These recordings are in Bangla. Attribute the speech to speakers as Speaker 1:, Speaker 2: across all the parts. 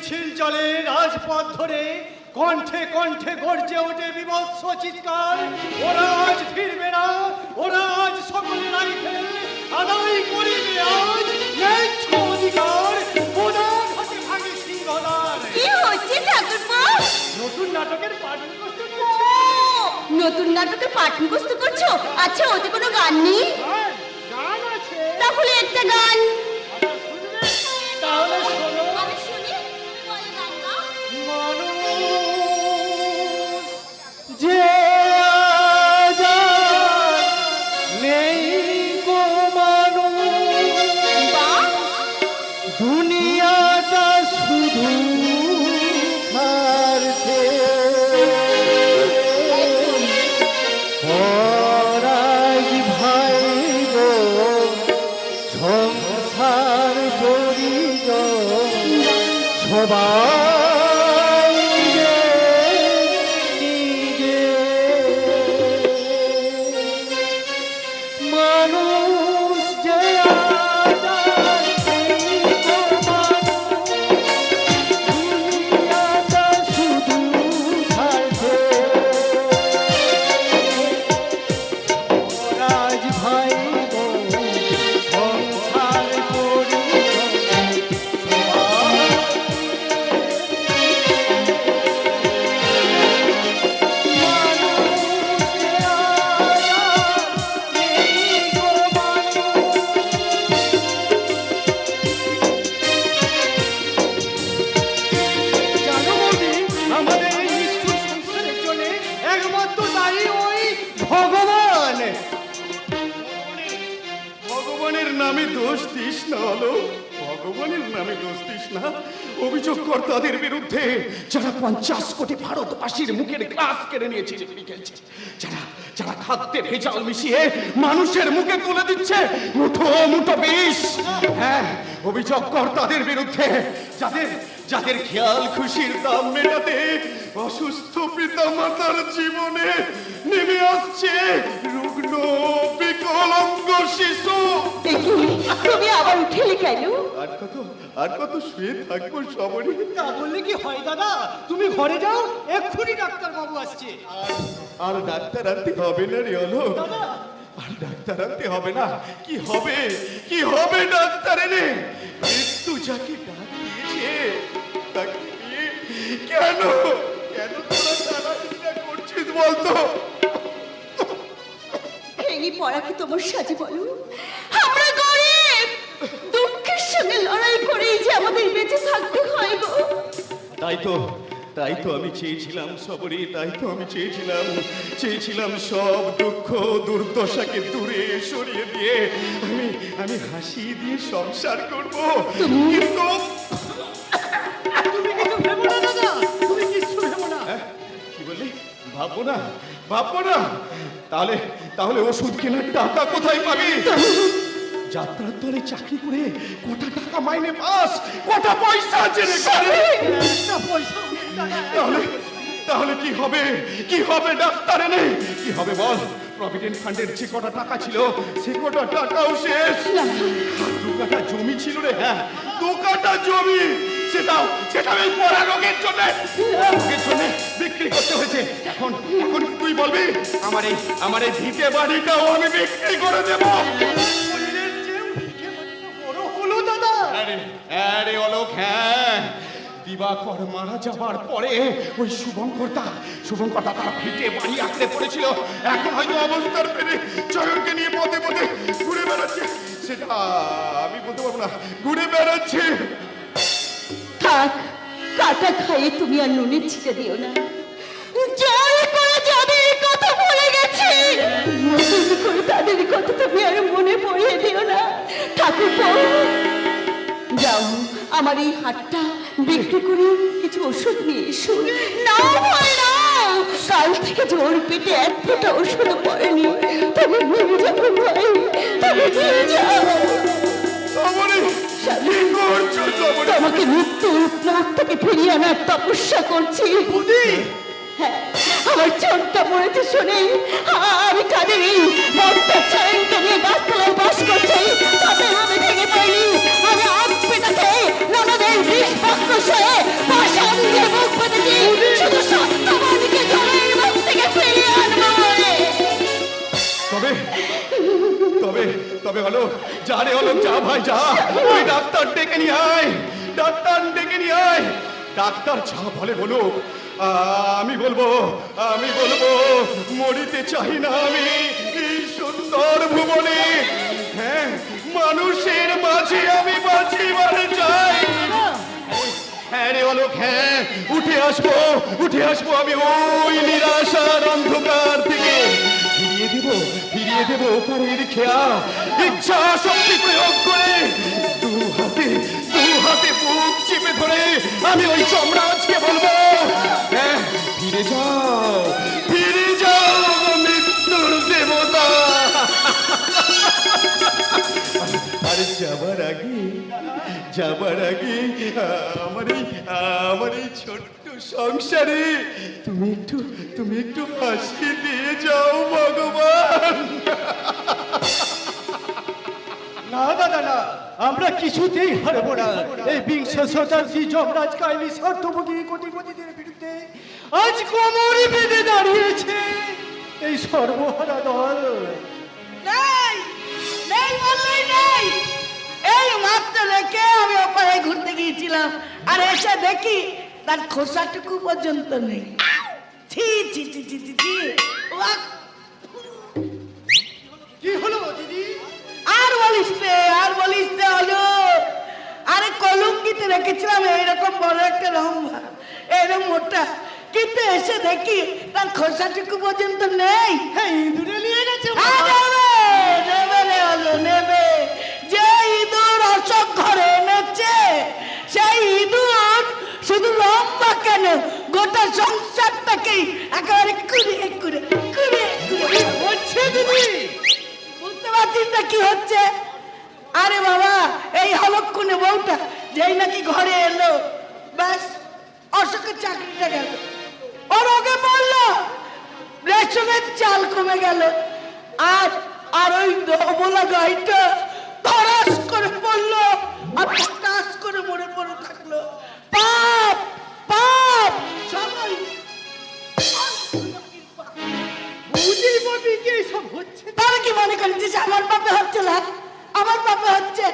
Speaker 1: মিছিল চলে রাজপথ ধরে, কণ্ঠে কণ্ঠে গর্জে ওঠে বিভৎস চিৎকার। ওরা আজ ফিরবে না, ওরা আজ সকলে রাইফেল আদায় করিবে আজ ন্যায্য অধিকার। ওনার হাতে ভাঙে সিংহদার।
Speaker 2: কি হচ্ছে ঠাকুরপো?
Speaker 1: নতুন নাটকের পাঠ মুখস্থ করছি।
Speaker 2: নতুন নাটকের পাঠ মুখস্থ করছো? আচ্ছা, ওতে কোনো গান নেই?
Speaker 1: গান আছে,
Speaker 2: তাহলে একটা গান।
Speaker 1: তাহলে শোনো।
Speaker 2: আমি শুনি। বলো গানটা।
Speaker 1: মানুষ যে আজ আর নেই গো মানুষ,
Speaker 2: বাহ!
Speaker 1: দুনিয়াটা শুধু স্বার্থে। পরাই ভাই গো সংসার পরিজন সবাই যে নিজে। মানুষ যে আজ আর নেই গো মানুষ, দুনিয়াটা শুধু স্বার্থে। রাজ ভাই গো সংসার পরিজন সবাই। আমাদের এই নিষ্ঠুর সংসারের জন্য একমাত্র দায়ী ওই ভগবান।
Speaker 3: ভগবানের নামে দোষ দিস না হলো, ভগবানের নামে দোষ দিস না। অভিযোগকর্তাদের বিরুদ্ধে যারা 50 কোটি ভারতবাসীর মুখের গ্রাস কেড়ে নিয়ে চিনি খেলছে, যারা যারা খাদ্যে ভেজাল মিশিয়ে মানুষের মুখে তুলে দিচ্ছে মুঠো মুঠো বিষ। হ্যাঁ, অভিযোগকর্তাদের বিরুদ্ধে যাদের যাদের খেয়াল খুশির দাম মেটাতে অসুস্থ পিতা মাতার জীবনে নেমে আসছে রুগ্ন বিকলাঙ্গ শিশু।
Speaker 2: তুমি আবার উঠেলে কেন?
Speaker 3: আর কত শুয়ে থাকবো সবরই?
Speaker 1: তা বললে কি হয় দাদা? তুমি ঘরে যাও, এক্ষুনি ডাক্তার বাবু আসছে।
Speaker 3: আর ডাক্তার আনতে হবে না রে হলো,
Speaker 1: দাদা
Speaker 3: আর ডাক্তার আনতে হবে না। কি হবে, কি হবে ডাক্তার এনে? মৃত্যু যাকে ডাক দিয়েছে তাকে নিয়ে কেন কেন তোরা টানাটানি করছিস বলতো?
Speaker 2: ভেঙে পড়া কি তোমার সাজে বলো? আমরা গরিব, দুঃখের সঙ্গে লড়াই করেই যে আমাদের বেঁচে থাকতে হয় গো।
Speaker 3: তাই তো আমি চেয়েছিলাম সবরই, তাই তো আমি চেয়েছিলাম সব দুঃখ দুর্দশাকে দূরে সরিয়ে দিয়ে আমি হাসি দিয়ে সংসার করব। কিন্তু
Speaker 1: তুমি কিছু ভেবো না দাদা, তুমি কিছু ভেবো না।
Speaker 3: কি বললি? ভাববো না? তাহলে ওষুধ কেনার টাকা কোথায় পাবি? যাত্রার দলে চাকরি করে কটা টাকা মাইনে পাস, কটা পয়সা আছে রে ঘরে?
Speaker 1: একটা পয়সা দাদা,
Speaker 3: তাহলে কি হবে ডাক্তার এনে? কি হবে বল? প্রভিডেন্ট ফান্ডের যে কটা টাকা ছিল সে কটা টাকাও শেষ। আর 2 কাঠা জমি ছিল রে, হ্যাঁ 2 কাঠা জমি, সেটাও এই পরারোগের জন্য বিক্রি করতে হয়েছে। এখন কি তুই বলবি আমার এই ভিটে বাড়িটাও আমি বিক্রি করে দেবো?
Speaker 1: শরীরের চেয়েও ভিটে বাড়িটা বড় হলো দাদা।
Speaker 3: আরে অলোক, হ্যাঁ দিবাকর মারা যাবার পরে ওই শুভঙ্কর তার ভিটে বাড়ি আঁকড়ে পড়েছিল। এখন হয়তো অবস্থার পেরে চয়নকে নিয়ে পথে পথে ঘুরে বেড়াচ্ছে। সেটা আমি বলতে পারবো না, ঘুরে বেড়াচ্ছে।
Speaker 2: থাক, কাটা খাইয়ে তুমি আর নুনের ছিটে দিও না। জয় করে যাদের কথা ভুলে গেছি, নতুন করে তাদের কথা তুমি আর মনে পড়িয়ে দিও না। ঠাকুরপো, যাও আমার এই হাতটা বিক্রি করে কিছু ওষুধ নিয়ে এসো। নাও ভাই নাও, কাল থেকে জোর পেটে 1 ফোঁটা ওষুধ পড়েনি। তুমি নিয়ে যাবো ভাই, তুমি নিয়ে যাও। তোমাকে মৃত্যুর মুখ থেকে ফিরিয়ে আনার তপস্যা করছি। হ্যাঁ, আমার চোখটা মরেছে শুনে আমি কাঁদিনি। মনটা চয়নকে নিয়ে গাছতলায় বাস করছে, তাতে আমি ভেঙে পড়িনি। আমি আগ পেটাতে ননদের বিষ বাক্য সয়ে
Speaker 3: যা রে অলোক, যা ভাই যা, ওই ডাক্তার ডেকে নিয়ে আয়, ডাক্তার ডেকে নিয়ে আয়। ডাক্তার যা বলে বলুক, আমি বলবো মরিতে চাই না আমি এই সুন্দর ভুবনে। হ্যাঁ, মানুষের মাঝে আমি বাঁচিবারে চাই। হ্যাঁ রে অলোক, হ্যাঁ, উঠে আসবো আমি ওই নিরাশার অন্ধকার থেকে। ফিরিয়ে দেব ওপারের খেয়া, ইচ্ছা শক্তি প্রয়োগ করে দু হাতে বুক চেপে ধরে আমি ওই যমরাজকে বলবো, হ্যাঁ, ফিরে যাও মৃত্যুর দেবতা। আর যাবার আগে আমার এই ছোট্ট সংসারে তুমি একটু হাসি দিয়ে যাও ভগবান।
Speaker 1: না দাদা না, আমরা কিছুতেই হারবো না। এই বিংশ শতাব্দী যমরাজ কাহিনী স্বার্থভোগী কোটিপতিদের বিরুদ্ধে আজ কোমর বেঁধে দাঁড়িয়েছে এই সর্বহারা দল।
Speaker 2: নেই নেই বললেই নেই। এই মাত্র রেখে আমি ওপারে ঘুরতে গিয়েছিলাম, আর এসে দেখি তার খোসাটুকু পর্যন্ত নেই। ছি ছি ছি ছি ছি ছি। ওয়াক!
Speaker 1: কি হলো দিদি?
Speaker 2: আর বলিস নে হলো। আরে কলঙ্কিতে রেখেছিলাম এইরকম বড় একটা রম্ভা, এরকম মোটা, কিন্তু এসে দেখি তার খোসাটুকু পর্যন্ত নেই।
Speaker 1: হ্যাঁ, ইঁদুরে নিয়ে গেছে।
Speaker 2: নেবে যে ইঁদুর অশোক ঘরে এনেছে, সেই ইঁদুর শুধু লম্বা কেন, গোটা সংসারটাকেই একেবারে কুড়িয়ে
Speaker 1: হচ্ছে দিদি।
Speaker 2: বুঝতে পারছিস না কি হচ্ছে? আরে বাবা, এই হলক্ষণে বউটা যেই নাকি ঘরে এলো, ব্যাস অশোকের চাকরিটা গেল, ওর ওকে পড়লো, রেশনের চাল কমে গেল, আর ওই দবলা গাইটা ধরাস করে পড়লো, আর টাস করে মরে পড়ে থাকলো। পাপ পাপ সবাই।
Speaker 1: বুঝি কি এইসব হচ্ছে?
Speaker 2: তারা কি মনে করেছিস আমার পাপে হচ্ছে না? আমার পাপে হচ্ছে।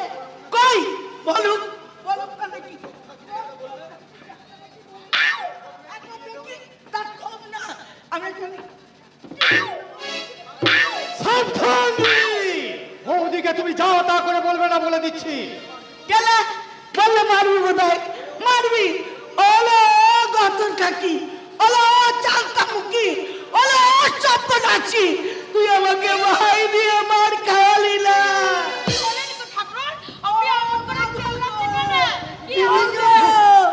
Speaker 2: কই বলুক তাহলে কি?
Speaker 1: সাবধান দিদি, ওদিকে তুমি যা তা করে বলবে না বলে দিচ্ছি।
Speaker 2: গেলে বললে মারবি বোধহয়, মারবি। ওলো গতর কাকি, ওলো চালতা মুখি, ওলো সপ্পনাচি, তুই আমাকে ভাই দিয়ে মার খাওয়ালি না।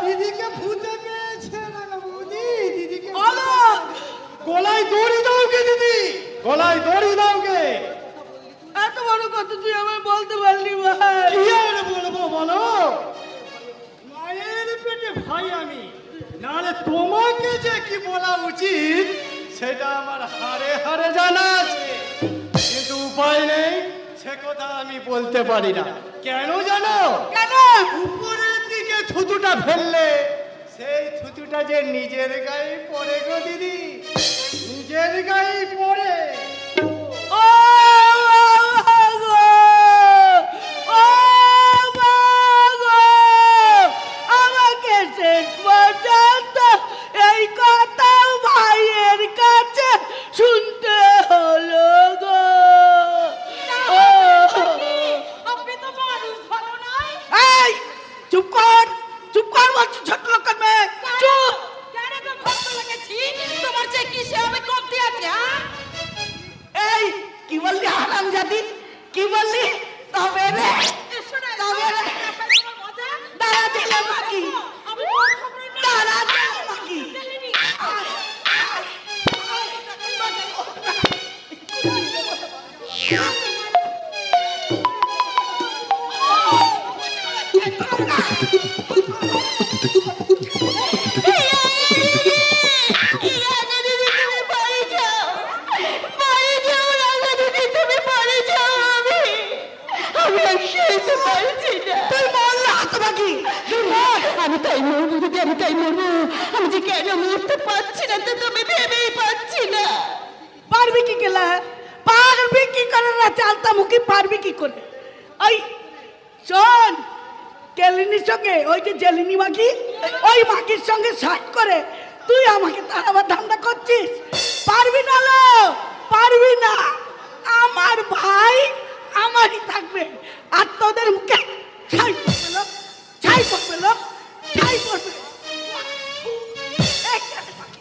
Speaker 1: দিদিকে ভূতে পেয়েছে না বৌদি, দিদিকে
Speaker 2: ওলো
Speaker 1: গলায় দড়ি দাও গে দিদি, গলায় দড়ি দাও গে।
Speaker 2: এত বড় কথা তুই আমায় বলতে পারলি ভাই?
Speaker 1: কি আর বলবো বলো, মায়ের পেটে ভাই আমি, নাহলে তোমাকে যে কি বলা উচিত সেটা আমার হারে হারে জানা আছে, কিন্তু উপায় নেই, সে কথা আমি বলতে পারি না। কেন জানো?
Speaker 2: কেন?
Speaker 1: উপরের দিকে থুতুটা ফেললে সেই থুতুটা যে নিজের গায়ে পড়ে গো দিদি, নিজের গায়ে পড়ে।
Speaker 2: ও আমাকে শেষ পর্যন্ত এই কথাও ভাইয়ের কাছে শুনতে হলো গো।
Speaker 4: আপনি তো মানুষ ভালো নয়।
Speaker 2: এই চুপ কর বলছি, ছোট লোকের মেয়ে চুপ।
Speaker 4: কেন তো ভক্ত লেগেছি, তোমার যে কিসে আমি কমতি আছে?
Speaker 2: এই কি বললি হারামজাদি, কি বললি? তবে রে দাঁড়া দিলে বাকি, দাঁড়া দিলে বাকি।
Speaker 5: আমি তাই মরবো দিদি, আমি তাই মরবো। আমি যে কেন মরতে পারছি না তো তুমি ভেবেই পাচ্ছি না।
Speaker 2: পারবি কি কেলা, পারবি কি করে না? চালতা মুখী পারবি কি করে?
Speaker 6: ওই শোন, কেলিনির সঙ্গে ওই যে জেলিনি মাকি, ওই মাকির সঙ্গে সাইড করে তুই আমাকে তাড়াবার ধান্দা করছিস? পারবি না লো, পারবি না। আমার ভাই আমারই থাকবে, আর তোদের মুখে ছাই পড়বে লোক, ছাই পড়বে লোক, ছাই পড়বে। এই কেন মাকি?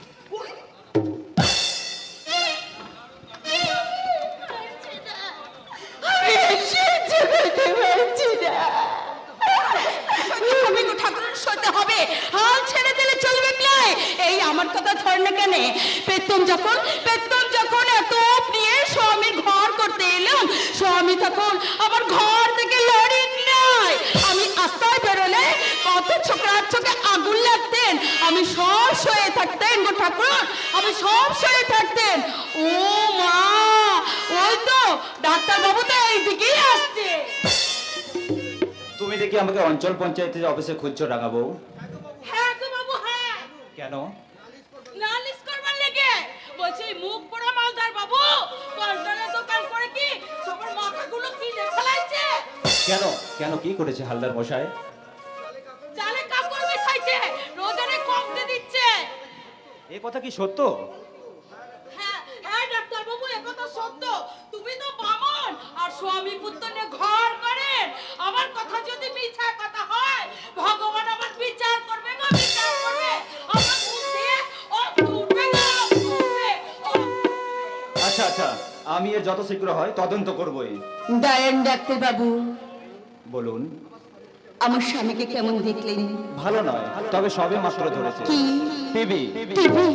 Speaker 2: আমি সহ্য করতে পারছি না।
Speaker 5: হবে গো ঠাকুর, সইতে হবে। হাল ছেড়ে দিলে চলবে ক্লাই। এই আমার কথা ধর না কেন? বেতন যখন এত নিয়ে স্বামীর ঘর করতে এলাম, স্বামী তখন আমার ঘর থেকে লড়ি নাই। আমি রাস্তায় বেরোলে কত ছোকরার চোখে আগুন লাগতেন। আমি সব সয়ে থাকতেন গো ঠাকুর, আমি সব সয়ে থাকতেন। ও মা, ওই তো ডাক্তার বাবু তো এইদিকেই আসছে।
Speaker 7: তুমি দেখি আমাকে অঞ্চল পঞ্চায়েতের অফিসে খুঁজছো রাঙাবো?
Speaker 4: হ্যাঁ গো বাবু, হ্যাঁ।
Speaker 7: কেন?
Speaker 4: নালিশ করবার লেগে বলছি, মুখ পোড়া মালদার বাবু কন্ট্রোলে দোকান করে কি সবার মাথাগুলো কিনে ফেলাইছে।
Speaker 7: কেন কেন কি করেছে হালদার মশাই?
Speaker 4: চালে কাপড় বিছাইছে, রোজারে কমতে দিচ্ছে।
Speaker 7: এ কথা কি সত্য?
Speaker 4: হ্যাঁ হ্যাঁ ডাক্তার বাবু, একথা সত্য। তুমি তো বামন আর স্বামী পুত্র নিয়ে ঘর করেন। আমার কথা যদি মিথ্যা কথা হয়, ভগবান আমার বিচার করবে গো, বিচার করবে। আমার মুখ দিয়ে উঠবে গো, উঠবে।
Speaker 7: আচ্ছা আচ্ছা, আমি এর যত শীঘ্র হয় তদন্ত করবই।
Speaker 2: দাঁড়ান ডাক্তার বাবু,
Speaker 7: বলুন।
Speaker 2: আমার স্বামীকে কেমন দেখলেন?
Speaker 7: ভালো নয়, তবে সবে মাত্র ধরেছে
Speaker 2: কি?
Speaker 7: টিবি।
Speaker 2: টিভি?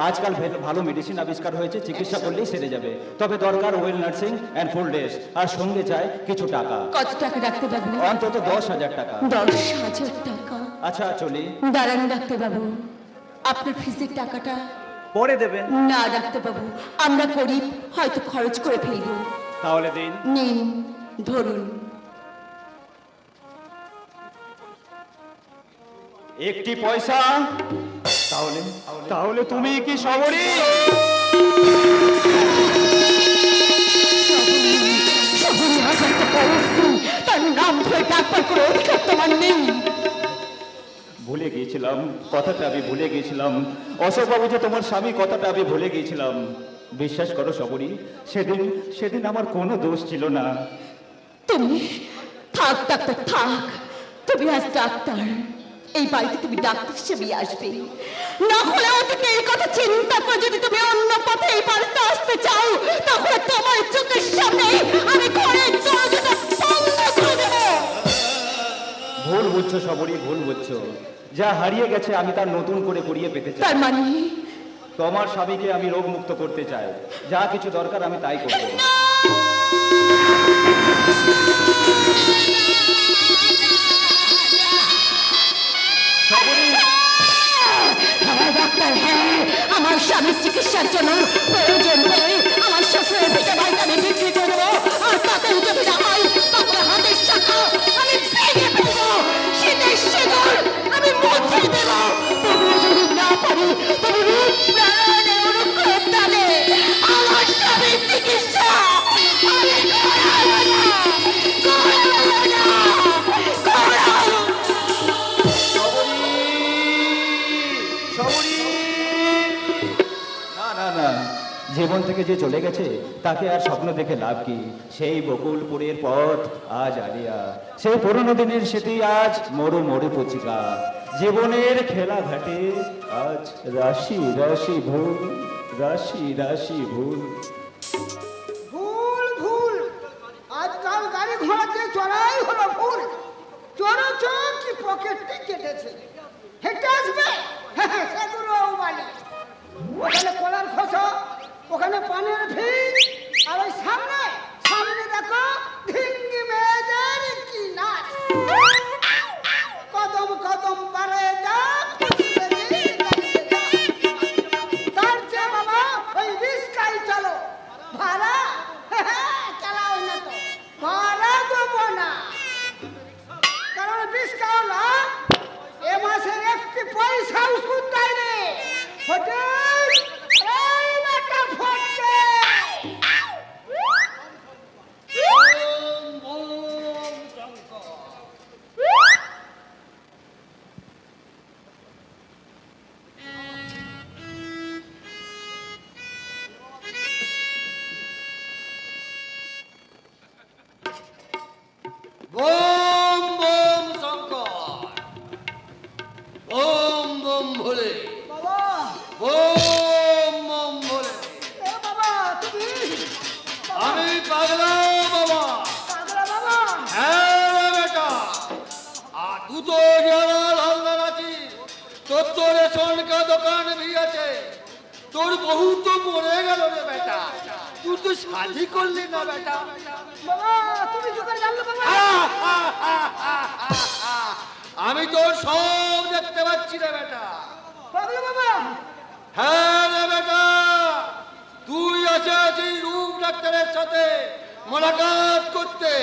Speaker 7: আজকাল ভালো মেডিসিন আবিষ্কার হয়েছে, চিকিৎসা করলেই সেরে যাবে। তবে দরকার well nursing and full rest, আর সঙ্গে চাই কিছু টাকা।
Speaker 2: কত টাকা ডাক্তার বাবু?
Speaker 7: অন্তত 10,000 টাকা।
Speaker 2: 10,000 টাকা?
Speaker 7: আচ্ছা চলি।
Speaker 2: দাঁড়ান ডাক্তার বাবু, আপনার ফিসের টাকাটা?
Speaker 7: পরে দেবেন।
Speaker 2: না ডাক্তার বাবু, আমরা গরিব, হয়তো খরচ করে ফেলবো।
Speaker 7: তাহলে দিন।
Speaker 2: নিন, ধরুন।
Speaker 7: একটি পয়সা? তাহলে তাহলে তুমি কি সবরি?
Speaker 2: শহরে হাজার টাকা অস্তি, তার নাম ধরে ডাকবার করে অধিকার তোমার নেই।
Speaker 7: ভুলে গিয়েছিলাম, কথাটা আমি ভুলে গিয়েছিলাম। অশোক বাবু যে তোমার স্বামী, কথাটা আমি ভুলে গিয়েছিলাম। বিশ্বাস করো সবরি, সেদিন আমার কোনো দোষ ছিল না।
Speaker 2: তুমি থাক ডাক্তার, থাক। তুমি আজ ডাক্তার, এই বাড়িতে তুমি ডাক্তার হিসেবেই আসবে। না হলে অতীতে এই কথা চিন্তা করে যদি তুমি অন্য পথে এই বাড়িতে আসতে চাও, তাহলে তোমার চোখের সামনে আমি ঘরের দরজাটা বন্ধ করে দেবো।
Speaker 7: ভুল বুঝছো সবরি, ভুল বুঝছো। যা হারিয়ে গেছে আমি তার নতুন করে কুড়িয়ে পেতে চাই।
Speaker 2: তার মানে
Speaker 7: তোমার স্বামীকে আমি রোগ মুক্ত করতে চাই। যা কিছু দরকার আমি তাই করব।
Speaker 2: হ্যাঁ ডাক্তার, হ্যাঁ, আমার স্বামীর চিকিৎসার জন্য প্রয়োজন হলে আমার শ্বশুরের ভিটে বাড়িটা আমি বিক্রি করে দেবো, আর তাতে যদি না হয় তারপরে হাতের শাখা আমি ভেঙে ফেলবো, শীতের সিঁদুর আমি মুছে দেবো। তবুও যদি না পারি, তবু রূপ নারায়ণের অনুগ্রহ টানে আমার স্বামীর চিকিৎসা আমি করাবো না, করাবো না, করাবো।
Speaker 7: না না না, জীবন থেকে যে চলে গেছে তাকে আর স্বপ্ন দেখে লাভ কি? সেই বকুলপুরের পথ আজ আলিয়া, সেই পুরনো দিনের স্মৃতি আজ মরু মরু পচিকা। জীবনের খেলা ঘাটে আজ রাশি রাশি ভুল, রাশি রাশি ভুল।
Speaker 8: ভুল ভুল, আজকাল গাড়ি ঘোড়াতে চড়াই হলো ভুল। চড়েছ কি পকেটটি কেটেছে? হেঁটে আসবে? সেগুলোও বলে। ওখানে কলার খোসা, ওখানে পানের ভিড়, আর ওই সামনে সামনে দেখো ঢিঙ্গি মেয়েদের কি নাচ। কদম কদম পারে যা, তার চেয়ে বাবা ওই রিস্কাই চলো। ভাড়া চালাও না তো, ভাড়া দেবো না। কারণ রিস্কাওয়ালা এ মাসের একটি পয়সা উসুদ দেয়নি। হোটেল এই বেটা ফটকে।
Speaker 1: तो हियालाल हालदार आছিস তোর তো রেশন কা দোকান भी আছে তোর বহু তো মরে গেল রে বেটা তুই তো শাদি করলি না বেটা
Speaker 8: বাবা তুমি জোগাড় জানলো বাবা
Speaker 1: আমি তোর সব দেখতে পাচ্ছি রে বেটা
Speaker 8: পাগল বাবা
Speaker 1: হ্যাঁ রে বেটা তুই আছিস রূপ ডাক্তারের সাথে মোলাকাত করতে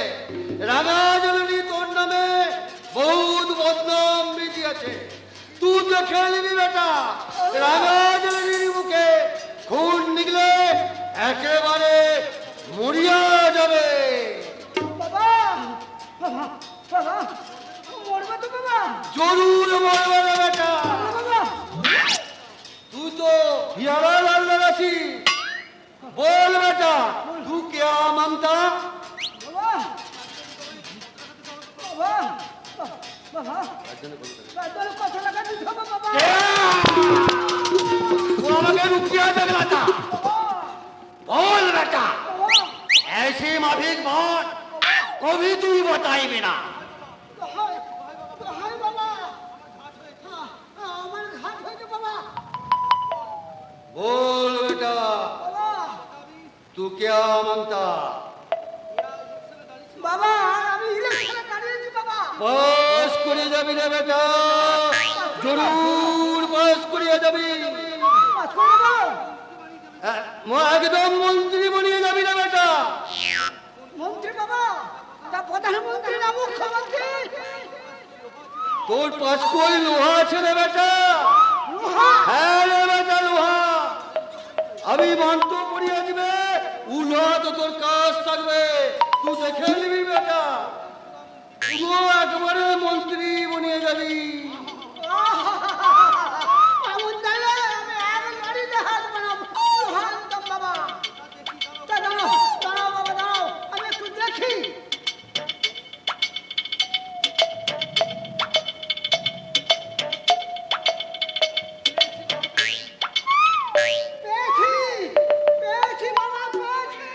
Speaker 1: রাঙা জলনি তোর নামে বহুত বদনাম বিধিয়েছে তুই তো খেলবি বেটা রাঙা জলনির মুখে খুন নিগলে একেবারে মরিয়া যাবে
Speaker 8: বাবা বাবা বাবা মরবে তো বাবা
Speaker 1: জরুর মরবে রে বেটা
Speaker 8: বাবা
Speaker 1: तू तो हियालाल हालदार आছিস बोल बेटा तू क्या मांगता
Speaker 8: বাবা বাবা বাবা বাবা কত টাকা দিতে হবে বাবা
Speaker 1: तू আমাকে रुपया जगलाता बोल बेटा
Speaker 8: বাবা
Speaker 1: ऐसी माफिक बात कभी तू बताई बिना
Speaker 8: হায় হায় বাবা আমার ঘাট হয়েছে বাবা
Speaker 1: बोल बेटा
Speaker 8: বাবা
Speaker 1: तू क्या मांगता
Speaker 8: বাবা আমি ইলেকশনে দাঁড়িয়েছি বাবা
Speaker 1: पास করে যাবি রে বেটা জরুর পাস করে যাবি
Speaker 8: পাঁচ করে বাবা
Speaker 1: একদম মন্ত্রী বনিয়ে যাবি রে বেটা
Speaker 8: মন্ত্রী বাবা তা প্রধানমন্ত্রী না মুখ্যমন্ত্রী
Speaker 1: তোর পাঁচ কই লোহা আছে রে বেটা
Speaker 8: লোহা
Speaker 1: হ্যাঁ রে বেটা লোহা আমি মান্ত পড়িয়ে দিবে উলোহা তো তোর কাজ থাকবে তুই দেখে নিবি বেটা তুইও একবারে মন্ত্রী বনিয়ে যাবি
Speaker 8: এমন তাহলে আমি এক গাড়িতে হাত বানাবো লোহা আনতাম বাবা তা দাঁড়াও দাঁড়াও বাবা দাঁড়াও আমি একটু দেখি পেয়েছি পেয়েছি বাবা পেয়েছি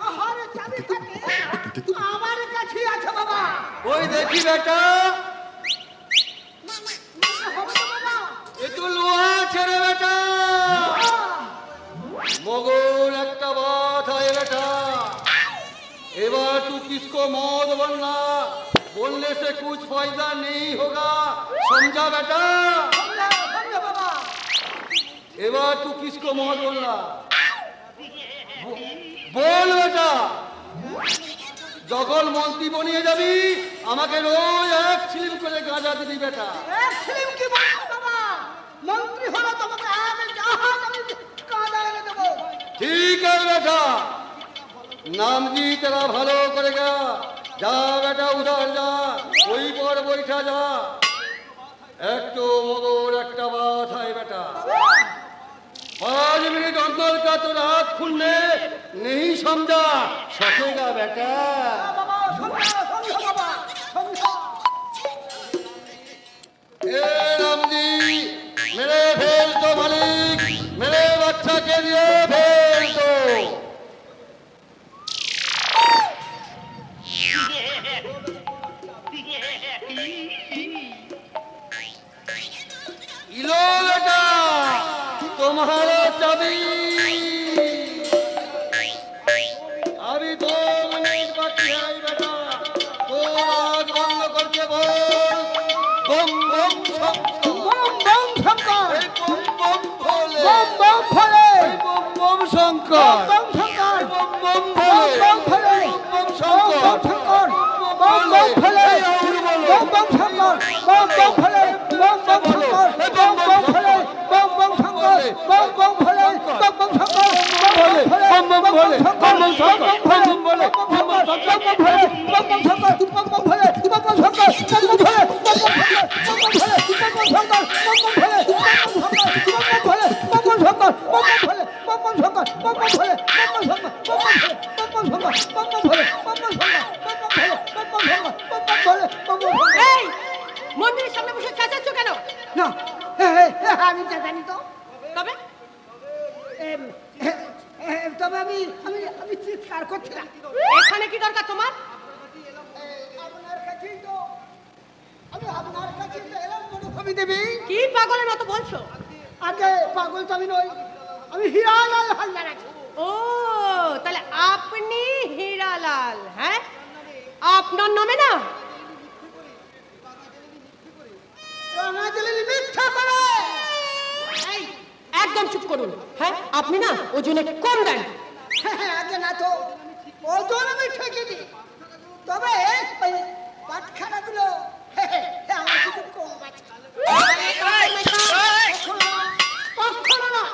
Speaker 8: আহারে চাবি থাকে আমার কাছে আছে বাবা
Speaker 1: ওই দেখি বেটা
Speaker 8: হবে তো বাবা
Speaker 1: এ তো লোহা আছে রে বেটা मगर एक बात है बेटा एबार तू किसको मौत बनना बोलने से कुछ फायदा नहीं होगा समझा बेटा
Speaker 8: समझो बाबा
Speaker 1: एबार तू किसको मौत बोलना बोल बेटा যখন মন্ত্রী বনিয়ে যাবি আমাকে রোজ এক ছিলিম করে গাঁজা দিবি বেটা
Speaker 8: এক ফিল্ম কি বলছো বাবা মন্ত্রী হলো তোমাকে আগে জাহাজ আমি কাঁদা এনে দেবো
Speaker 1: ठीक है बेटा नाम जी तेरा भलो करेगा जा बेटा उधर जा वही पर बैठा जा एक तो मगर एक बात है बेटा 5 मिनट अंदर का तो हाथ खुलने नहीं समझा सकेगा बेटा
Speaker 8: বাবা সমঝো বাবা সমঝো
Speaker 1: ए राम जी मेरे भेज दो मालिक मेरे बच्चा के लिए भेज दो इलो बेटा तुम्हारा चाबी अभी 2 मिनट बाकी है बेटा तो आग बंद करके बोल बम बम शंकर
Speaker 8: বম বম শঙ্কর
Speaker 1: এই বম বম ভোলে
Speaker 8: বম বম ফলে
Speaker 1: এই বম বম শঙ্কর
Speaker 8: বম শঙ্কর
Speaker 1: বম বম
Speaker 8: বম
Speaker 1: ভোলে
Speaker 8: বম ফলে
Speaker 1: বম
Speaker 8: বম
Speaker 1: শঙ্কর
Speaker 8: শঙ্কর বম বম ফলে বম বম শঙ্কর বম বম ফলে বম বম শঙ্কর বম বম ফলে বম বম শঙ্কর বম বম ফলে বম বম শঙ্কর বম বম ফলে বম বম শঙ্কর বম বম ফলে বম বম ফলে বম বম শঙ্কর বম বম ফলে বম বম শঙ্কর বম বম ফলে বম বম ফলে বম বম শঙ্কর বম বম ফলে বম বম শঙ্কর বম বম ফলে বম বম শঙ্কর বম বম ফলে বম বম শঙ্কর বম বম ফলে বম বম শঙ্কর বম বম ফলে বম বম শঙ্কর বম বম ফলে বম বম শঙ্কর বম বম ফলে বম বম শঙ্কর
Speaker 5: এই মন্দিরের সামনে বসে চেঁচাচ্ছ কেন?
Speaker 8: না আমি জানি তো
Speaker 5: তবে
Speaker 8: তবে আমি আমি আমি চিৎকার করছিলাম
Speaker 5: এখানে কি দরকার তোমার?
Speaker 8: আপনার কাছেই তো তুমি দেবে?
Speaker 4: কি পাগলের মতো বলছো?
Speaker 8: আগে পাগল তো আমি নই, আমি হীরালাল হালদার আছি।
Speaker 4: ও তাহলে আপনি হীরালাল? হ্যাঁ, আপনার নামে না?
Speaker 8: রাঙা জেলেনি মিথ্যা করে।
Speaker 4: এই, একদম চুপ করুন। হ্যাঁ, আপনি না ওজনে কম দেন।
Speaker 8: আগে না তো, ওজন আমি ঠেকে দিই, তবে ওই পাটখানাগুলো আমার কিছু কম আছে। কখনো না,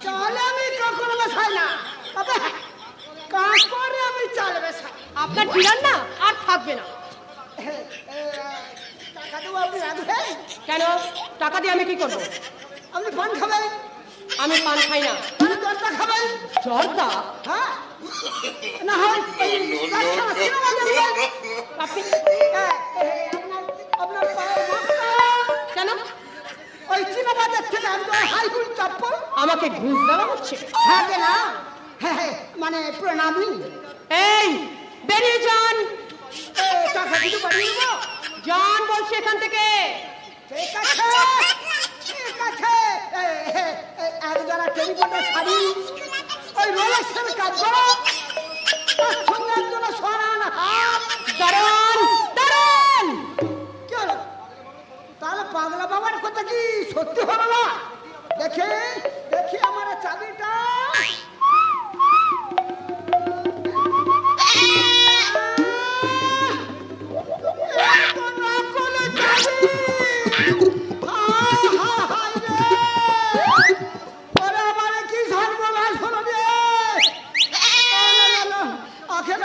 Speaker 8: চালে আমি কখনো মেশাই না, তবে কাপড়ে আমি চাল মেশাই।
Speaker 4: আপনার ডিলার না আর থাকবে না।
Speaker 8: টাকা দেবো, আপনি রাখবেন?
Speaker 4: কেন? টাকা দিয়ে আমি কি করব?
Speaker 8: আপনি পান খাবেন?
Speaker 4: আমি পান খাই না।
Speaker 8: আপনি জর্দা খাবেন?
Speaker 4: জর্দা?
Speaker 8: হ্যাঁ, না হয় সিনেমা দেখবেন?
Speaker 4: আপনি
Speaker 8: আপনার পায়ের মাপটা
Speaker 4: কেন?
Speaker 8: ওই সিনেমা দেখতে যান তো, হাই হুল চপ্পল।
Speaker 4: আমাকে ঘুষ দেওয়া হচ্ছে?
Speaker 8: হ্যাঁ যে না, মানে প্রণামী।
Speaker 4: এই, বেরিয়ে যান।
Speaker 8: টাকা কিছু বাড়িয়ে দেবো?
Speaker 4: যান বলছি এখান থেকে।
Speaker 8: ঠিক আছে, ঠিক আছে। এক জোড়া টেলিফোনের শাড়ি, ওই রোলেক্সের কাপড়, তার সঙ্গে এক জোড়া সোনার হাত।
Speaker 4: দাঁড়ান, দাঁড়ান।
Speaker 8: কি হলো? তাহলে পাগলা বাবার কথা কি সত্যি হলো না? দেখে দেখি আমার চাবিটা।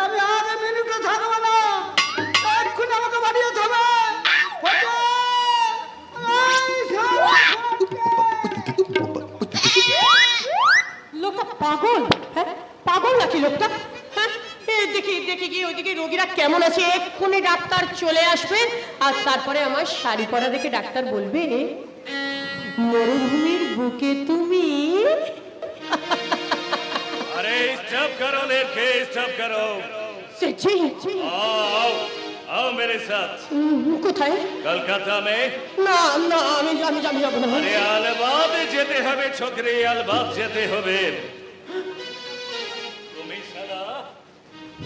Speaker 8: আমি আগে মিনিটে থাকবো না, এক্ষুনি আমাকে বাড়িয়ে দেবে।
Speaker 4: লোকটা পাগল? হ্যাঁ, পাগল নাকি লোকটা? হ্যাঁ, দেখি দেখি কি ওইদিকে রোগীরা কেমন আছে, এক্ষুনি ডাক্তার চলে আসবে। আর তারপরে আমার শাড়ি পরা দেখে ডাক্তার বলবে, মরুভূমির বুকে তুমি।
Speaker 9: अरे स्टॉप करो लड़के, स्टॉप करो। आओ आओ मेरे साथ।
Speaker 4: কোথায়?
Speaker 9: कलकत्ता में।
Speaker 4: না না, আমি যাবো না।
Speaker 9: अरे आलबाद যেতে হবে ছোকরি, আলবাদ যেতে হবে।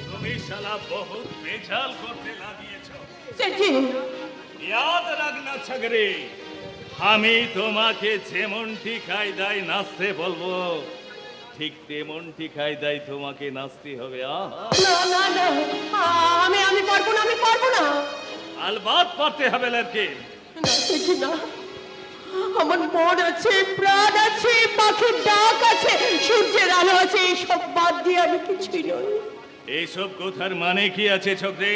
Speaker 9: তুমি শালা বহুত বেজাল করতে লাগিয়েছো।
Speaker 4: সেটি
Speaker 9: याद रखना छगरी, আমি তোমাকে যেমনটি কায়দায় নাচতে বলবো ঠিক তেমনটি কায়দায় তোমাকে নাচতে হবে।
Speaker 4: না না না, আমি পারবো না, আমি পারবো না।
Speaker 9: আলবাত পারতে হবে লড়কি।
Speaker 4: না সেটি না, আমার মন আছে, প্রাণ আছে, পাখির ডাক আছে, সূর্যের আলো আছে, এইসব বাদ দিয়ে আমি কিছুই নই।
Speaker 9: এইসব কথার মানে কি আছে ছোকরি?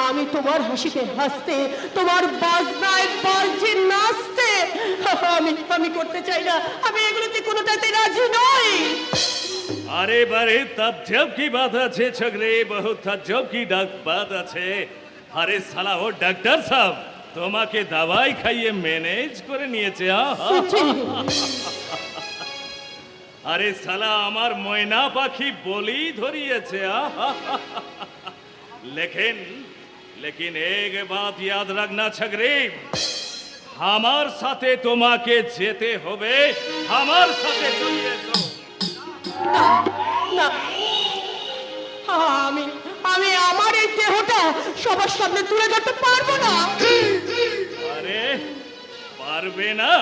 Speaker 4: আমি তোমার হাসিতে হাসতে, তোমার বাজনায় বাজে নাচতে আমি করতে চাই না। আমি এগুলোতে কোনোটাতে রাজি নই।
Speaker 9: अरे बारे ताज्जुब की बात আছে छगरे, बहुत ताज्जुब की बात আছে। अरे साला वो डॉक्टर साहब তোমাকে দাওয়াই খাইয়ে ম্যানেজ করে নিয়েছে। আরে সালা আমার ময়না পাখি বলি ধরিয়েছে। लेकिन एक बात याद रखना छगरी, আমার সাথে তোমাকে যেতে হবে, আমার সাথে চলে এসো।
Speaker 4: না, আমি আমার এই দেহটা সবার সামনে তুলে ধরতে পারবো না।
Speaker 9: আরে পারবে না?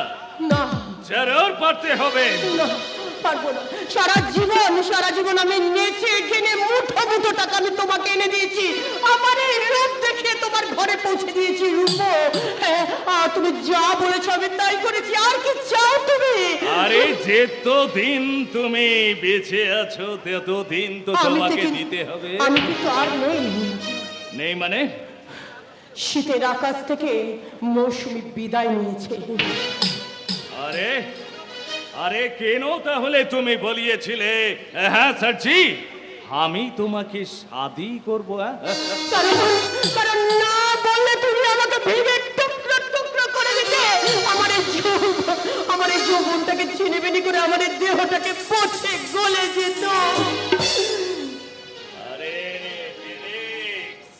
Speaker 4: না
Speaker 9: জরুর পারতে হবে।
Speaker 4: না, পারবো না। সারা জীবন আমি নেচে গেনে মুঠো মুঠো টাকা আমি তোমাকে এনে দিয়েছি, আমার এই রূপ দেখে তোমার ঘরে পৌঁছে দিয়েছি। রূপ, হ্যাঁ, তুমি যা বলেছো আমি তাই করেছি। আর কি চাও তুমি?
Speaker 9: আরে যেতদিন তুমি বেঁচে আছো ততদিন তো তোমাকে দিতে হবে।
Speaker 4: আমি কিন্তু আর নই।
Speaker 9: নেই মানে?
Speaker 4: শীতের আকাশ থেকে মৌসুমি বিদায় নিয়েছে।
Speaker 9: আরে আরে কেন তাহলে তুমি বলিয়েছিলে হ্যাঁ স্যারজি আমি তোমাকে শাদি করব?
Speaker 4: কারণ না বললে তুমি আমাকে ভেঙে টুকরো টুকরো করে দিতে। আমার এই যৌবনটাকে ছিনিবিনি করে আমার এই দেহটাকে পচে গলে যেত।
Speaker 9: আরে ফিলিক্স,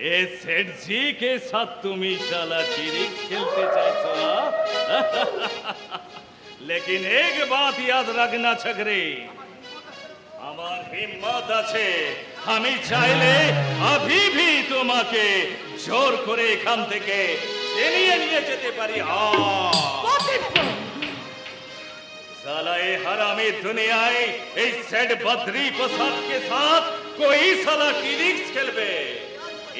Speaker 9: ए सेठ जी के साथ तुम ही साला टिरिक्स खेलते चाहते हो लेकिन एक बात याद रखना छगरे আমার হিম্মত আছে আমি চাইলে अभी भी তোমাকে জোর করে এখান থেকে টেনে নিয়ে যেতে পারি साला ये हरामी दुनियाए इस सेठ बद्री प्रसाद के साथ कोई साला टिरिक्स खेलबे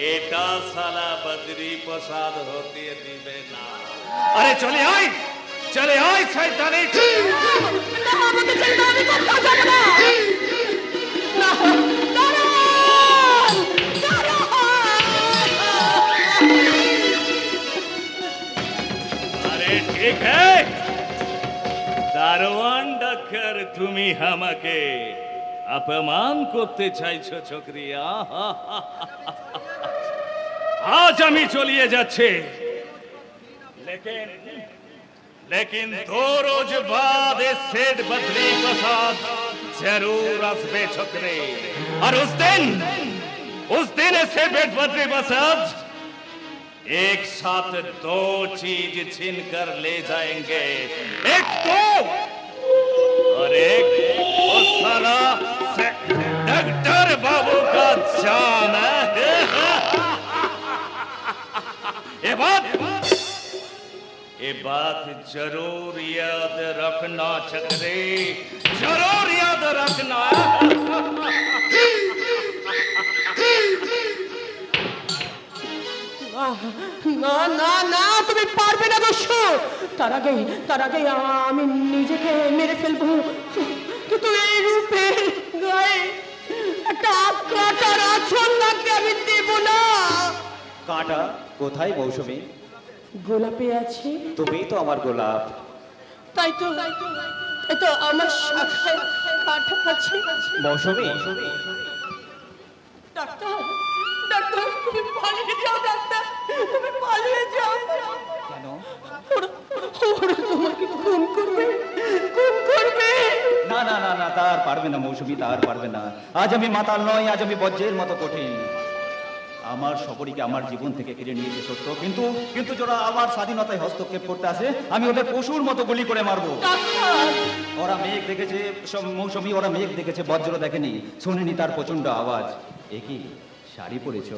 Speaker 9: एटा साला बद्री प्रसाद होते दिबे ना अरे चले आय शैतानी
Speaker 5: না আমাকে ছেড়ে দাও আমি কোথাও যাব না না দাঁড়ান
Speaker 9: अरे ठीक है দারোয়ান ডাক্তার তুমি আমাকে অপমান করতে চাইছো ছোকরিয়া আজ আমি চলিয়ে যাচ্ছি लेकिन 2 रोज बाद सेठ बद्री प्रसाद जरूर आसबे छोकरे और उस दिन सेठ बद्री प्रसाद एक साथ 2 चीज छीन कर ले जाएंगे एक तो और एक वो साला डॉक्टर बाबू का जान है ये बात जरूर याद रखना छकरे जरूर याद रखना
Speaker 5: না না না তুমি পারবে না দস্যু তার আগে আমি নিজেকে মেরে ফেলবো কিন্তু এই রূপে গায়ে একটা কাঁটার আঁচল লাগতে আমি দেব না
Speaker 7: কাঁটা কোথায় মৌসুমী
Speaker 5: গোলাপে আছে
Speaker 7: তুমি তো আমার গোলাপ
Speaker 5: তাই তো আমার শাখায় কাঁটা আছে
Speaker 7: মৌসুমী
Speaker 5: ডাক্তার তুমি পালিয়ে যাও ডাক্তার তুমি পালিয়ে যাও
Speaker 7: কেন
Speaker 5: ওরা তোমাকে খুন করবে
Speaker 7: না না না না তার পারবে না মৌসুমী তার পারবে না আজ আমি মাতাল নই আজ আমি বজ্রের মতো কঠিন আমার সপরিকে আমার জীবন থেকে কেড়ে নিয়েছে সত্য কিন্তু যারা আমার স্বাধীনতায় হস্তক্ষেপ করতে আসে আমি ওদের পশুর মতো গুলি করে মারবো ওরা মেঘ দেখেছে মৌসুমী ওরা মেঘ দেখেছে বজ্র দেখেনি শোনেনি তার প্রচন্ড আওয়াজ একই শাড়ি পরেছো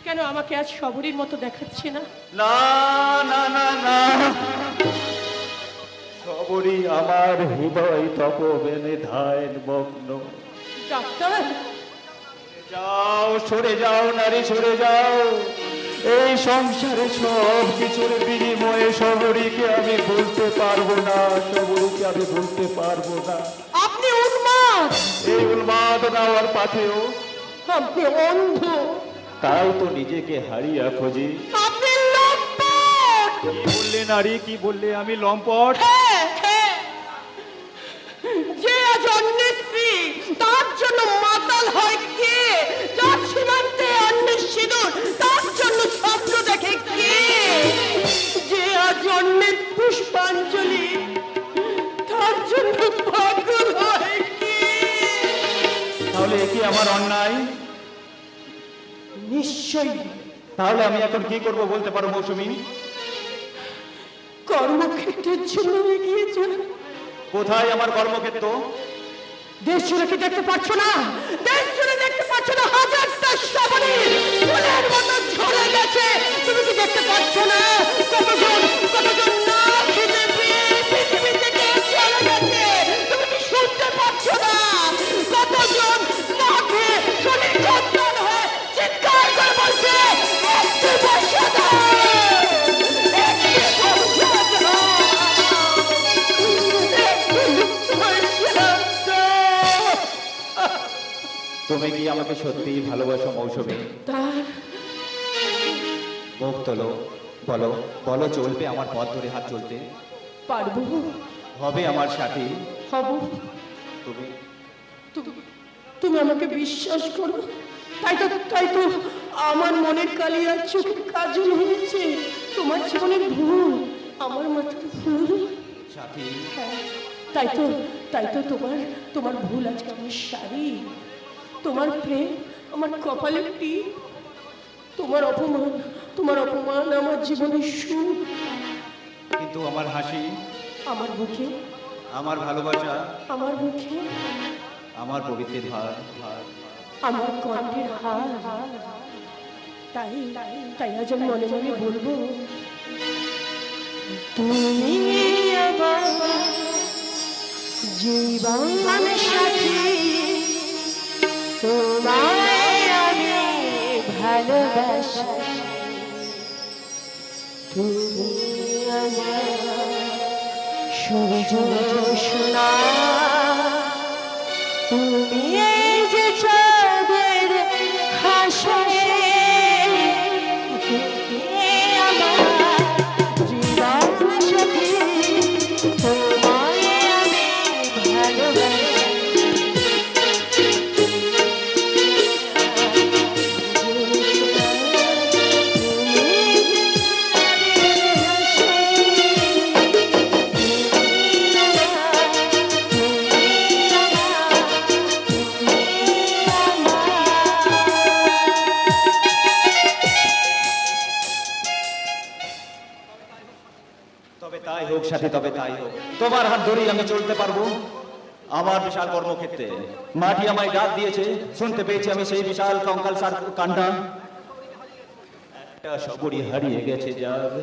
Speaker 5: কেন আমাকে আজ সবরীর মতো দেখাচ্ছে না
Speaker 7: না না না না সবরই আমার হৃদয় তপবেনে ধায়ন মগ্ন
Speaker 5: ডাক্তার
Speaker 7: সরে যাও নারী সরে যাও এই সংসারে সব কিছুর বিনিময়ে সবরীকে আমি বলতে পারবো না
Speaker 5: আপনি উন্মাদ
Speaker 7: এই উন্মাদ নেওয়ার পাথেও
Speaker 5: আপনি অন্ধ
Speaker 7: তাই তো নিজেকে হারিয়ে খোঁজি
Speaker 5: আপনি লম্পট
Speaker 7: কি বললে নারী কি বললে আমি লম্পট
Speaker 5: হ্যাঁ যে আজ অন্যের স্ত্রী তার জন্য মাতাল হয় কে যার সীমান্তে অন্যের সিঁদুর তার জন্য স্বপ্ন দেখে কে যে আজ অন্যের পুষ্পাঞ্জলি তার জন্য পাগল হয় কে
Speaker 7: তাহলে কি আমার অন্যায়
Speaker 5: নিশ্চয়ই
Speaker 7: তাহলে আমি এখন কি করব বলতে পারো মৌসুমী
Speaker 5: কর্মক্ষেত্রের জন্য এগিয়ে চল
Speaker 7: কোথায় আমার কর্মক্ষেত্র
Speaker 5: দেশ জুড়ে কি দেখতে পাচ্ছ না হাজারটা সবরী ফুলের মতো ঝরে গেছে তুমি কি দেখতে পাচ্ছ না কতজন না খেতে পেয়ে পৃথিবী থেকে চলে গেছে তুমি কি শুনতে পাচ্ছ না কতজন না খেয়ে শরীর কর্তন হয়ে চিৎকার করে বলছে একটু পয়সা দাও
Speaker 7: তুমি কি আমাকে সত্যি ভালোবাসো মৌসুমী মুখ তোলো বলো চলবে আমার পথ ধরে হাত চলতে
Speaker 5: পারবো
Speaker 7: হবে আমার সাথী
Speaker 5: হব
Speaker 7: তুমি
Speaker 5: তুমি আমাকে বিশ্বাস করো তাই তো আমার মনের কালিয়া চোখের কাজল হয়েছে তোমার জীবনের ভুল আমার মাথার ভুল
Speaker 7: সাথী
Speaker 5: হ্যাঁ তাই তো তোমার ভুল আজকে আমার শাড়ি তোমার প্রেম
Speaker 2: আমার কপালের টিপ। তোমার অপমান, তোমার অপমান আমার জীবনের সুখ।
Speaker 7: কিন্তু আমার হাসি,
Speaker 2: আমার বুকে,
Speaker 7: আমার ভালোবাসা,
Speaker 2: আমার মুখে,
Speaker 7: আমার পবিত্রের ভার,
Speaker 2: আমার কণ্ঠের হার। তাই তাই আজ আমি মনে মনে বলবো, তুমি আমার জীবন সাথী, তোমায় আমি ভালোবাসি। তুমি আমার সূর্য সোনা, তুমি এই যে চাঁদের হাসে, তুমি আমার জীবন সাথী, তোমায় আমি ভালোবাসি।
Speaker 7: তবে তাই হোক সাথী, তবে তাই হোক। তোমার হাত ধরেই আমি চলতে পারবো আমার বিশাল কর্মক্ষেত্রে। মাটি আমায় ডাক দিয়েছে, শুনতে পেয়েছি আমি সেই বিশাল কঙ্কাল সার কান্ডা। একটা সবরই হারিয়ে গেছে যাক,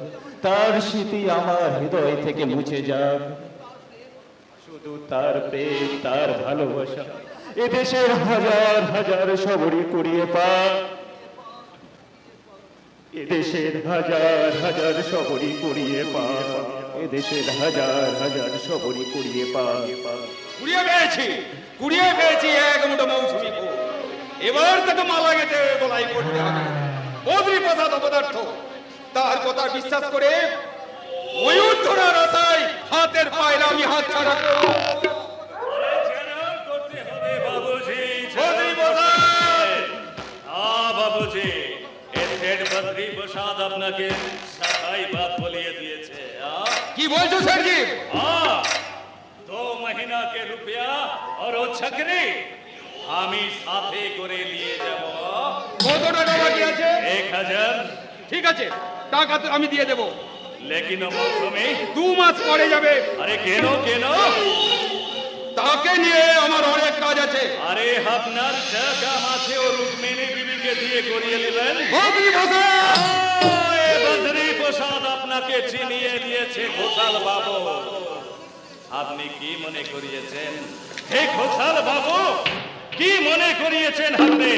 Speaker 7: তার স্মৃতি আমার হৃদয় থেকে মুছে যাক। শুধু তার প্রেম, তার ভালোবাসা এদেশের হাজার হাজার সবরই কুড়িয়ে পাক। এদেশের হাজার হাজার সবরই কুড়িয়ে পাক, এদেশের হাজার হাজার সবরই কুড়িয়ে পাক।
Speaker 3: কুড়িয়ে পেয়েছি এক মুঠো মৌসুমি ফুল। এবার তাকে মালা গেঁথে গলায় পড়তে হবে। বদ্রী প্রসাদ অপদার্থ, তার কথা বিশ্বাস করে ময়ূর ধরার আশায় হাতের পায়ে আমি হাত ছাড়া
Speaker 9: করতে হবে বাবুজি।
Speaker 3: বদ্রী প্রসাদ,
Speaker 9: বাবুজি, সেठ बद्री प्रसाद আপনাকে সাকাই বাত বলিয়ে দিয়েছে।
Speaker 3: কি বলছো স্যারজি?
Speaker 9: हाँ, 2 महीना के रुपया और वो छकरी আমি সাথে করে নিয়ে যাব।
Speaker 3: কত টাকা বাকি আছে?
Speaker 9: 1000।
Speaker 3: ঠিক আছে, টাকা তো আমি দিয়ে দেবো,
Speaker 9: लेकिन मौसमी
Speaker 3: 2 মাস পরে যাবে।
Speaker 9: আরে কেন কেন?
Speaker 3: তাকে নিয়ে আমার অনেক কাজ আছে।
Speaker 9: আরে আপনার যা কাম আছে ও রুক্মিণী বিবিকে দিয়ে করিয়ে নেবেন।
Speaker 3: বদ্রী প্রসাদ,
Speaker 9: বদ্রী প্রসাদ আপনাকে চিনিয়ে দিয়েছে ঘোষাল বাবু। আপনি কি মনে করিয়েছেন? হে ঘোষাল বাবু, কি মনে করিয়েছেন আপনি?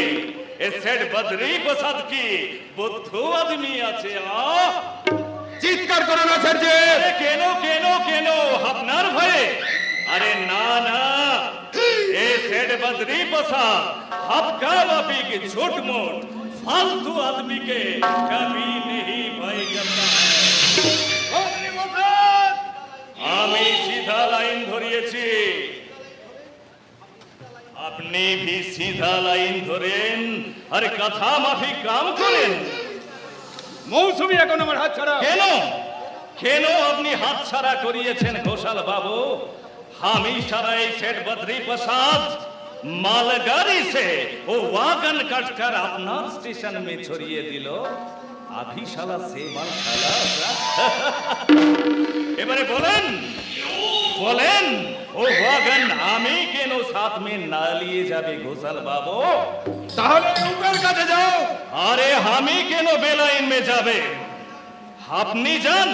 Speaker 9: এ সেठ বদ্রী প্রসাদ কি বুদ্ধু আদমি আছে?
Speaker 3: চিৎকার করো না স্যারজি।
Speaker 9: আরে কেন কেন কেন আপনার ভয়ে? अरे ना ना, ए सेठ बद्री प्रसाद हफ्का वापी के झूठ मूठ फालतू आदमी के कभी नहीं भय करता है।
Speaker 3: বদ্রী প্রসাদ,
Speaker 9: আমি सीधा लाइन ধরিয়েছি, আপনি भी सीधा लाइन ধরেন আর কথা মাফিক কাম করেন।
Speaker 3: মৌসুমি এখন আমার হাত ছাড়া।
Speaker 9: কেন কেন আপনি হাত ছাড়া করিয়েছেন ঘোষাল বাবু? আমি সারাই सेठ बद्री प्रसाद मालगाड़ी से वो वागन काटकर अपना स्टेशन में छोड़िए दिलो। अभी शाला से माल खाला এবারে বলেন বলেন ও ওয়াগন আমি কেন সাথ में না নিয়ে যাবে ঘোষাল বাবু?
Speaker 3: তাহলে উপর কাছে যাও।
Speaker 9: আরে আমি কেন বেলাইন में যাবে? আপনি যান,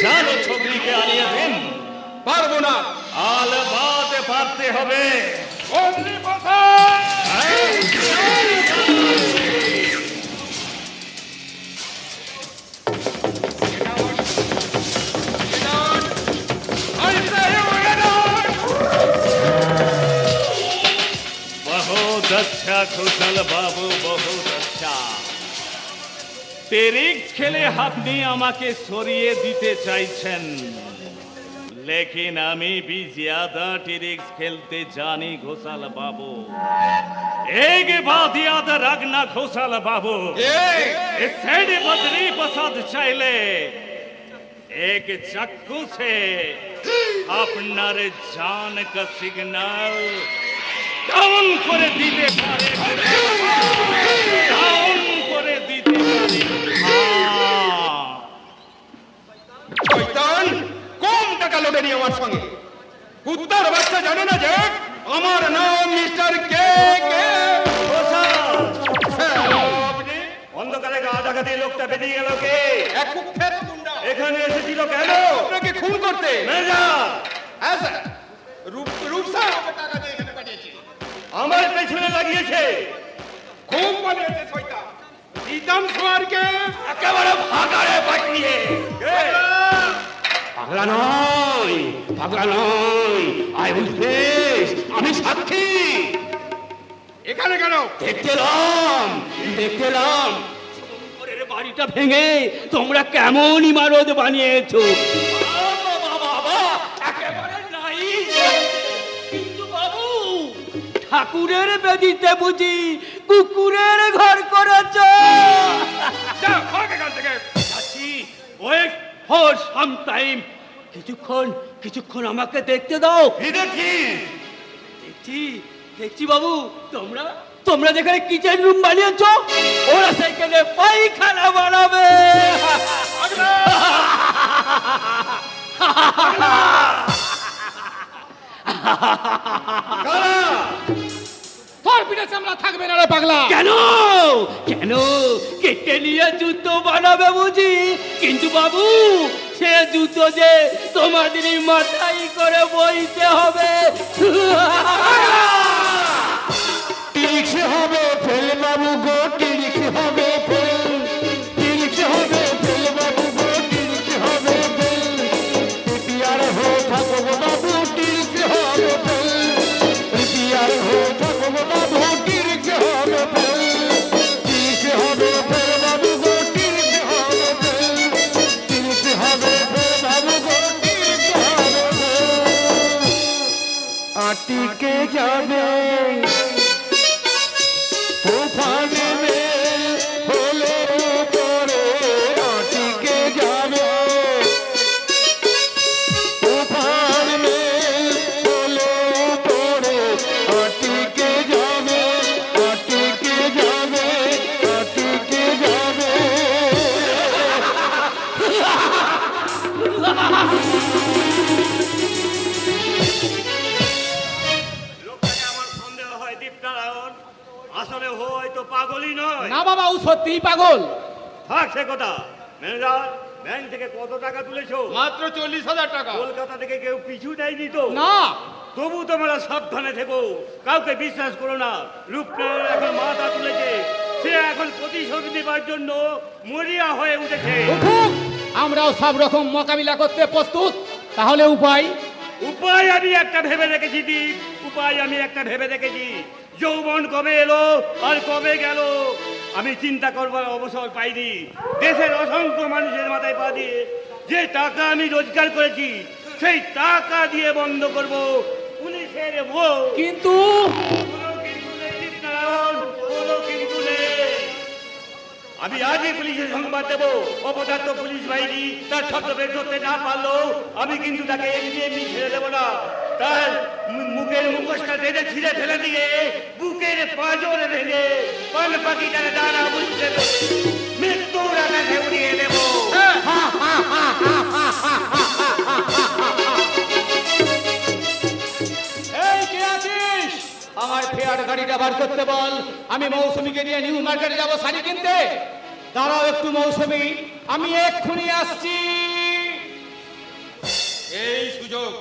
Speaker 9: যান ও ছোকরিকে আনিয়ে দিন।
Speaker 3: পারবো না।
Speaker 9: আলবাদ পারতে হবে।
Speaker 3: বদ্রী প্রসাদ,
Speaker 9: बहुत अच्छा ঘোষাল বাবু, बहुत अच्छा। টেরিক্স খেলে আপনি আমাকে সরিয়ে দিতে চাইছেন, लेकिन আমি भी ज्यादा टेरिक्स खेलते जानी घोषाल बाबू। एक बात याद रखना घोषाल बाबू, इस सेठ बद्री प्रसाद चाइले एक चक्कू से আপনার जान का सिग्नल डाउन করে দিতে পারে।
Speaker 3: আমার নাম মিস্টার কে কে।
Speaker 10: আপনি অন্ধকারে গা ডাকাতে লোকটা বেরিয়ে গেল কে?
Speaker 3: এক কুখ্যাত গুন্ডা
Speaker 10: এখানে এসেছিল কেন?
Speaker 3: আপনাকে খুন করতে।
Speaker 10: ম্যানেজার,
Speaker 3: হ্যাঁ স্যার, রূপ স্যার আমাকে টাকা দিয়ে এখানে পাঠিয়েছে।
Speaker 10: আমার পেছনে লাগিয়েছে।
Speaker 3: খুব বানিয়েছে শয়তান। দিতাম সোয়ারকে
Speaker 10: একেবারে ভাগাড়ে পাঠিয়ে।
Speaker 3: পাগলা নয়, পাগলা নয়, আই উইটনেস, আমি সাক্ষী। এখানে কেন? দেখতে এলাম
Speaker 1: ওরের বাড়িটা ভেঙে তোমরা কেমন ইমারত বানিয়েছো। কিন্তু বাবু, ঠাকুরের বেদিতে বুঝি কুকুরের ঘর করেছ? ওয়েট ফর সাম টাইম, কিছুক্ষণ আমাকে দেখতে দাও। দেখছি বাবু, তোমরা যেখানে কিচেন রুম বানিয়েছ, ওরা সেখানে পায়খানা বানাবে।
Speaker 3: তোর পিঠে চামড়া থাকবে না রে পাগলা।
Speaker 1: কেন কেটে নিয়ে জুতো বানাবে বুঝি? কিন্তু বাবু, সে জুতো যে তোমাদেরই মাথায় করে বইতে হবে।
Speaker 3: টিরিক্সে হবে ফেল বাবু গো, টিরিক্সে হবে ফেল, টিরিক্সে হবে ফেল বাবু গো, টিরিক্সে হবে ফেল, রিপিয়ার হো থাকো গো বাবু, টিরিক্সে হবে ফেল, রিপিয়ার হো থাকো গো বাবু, টিরিক্সে হবে ফেল, টিরিক্সে হবে ফেল বাবু গো, টিরিক্সে হবে ফেল, টিরিক্সে হবে ফেল বাবু গো, টিরিক্সে হবে ফেল। আটিকে যাবে তুফান में হলে পরে, আটিকে যাবে তুফান में হলে পরে, আটিকে যাবে, আটিকে যাবে, আটিকে যাবে।
Speaker 10: লোকটাকে আমার সন্দেহ হয় দীপনারায়ণ। আসলে হয়তো পাগলই নয়।
Speaker 3: না বাবা, ও সত্যিই পাগল।
Speaker 10: থাক সে কথা। ম্যানেজার, ব্যাংক থেকে কত টাকা তুলেছো?
Speaker 3: মাত্র 40,000 টাকা।
Speaker 10: কলকাতা থেকে কেউ পিছু দেয়নি তো?
Speaker 3: না,
Speaker 10: তবু তোমরা সাবধানে থেকো, কাউকে বিশ্বাস করো না। রূপনারায়ণ এখন মাথা তুলেছে, সে এখন প্রতিশোধ নেবার জন্য মরিয়া হয়ে উঠেছে।
Speaker 3: উঠুক, আমরাও সব রকম মোকাবিলা করতে প্রস্তুত। তাহলে উপায়?
Speaker 10: উপায় আমি একটা ভেবে রেখেছি দীপ, উপায় আমি একটা ভেবে রেখেছি। যৌবন কবে এলো আর কবে গেল আমি চিন্তা করবার অবসর পাইনি। দেশের অসংখ্য মানুষের মাথায় পা দিয়ে যে টাকা আমি রোজগার করেছি, সেই টাকা দিয়ে বন্ধ করব পুলিশের ভোগ।
Speaker 3: কিন্তু
Speaker 10: কোনো কিন্তু নেই দীপনারায়ণ, কোনো কিন্তু নেই। আমি আজই পুলিশের সংবাদ দেব। অপদার্থ পুলিশ বাহিনী তার ছদ্মবেশ ধরতে না পারলেও আমি কিন্তু তাকে এমনি ছেড়ে দেবো না। তার মুখের মুখোশটা টেনে ছিঁড়ে ফেলে দিয়ে বুকের পাঁজরে ভেঙে পান পাখি তারা দাঁড়া বুঝতে মৃত্যুর আকাশে উড়িয়ে দেব।
Speaker 1: এই কে আছিস? আমার ফেয়ার গাড়িটা বার করতে বল। আমি মৌসুমীকে নিয়ে নিউ মার্কেটে যাবো শাড়ি কিনতে। দাঁড়াও একটু মৌসুমী, আমি এক্ষুনি আসছি।
Speaker 3: এই সুযোগ,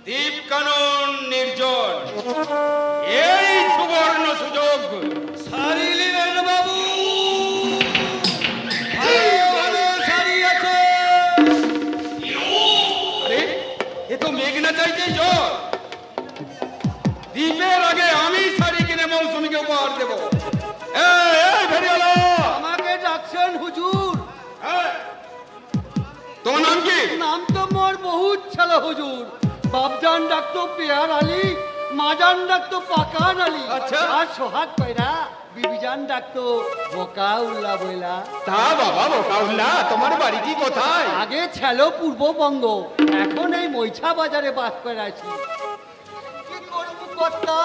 Speaker 3: দ্বীপ কানন নির্জন, এই সুবর্ণ সুযোগ।
Speaker 1: শাড়ি নেবেন বাবু? ভালো শাড়ি আছে।
Speaker 3: আরে, এ তো মেঘনা চাইতে জ্বর। দ্বীপের আগে আমি শাড়ি কিনে মৌসুমীকে উপহার দেবো। এই ভেরিওয়ালা,
Speaker 1: আমাকে ডাকছেন হুজুর?
Speaker 3: তোমার নাম কি?
Speaker 1: নাম তো মোর বহুত ছিল হুজুর। বাপজান ডাকতো পেয়ার আলী, মাজান ডাকতো পাকান আলী,
Speaker 3: আচ্ছা।
Speaker 1: আর সোহাগ কইরা বিবিজান ডাকতো বোকা উল্লা বইলা।
Speaker 3: তা বাবা বোকাউল্লাহ, তোমার বাড়ি কি কোথায়?
Speaker 1: আগে ছিল পূর্ববঙ্গ, এখন এই মৈছা বাজারে বাস করে আছি। কি করবো কর্তা,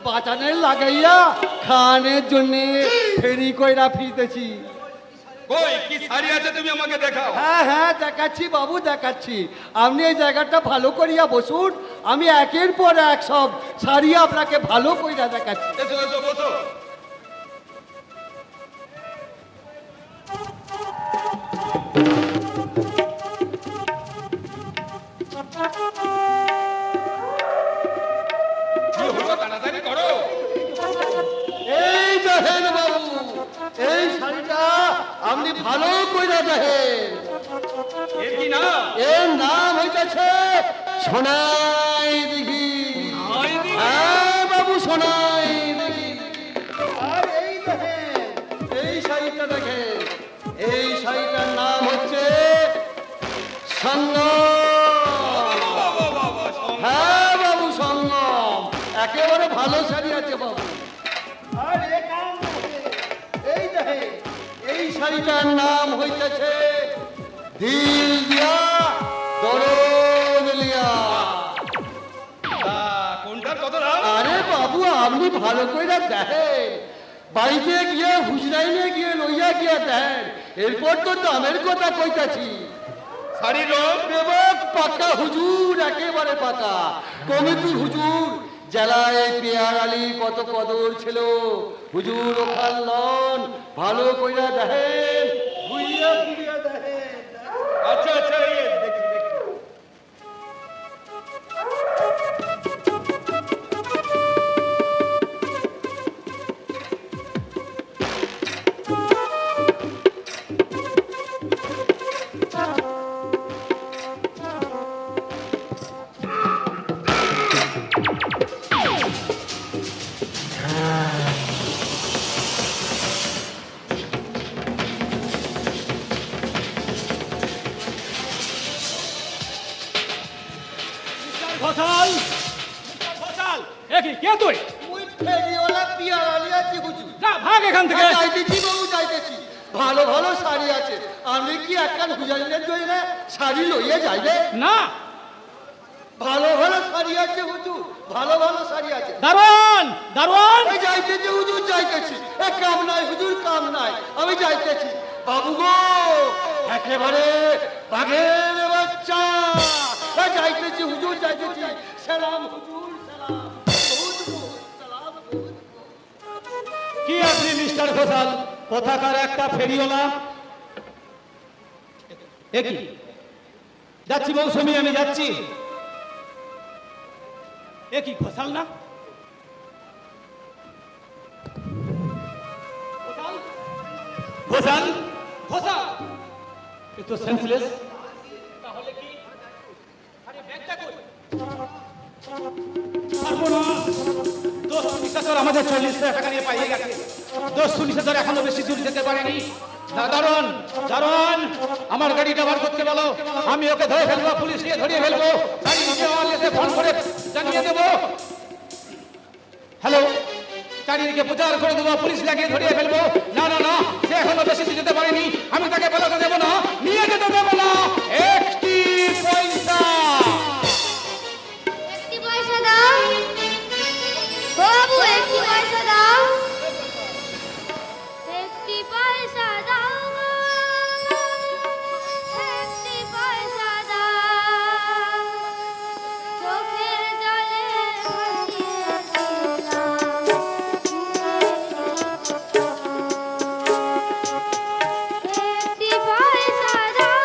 Speaker 1: বাজানের লাগাইয়া খানের জন্য ফেরি কইরা ফিরতেছি।
Speaker 3: কই কি শাড়ি আছে তুমি আমাকে দেখাও।
Speaker 1: হ্যাঁ হ্যাঁ দেখাচ্ছি বাবু দেখাচ্ছি, আপনি এই জায়গাটা ভালো করিয়া বসুন, আমি একের পর এক সব শাড়ি আপনাকে ভালো করিয়া দেখাচ্ছি।
Speaker 3: এসো এসো বসো। কি হলো, তাড়াতাড়ি করো।
Speaker 1: এই দেখেন বাবু, এই শাড়িটা আপনি ভালো কইরা দেখেন।
Speaker 3: এর কি নাম?
Speaker 1: এর নাম হইতেছে সোনাই দিঘি। হ্যাঁ বাবু, সোনাই দিঘি। আর এই দেখেন, এই শাড়িটা দেখেন, এই শাড়িটার নাম হচ্ছে সঙ্গম। হ্যাঁ বাবু, সঙ্গম, একেবারে ভালো শাড়ি আছে বাবু। আর এই দেখেন, এই শাড়িটার নাম হইতেছে দিল দিয়া দরদ লিয়া।
Speaker 3: কোনটার কত দাম?
Speaker 1: আরে বাবু, আপনি ভালো করে দেখেন, বাড়িতে গিয়ে হুজরাইনে গিয়ে লইয়া গিয়া দেন, এরপর তো দামের কথা কইতাছি।
Speaker 3: শাড়ির রং?
Speaker 1: বেবাক পাকা হুজুর, একেবারে পাকা। কমিটি হুজুর জেলায় পেয়ার আলী কত কদর ছিল, হুজুর ওখান লন, ভালো কইরা দেখেন, ঘুরিয়া ঘুরিয়া দেখেন।
Speaker 3: আচ্ছা আচ্ছা, এই দেখি দেখি।
Speaker 9: ঘোষাল, ঘোষাল, এ কি কে তুই?
Speaker 1: ওই ফেরিওয়ালা পেয়ার আলী আছি হুজুর।
Speaker 9: যা ভাগ এখান থেকে।
Speaker 1: যাইতেছি বাবু, যাইতেছি। ভালো ভালো শাড়ি আছে, আপনি কি একখান হুজাইনের জন্য শাড়ি লইয়া যাইবে?
Speaker 9: না,
Speaker 1: ভালো ভালো শাড়ি আছে হুজুর, ভালো ভালো শাড়ি আছে।
Speaker 9: দারোয়ান, দারোয়ান।
Speaker 1: আমি যাইতেছি হুজুর, যাইতেছি। এ কাম নাই হুজুর, কাম নাই, আমি যাইতেছি। বাবু গো, একেবারে বাঘের বাচ্চা। এ যাইতেছি হুজুর, যাইতেছি। সালাম হুজুর, সালাম। বহুত বহুত সালাম, বহুত।
Speaker 7: কি আপনি মিস্টার ঘোষাল, কোথাকার একটা ফেরিওয়ালা? এ কি? যাচ্ছি মৌসুমি, আমি যাচ্ছি।
Speaker 9: এ কি ঘোষাল না?
Speaker 7: ঘোষাল,
Speaker 9: ঘোষাল
Speaker 7: এ তো সেন্সলেস।
Speaker 9: তাহলে কি? আরে ব্যাগটা কই? পারবো না। দোষ পুলিশের আমাদের 40 টাকা নিয়ে পাইয়ে গেছে। দোষ পুলিশের এখনো বেশি দূর যেতে পারেনি। দারোয়ান, দারোয়ান, আমার গাড়িটা বার করতে বলো, আমি ওকে ধরে ফেলবো, পুলিশ নিয়ে ধরিয়ে ফেলবো। গাড়ি নিচে আনলে ফোন করে জানিয়ে দেবো। হ্যালো, চারিদিকে প্রচার করে দেবো, পুলিশ লাগিয়ে ধরিয়ে ফেলবো। না না না, সে এখনো বেশি দূর যেতে পারেনি, আমি তাকে বেরোতে দেবো না, নিয়ে যেতে দেবো না। একটি পয়সা।
Speaker 11: একটি পয়সা দাও বাবু, একটি পয়সা দাও, একটি পয়সা দাও, একটি পয়সা দাও, চোখের জলে ভাসিয়ে দিলাম। একটি পয়সা দাও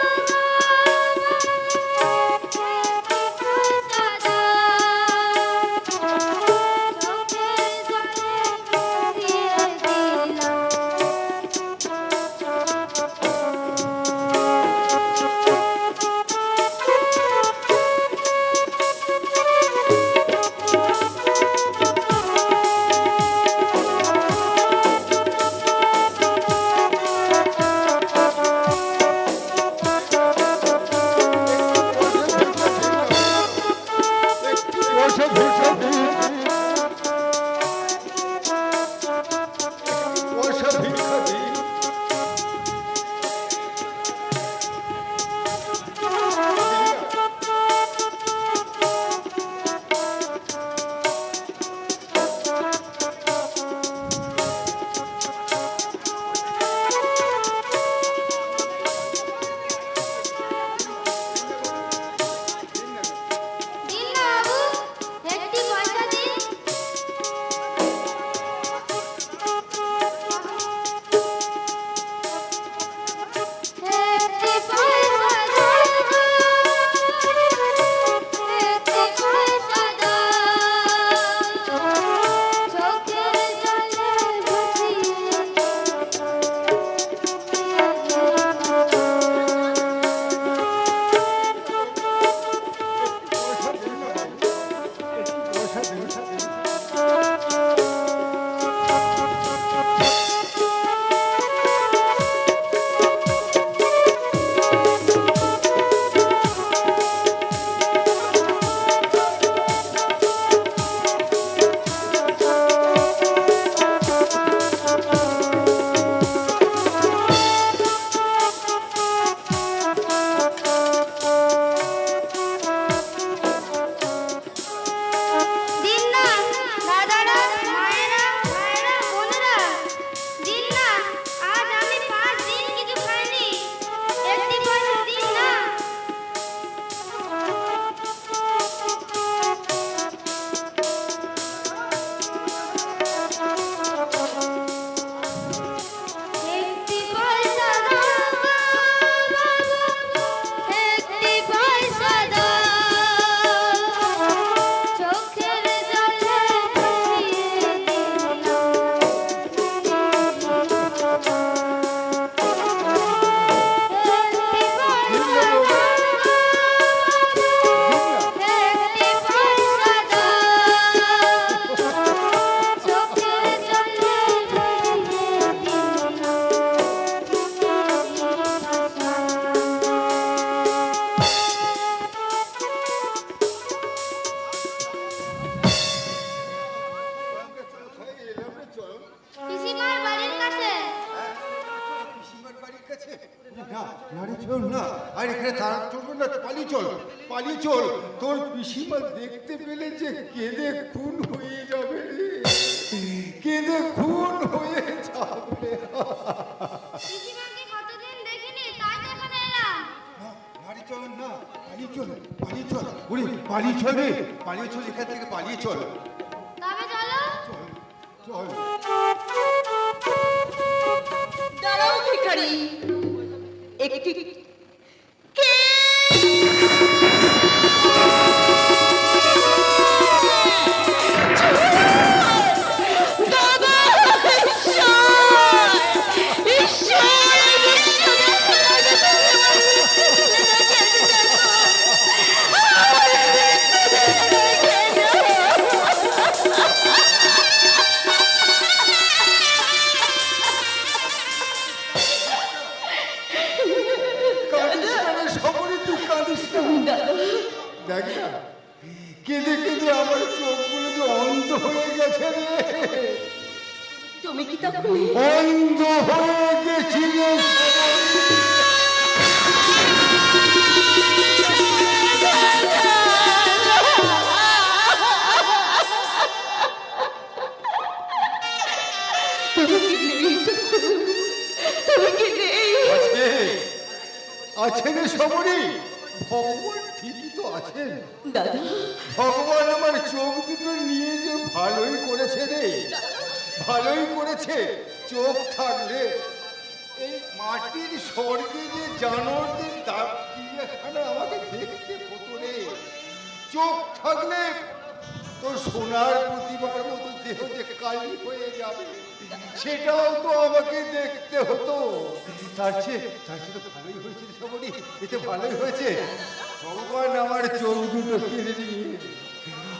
Speaker 12: না রে চল না, আর এখানে তারা চলবে না, পালিয়ে চল, পালিয়ে চল। তোর পিসিমা দেখতে পেলে যে কেঁদে খুন হয়ে যাবে রে, কেঁদে খুন হয়ে যাবে।
Speaker 11: পিসিমাকে কতদিন দেখিনি, তাই তো এখানে এলাম।
Speaker 12: আরে চল না, পালিয়ে চল, পালিয়ে চল, ওরে পালিয়ে চল রে, পালিয়ে চল, এখান থেকে পালিয়ে চল,
Speaker 11: তবে চলো।
Speaker 12: চল।
Speaker 2: দাঁড়াও ভিখারি, একটি কে দাদা,
Speaker 12: দেখ না, কেঁদে কেঁদে আমার চোখগুলো যে অন্ধ হয়ে গেছে রে,
Speaker 2: তুমি কি তখন
Speaker 12: অন্ধ হয়ে গেছি রে। আছে রে সবরি, ভগবান ঠিকই তো আছেন
Speaker 2: দাদা।
Speaker 12: ভগবান আমার চোখ দুটো নিয়ে যে ভালোই করেছে রে, ভালোই করেছে। চোখ থাকলে এই মাটির স্বর্গে যে জানোয়ারদের দাঁত চিড়িয়াখানা আমাকে দেখতে হতো রে। চোখ থাকলে তোর সোনার প্রতিমার মতো দেহ যে কালি হয়ে যাবে, সেটাও তো আমাকে দেখতে হতো। তার চেয়ে তো ভালোই হয়েছে রে সবরি, এতে ভালোই হয়েছে। ভগবান আমার চোখ দুটো কেড়ে নিয়ে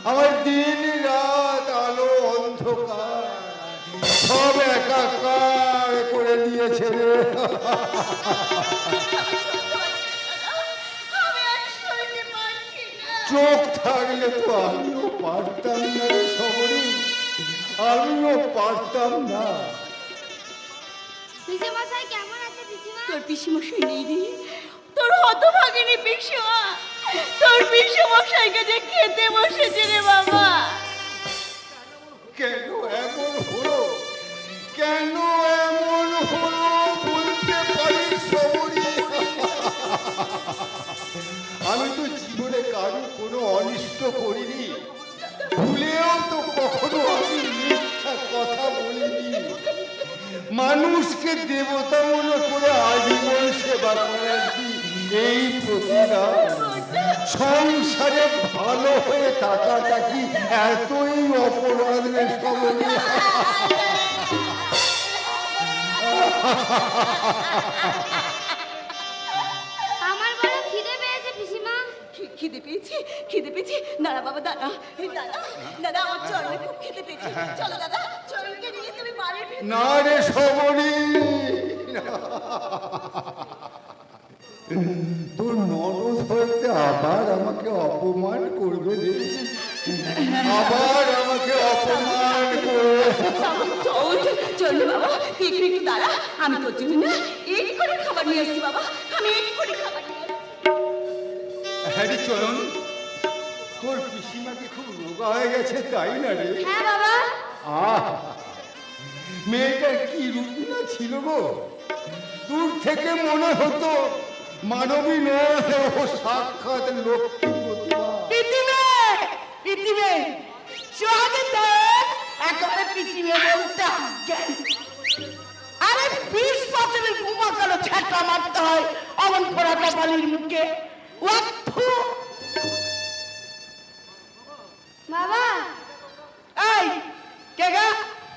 Speaker 12: আমার দিন রাত আলো অন্ধকার সব একাকার করে দিয়েছে রে। চোখ থাকলে তো আমিও পারতাম না রে সবরি, আমিও পারতাম না।
Speaker 11: পিসিমশাই কেমন আছে পিসিমা?
Speaker 2: তোর পিসিমশাই নেই রে, তোর হতভাগিনী পিসিমা, তোর পিসিমশাইকে যে খেতে বসেছে রে বাবা।
Speaker 12: কেন এমন হলো, কেন এমন হলো বলতে পারিস সবরি? আমি তো জীবনে কারো কোনো অনিষ্ট করিনি, ভুলেও তো কখনো আমি মিথ্যা কথা বলিনি। মানুষকে দেবতা মনে করে আজীবন সেবা করার কি এই প্রতিদান? সংসারে ভালো হয়ে থাকাটা কি এতই অপরাধ রে সবরি?
Speaker 11: আমার বড় খিদে পেয়েছে পিসিমা।
Speaker 2: খিদে পেয়েছি, খিদে পেয়েছি। দাঁড়া বাবা, দাঁড়া, দাদা, দাদা, আমার চরণে খুব খিদে পেয়েছি। চলো দাদা, চরণকে নিয়ে তুমি বাড়ির ভিতরে।
Speaker 12: না রে সবরি, তোর ননদ হইতে আবার আমাকে অপমান করবে রে, আবার আমাকে অপমান করবে।
Speaker 2: চল চল বাবা, তুই একটু দাঁড়া, আমি তোর জন্য না এক্ষুনি খাবার নিয়ে আসছি বাবা, আমি এক্ষুনি খাবার নিয়ে আসছি।
Speaker 12: হ্যাঁ রে চরণ, তোর পিসিমাকে খুব রোগা হয়ে গেছে তাই না রে?
Speaker 11: হ্যাঁ বাবা।
Speaker 12: আহ, মেয়েটার কি রূপী না ছিল গো, দূর থেকে মনে হতো মানবী নয়, ও সাক্ষাৎ লক্ষ্মী প্রতিমা।
Speaker 6: পৃথিবী, পৃথিবী, স্বাগত। একেবারে পৃথিবী বলতে জ্ঞান। আরে 20 বছরের ঘুমা কেন ছ্যাঁকা মারতে হয় অমন পোড়া কপালের মুখে? ওয়াথু।
Speaker 11: বাবা,
Speaker 6: এই কেগা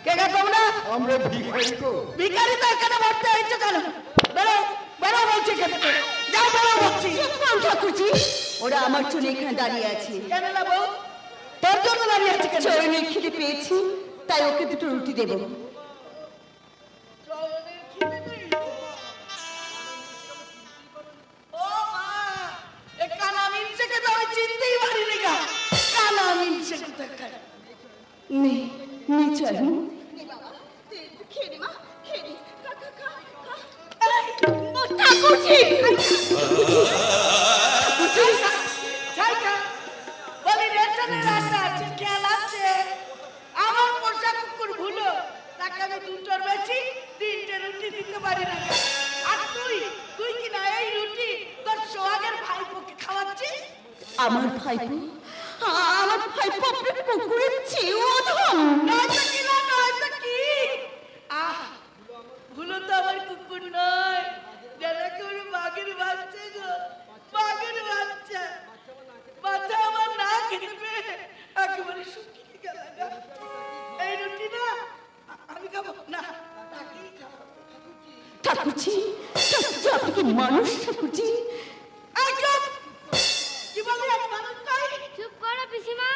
Speaker 6: কেগা তোমরা?
Speaker 12: আমরা ভিখারি গো।
Speaker 6: ভিখারি তো এখানে মরতে হয়েছে কেন? বেরো, বেরো বলছি এখান থেকে। যাও বেরো বলছি।
Speaker 2: ঠাকুরজি, ওরা আমার জন্য এখানে দাঁড়িয়ে আছে।
Speaker 6: কেন না বউ? তোর জন্য দাঁড়িয়ে আছে কেন?
Speaker 2: চরণের খিদে পেয়েছি, তাই ওকে দুটো রুটি দেবো।
Speaker 6: ও মা, এ কানা মিনসেকে তো আমি চিনতেই পারিনি গা। কানা মিনসেকে তো এখানে।
Speaker 2: নে, নে চরণ।
Speaker 6: ঠাকুর
Speaker 2: ঠাকুরজি
Speaker 6: ছাইকা বলি রেশনের রান্না আছে খেলাচ্ছে আমার পোষা কুকুর ভুলো তাকে আমি দুটোর বেশি তিনটে রুটি দিতে পারি না আর তুই কি না এই রুটি তোর সোহাগের ভাইপোকে খাওয়াচ্ছিস
Speaker 2: আমার ভাইপো আপনার কুকুরের চেয়েও অধম।
Speaker 6: নয়তো কি না নয়তো কি আহ ভুলো তো আমার কুকুর নয় যারা করে বাঘের বাচ্চা গো বাঘের বাচ্চা বাচ্চা আমার না খেতে পেয়ে একেবারে শুকিয়ে গেল গা। এই রুটি না আমি খাবো না তাকেই খাবো
Speaker 2: ঠাকুরজি আপনি কি মানুষ ঠাকুরজি?
Speaker 6: এই চুপ কি বলি আমি মানুষ নই
Speaker 11: চুপ করো পিসিমা,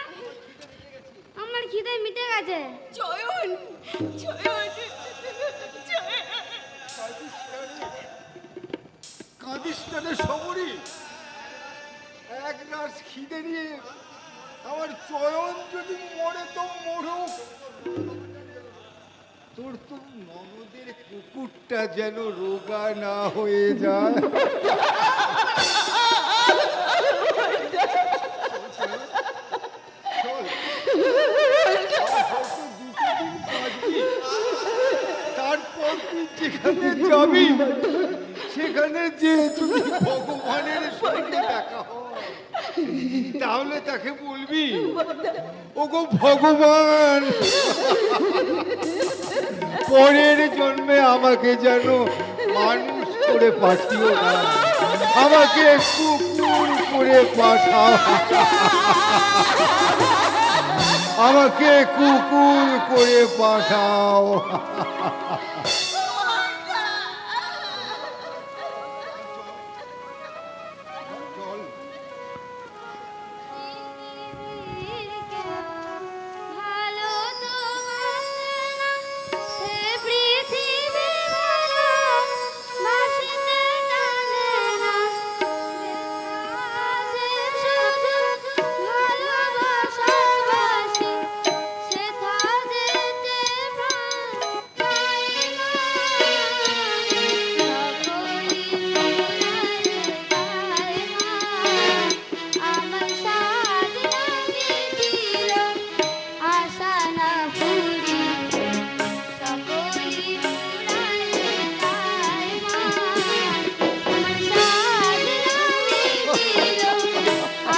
Speaker 11: আমার খিদে মিটে গেছে।
Speaker 2: জয়ন
Speaker 12: কাঁদিস কেনে সবরি? এক রাস খিদে নিয়ে আমার চয়ন যদি মরে তো মরুক, তোর তো ননদের কুকুরটা যেন রোগা না হয়ে যায়। চল, হয়তো দুটো দিন বাঁচবি, তারপর তুই যেখানে যাবি সেখানে যে যদি ভগবানের সঙ্গে দেখা হয় তাহলে তাকে বলবি, ওগো ভগবান, পরের জন্মে আমাকে যেন মানুষ করে পাঠিও না, আমাকে কুকুর করে পাঠাও, আমাকে কুকুর করে পাঠাও।
Speaker 11: ভালো তো বাসে না, হে পৃথিবী ভালো বাসিতে জানে না, যে শুধু ভালোবাসাবাসি সেথা যেতে প্রাণ চাই না। সকলি আমার সাধ না মিটিল, আশা না ফুরিল, সকলি পুরাইল তাই মান। আমার সাধ না মিটিল,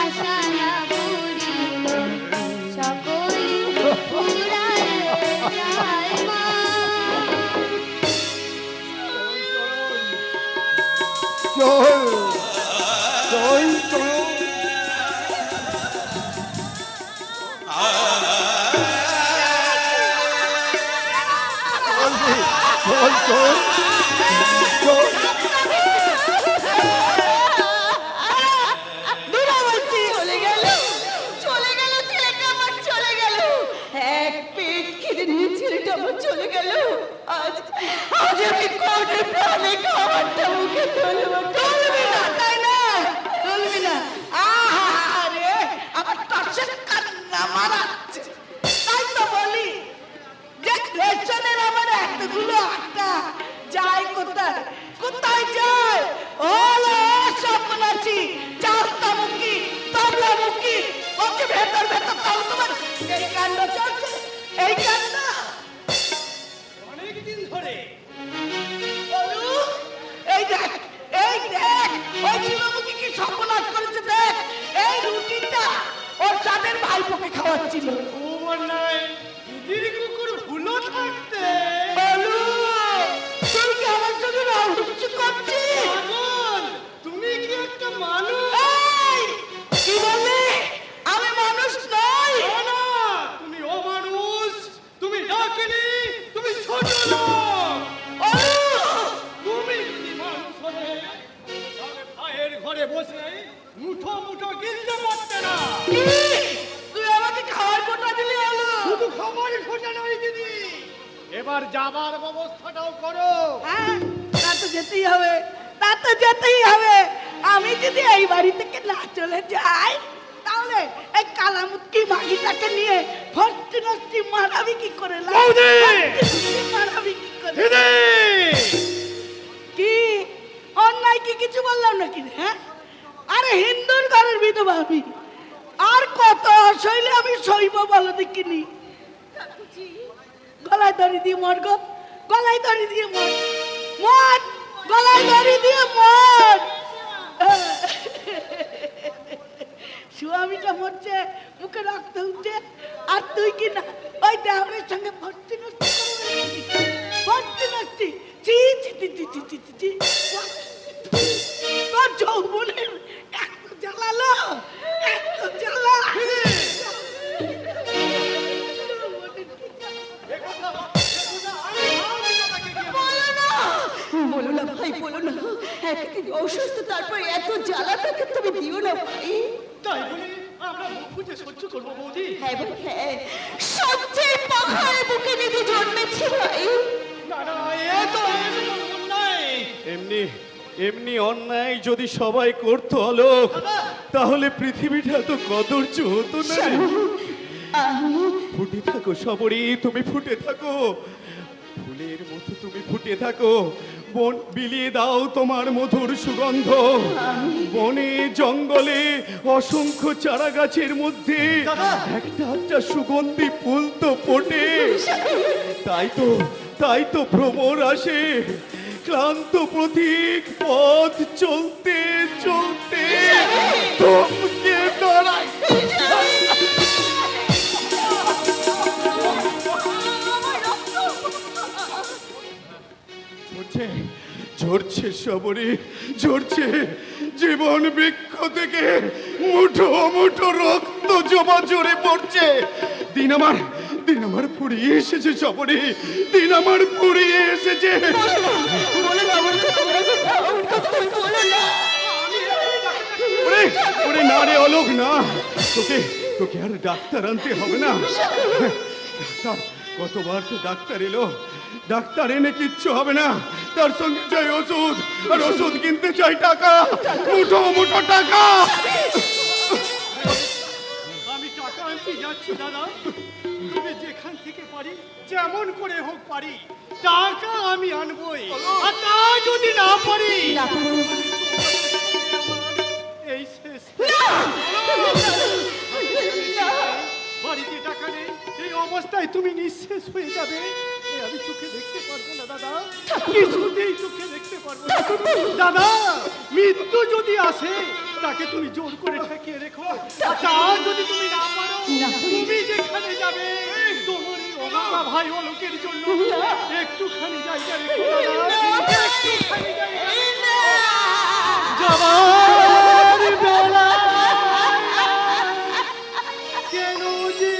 Speaker 11: আশা না ফুরিল, সকলি পুরাইল তাই মান।
Speaker 12: চল চল চল, চল চল চল।
Speaker 2: চলে গেল ছেলেটা আমার, চলে গেল। এক পেট খিদে নিয়ে ছেলেটা আমার চলে গেল। আজ আমি কোটে প্রাণে খাবারটা মুখে তুলবো।
Speaker 6: তুলবি না তাই না তুলবি না আরে আমার টসের কান্না মারাচ্ছে তাই তো বলি যে রেশনের আমার এতগুলো আটা যায় কোথায় কোথায় যায় ওলো স্বপ্নাছি চালতামুখী তবলামুখী ওকে ভেতর ভেতর তাও তোমার এই কাণ্ড চলছে এই কাণ্ড
Speaker 1: অনেকদিন ধরে
Speaker 6: বলু এই দেখ ওই জীবমুখী কি সর্বনাশ করেছে দেখ এই রুটিটা ওর চাঁদের ভাইপোকে খাওয়াচ্ছিল
Speaker 1: তোমার নাই দিদির কুকুর ভুলো থাকতে
Speaker 6: বলু তুই কি আমার সঙ্গে রাউডুচ্ছি করছিস
Speaker 1: পাগল, তুমি কি একটা মানুষ?
Speaker 6: এই কি বললি আমি মানুষ নই
Speaker 1: না, না, তুমি অমানুষ, তুমি ডাকিনি, তুমি ছোট লোক। তুমি যদি মানুষ হতে তাহলে ভাইয়ের ঘরে বসে মুঠো মুঠো গিলতে পারতে না।
Speaker 6: কি তুই আমাকে খাওয়ার কোটা দিলি আলো
Speaker 1: শুধু খাবারই খোঁজা নয় দিদি, এবার যাবার ব্যবস্থাটাও করো।
Speaker 6: হ্যাঁ তা তো যেতেই হবে তা তো যেতেই হবে আমি যদি এই বাড়ি থেকে না চলে যাই তাহলে এই কালামুতকি মাগিটাকে নিয়ে ফষ্টি নষ্টি মারাবি কি করে
Speaker 1: বৌদি!
Speaker 6: মারাবি কি করে
Speaker 1: দিদি!
Speaker 6: কি অন্যায় কি কিছু সইব বলো দেখিনি? গলায় দড়ি দিয়ে মর গো, গলায় দড়ি দিয়ে মর, মর, গলায় দড়ি দিয়ে মর। স্বামীটা মরছে, মুখে রক্ত উঠছে, আর তুই কি না ওই দেওয়ারের সঙ্গে ভর্তি নষ্টি ভর্তি নষ্টি। চি চি চি চি চি চি চি চি। তোর যৌবনের এত জ্বালালো, এত জ্বালা।
Speaker 2: বলো না ভাই, বলো না, একদিন অসুস্থ, তারপর এত জ্বালাটাকে তুমি দিও না ভাই।
Speaker 1: তাই বলে আমরা মুখ বুজে সহ্য করবো বৌদি?
Speaker 2: হ্যাঁ ভাই হ্যাঁ, সবচেয়ে পাখায় বুকে নিতে জন্মেছি ভাই।
Speaker 1: না না, এ তো অন্যায়।
Speaker 3: এমনি এমনি অন্যায় যদি সবাই করতো আলোক, তাহলে পৃথিবীটা তো কদর্য হতো না রে। ফুটে থাকো সবরি, তুমি ফুটে থাকো, ফুলের মতো তুমি ফুটে থাকো। বন বিলিয়ে দাও তোমার মধুর সুগন্ধ। বনে জঙ্গলে অসংখ্য চারা গাছের মধ্যে একটা একটা সুগন্ধি ফুল তো ফোটে। তাই তো ভ্রমর আসে, ক্লান্ত প্রতীক পথ চলতে চলতে থমকে দাঁড়ায়। ঝরছে সবরে, ঝরছে জীবন বৃক্ষ থেকে মুঠো মুঠো রক্ত জমা জোরে পড়ছে। দিন আমার ফুরিয়ে এসেছে সবরে, দিন আমার ফুরিয়ে এসেছে। ওরে না রে অলোক না, তোকে আর ডাক্তার আনতে হবে না। কতবার তো ডাক্তার এলো, ডাক্তার এনে কিচ্ছু হবে না, তার সঙ্গে চাই ওষুধ, আর ওষুধ কিনতে চাই টাকা, মুঠো মুঠো টাকা।
Speaker 1: আমি টাকা আনতে যাচ্ছি দাদা, তুমি যেখান থেকে পারি, যেমন করে হোক পারি, টাকা আমি আনবই। আর তা যদি না পারি, এই শেষ। বাড়িতে টাকা নেই, এই অবস্থায় তুমি নিঃশেষ হয়ে যাবে, আমি চোখে দেখতে পারবো না দাদা, কিছুতেই চোখে দেখতে পারবো না দাদা। মৃত্যু যদি আসে, তাকে তুমি জোর করে ঠেকিয়ে রেখো। তা যদি তুমি না পারো, তুমি যেখানে যাবে, তোমার এই অনাথা ভাই অলোকের জন্য একটুখানি জায়গা রেখো দাদা, একটুখানি জায়গা রেখো। যাবার বেলা কেন যে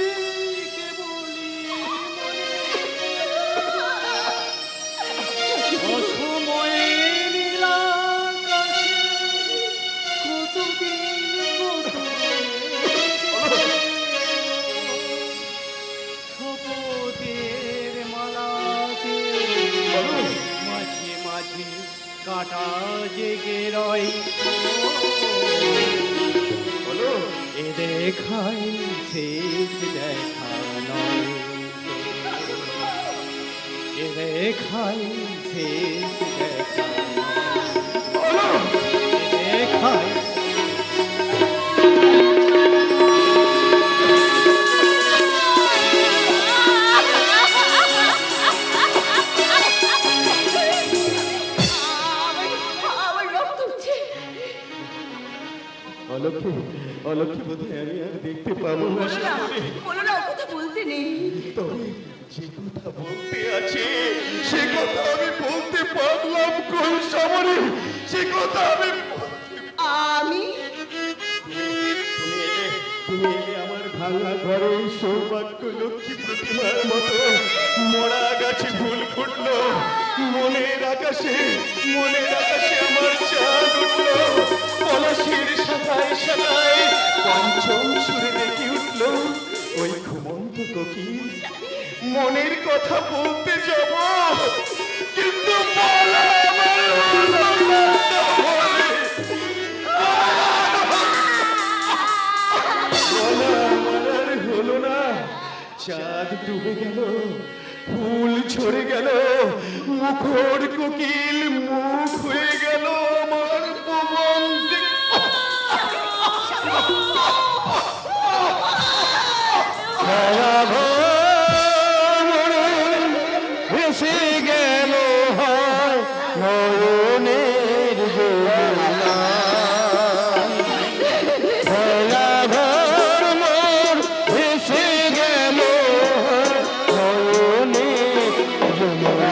Speaker 1: অসময়ে নীলাকাশে কতদিন শপথের মালাতে মাঝে মাঝে কাটা জেগে রয়। এ দেখাই শেষ দেখা নয়, এ দেখাই শেষ দেখা নয়, এ দেখাই।
Speaker 3: অলক্ষী বোধহয় আমি আর দেখতে পাবো না।
Speaker 2: বলো না, ও কথা বলতে নেই।
Speaker 3: তবে যে কথা বলতে আছে, সে কথা আমি বলতে পারলাম কোন সমরে, সে কথা আমি তুমি এলে আমার ভাঙা ঘরে সৌভাগ্য লক্ষ্মী প্রতিমার মতো। মরা গাছে ফুল ফুটলো, মনের আকাশে আমার চাঁদ উঠলো, পলাশের শাখায় শাখায় পঞ্চম সুরে ডেকে উঠলো ওই ঘুমন্ত কোকিল। মনের কথা বলতে যাব, কিন্তু বলা হলো না। চাঁদ ডুবে গেল, ফুল ঝরে গেল, মুখর কোকিল মুখ হয়ে গেল আমার পবন। ভেসে গেল হয় নয়নের যমুনা। ভোলাভর মোর ভেসে গেল নয়নের যমুনা,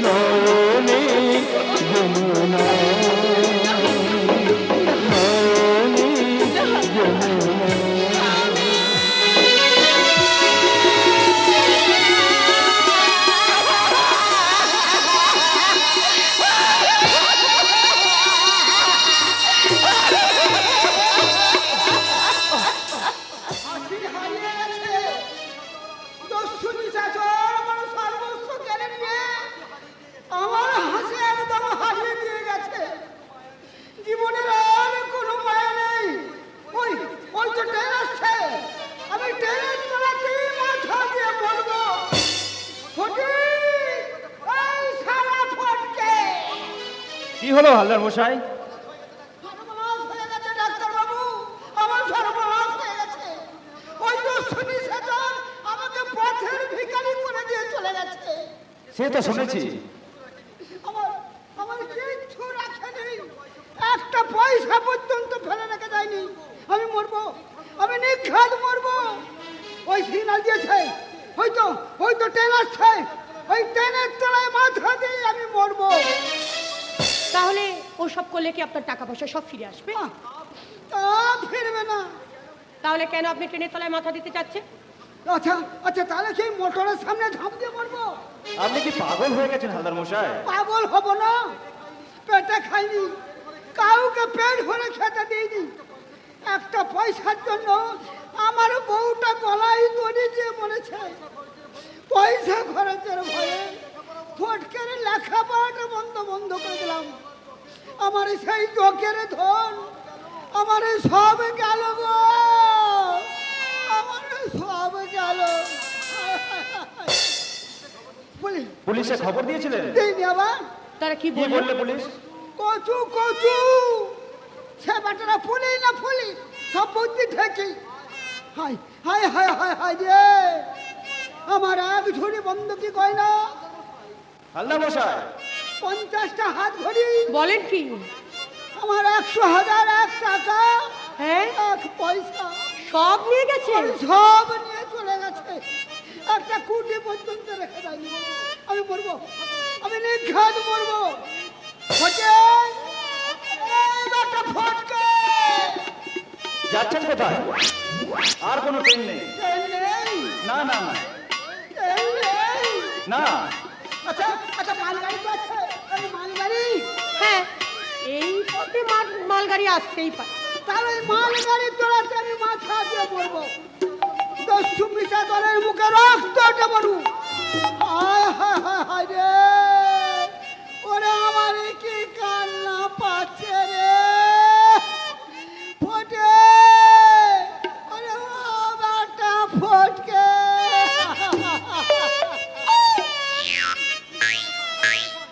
Speaker 3: নয়নের যমুনা, নয়নের যমুনা।
Speaker 8: হাসি হারিয়ে গেছে, দস্যু নিশাচর আমার সর্বস্ব কেড়ে নিয়ে আমার হাসি একদম হারিয়ে দিয়ে গেছে। জীবনের আর কোনো মায়া নেই। ওই ওই তো ট্রেন আসছে, আমি ট্রেনের তলাতেই মাথা দিয়ে পড়বো। ফটিক, এই শালা ফটকে!
Speaker 7: কি হলো হালদার মশাই?
Speaker 8: সর্বনাশ হয়ে গেছে ডাক্তারবাবু, আমার সর্বনাশ হয়ে গেছে। ওই দস্যু নিশাচর আমাকে পথের ভিখারি করে দিয়ে চলে গেছে।
Speaker 7: সে তো শুনেছি।
Speaker 8: আমার আমার কিচ্ছু রাখেনি, একটা পয়সা পর্যন্ত ফেলে রেখে যায়নি। আমি মরবো, আমি নিখাদ মরবো। ওই সিগন্যাল দিয়েছে, হয়তো ট্রেন আসছে, ওই ট্রেনের তলায় মাথা দিয়ে আমি মরবো।
Speaker 5: তাহলে ওসব করলে কি আপনার টাকা পয়সা সব ফিরে আসবে?
Speaker 8: তা ফিরবে না।
Speaker 5: তাহলে কেন আপনি ট্রেনের তলায় মাথা দিতে চাচ্ছেন?
Speaker 8: আচ্ছা আচ্ছা, তাহলে সেই মোটরের সামনে ঝাঁপ দিয়ে মরবো।
Speaker 7: আপনি কি পাগল হয়ে গেছেন হালদার মশাই?
Speaker 8: পাগল হব না, পেটে খাইনি, কাউকে পেট ভরে খেতে দিইনি। একটা পয়সার জন্য আমার বউটা গলায় দড়ি দিয়ে মরেছে। পয়সা খরচের ভয়ে ফটকের লেখাপড়াটা বন্ধ করে দিলাম। আমার সেই চোখের ধন আমার সব গেল গো, আমার সব গেল। বলি
Speaker 7: পুলিশে খবর দিয়েছিলেন?
Speaker 8: দিইনি আবার।
Speaker 5: তারা কি
Speaker 7: কি
Speaker 5: বলল?
Speaker 7: বললে পুলিশ?
Speaker 8: কচু কচু, সে বেটারা ফুলি না ফুলি সব বুদ্ধি ঠেকি। হাই হাই হাই হাই হাই রে, আমার এক ঝুড়ি বন্ধকি গয়না,
Speaker 7: হালদার মশাই
Speaker 8: 50টা হাত ঘড়ি,
Speaker 5: বলেন কি?
Speaker 8: আমার 100,000 এক টাকা,
Speaker 5: হ্যাঁ,
Speaker 8: এক পয়সা
Speaker 5: সব নিয়ে গেছে।
Speaker 8: সব নিয়ে চলে গেছে। একটা কুটি পর্যন্ত রেখে যায়নি। আমি মরবো, আমি নিঘাত মরবো। ফটকে, এই বেটা ফটকে!
Speaker 7: যাচ্ছেন কোথায়? আর কোনো ট্রেন নেই?
Speaker 8: ট্রেন নেই,
Speaker 7: না না না
Speaker 8: ট্রেন নেই।
Speaker 7: না।
Speaker 8: আচ্ছা আচ্ছা, মালগাড়ি তো আছে, ওই মালগাড়ি।
Speaker 5: হ্যাঁ, এই পথে মালগাড়ি আসতেই পারে।
Speaker 8: তাহলে ওই মালগাড়ির তোলাতে আমি মাথা দিয়ে মরবো। দস্যু নিশাচরের মুখে রক্তটা মরু। হায় হায় হায় হায় রে, ওরে আমার কি কান্না পাচ্ছে রে ফটে, ওরে বাবাটা ফটকে।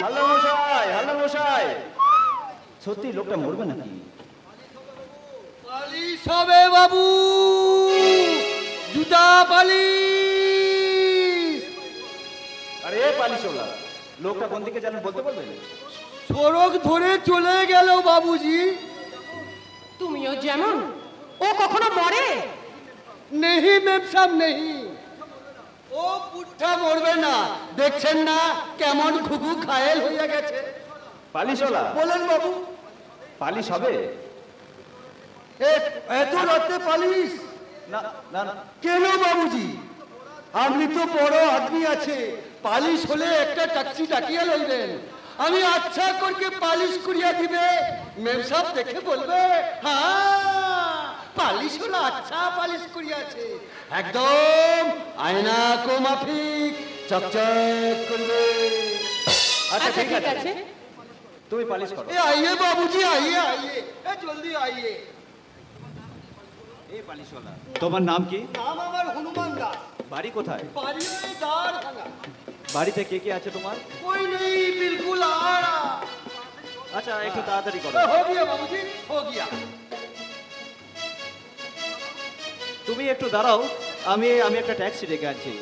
Speaker 7: হালদার মশাই, হালদার মশাই, সত্যি লোকটা মরবে নাকি?
Speaker 1: পালিশ হবে বাবু, জুতা পালিশ।
Speaker 7: আরে পালিশওয়ালা, লোকটা কোন দিকে জানেন বলতে পারবেন?
Speaker 1: সড়ক ধরে চলে গেল বাবুজি।
Speaker 5: তুমিও যেমন, ও কখনো মরে?
Speaker 1: নেহি মেম সাহেব নেহি, ও বুদ্ধা মরবে না। দেখছেন না কেমন ঘুঘু ঘায়েল হয়ে গেছে।
Speaker 7: পালিশওয়ালা,
Speaker 1: বলেন বাবু,
Speaker 7: পালিশ হবে?
Speaker 1: এত রাতে পালিশ
Speaker 7: না না না,
Speaker 1: কেন বাবুজি? আপনি তো বড় আদমি আছে, পালিশ হলে একটা ট্যাক্সি ডাকিয়ে লইবেন। আমি আচ্ছা করকে পালিশ করিয়া দিবে, মেম সাহেব দেখে বলবে হ্যাঁ পালিশ হলো আচ্ছা পালিশ করিয়াছে, একদম আয়না কো মাফিক চকচক করবে।
Speaker 7: আচ্ছা ঠিক
Speaker 5: ঠিক
Speaker 7: আছে,
Speaker 5: আছে।
Speaker 7: তুমি পালিশ করো।
Speaker 1: ए आइए बाबूजी, आइए आइए, ए जल्दी आइए।
Speaker 7: এই পালিশওয়ালা, তোমার নাম কি?
Speaker 1: नाम আমার হনুমান দাস,
Speaker 7: বাড়ি কোথায়?
Speaker 1: बाड़ी में दार खाना।
Speaker 7: বাড়িতে কে কে আছে তোমার?
Speaker 1: कोई नहीं, बिल्कुल आ रहा।
Speaker 7: আচ্ছা একটু তাড়াতাড়ি করো।
Speaker 1: हो गया बाबूजी, हो गया।
Speaker 7: তুমি একটু দাঁড়াও, আমি একটা ট্যাক্সি ডেকে আনছি।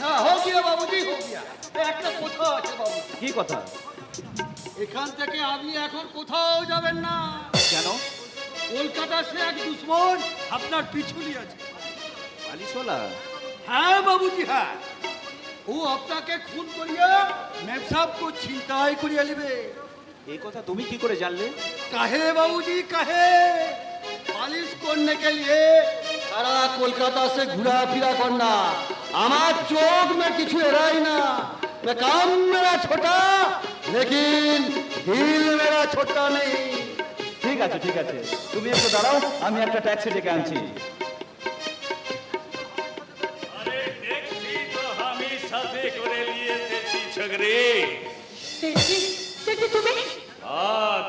Speaker 1: হ্যাঁ হো গিয়া বাবুজি, হো গিয়া। একটা কথা আছে বাবু,
Speaker 7: কি কথা?
Speaker 1: এখান থেকে আপনি এখন কোথাও যাবেন না।
Speaker 7: কেন?
Speaker 1: কলকাতা সে এক দুশ্মন আপনার পিছুলি আছে।
Speaker 7: পালিশওয়ালা?
Speaker 1: হ্যাঁ বাবুজি, হ্যাঁ। ও আপনাকে খুন করিয়া মেম সাহেব को ছিনতাই করিয়া লিবে।
Speaker 7: এই কথা তুমি কি করে জানলে?
Speaker 1: काहे बाबूजी काहे? पालिश करने के लिए सारा कोलकाता से घुरा फिरा करना, हमार चौक में किछु एराई ना। मैं काम मेरा छोटा, लेकिन दिल मेरा छोटा नहीं।
Speaker 7: ঠিক আছে ঠিক আছে, তুমি একটু দাঁড়াও, আমি একটা ট্যাক্সি ডেকে আনছি।
Speaker 9: আরে দেখছি তো আমি সাথে করে নিয়ে এসেছি ঝগড়ে।
Speaker 5: সেটি তুমি?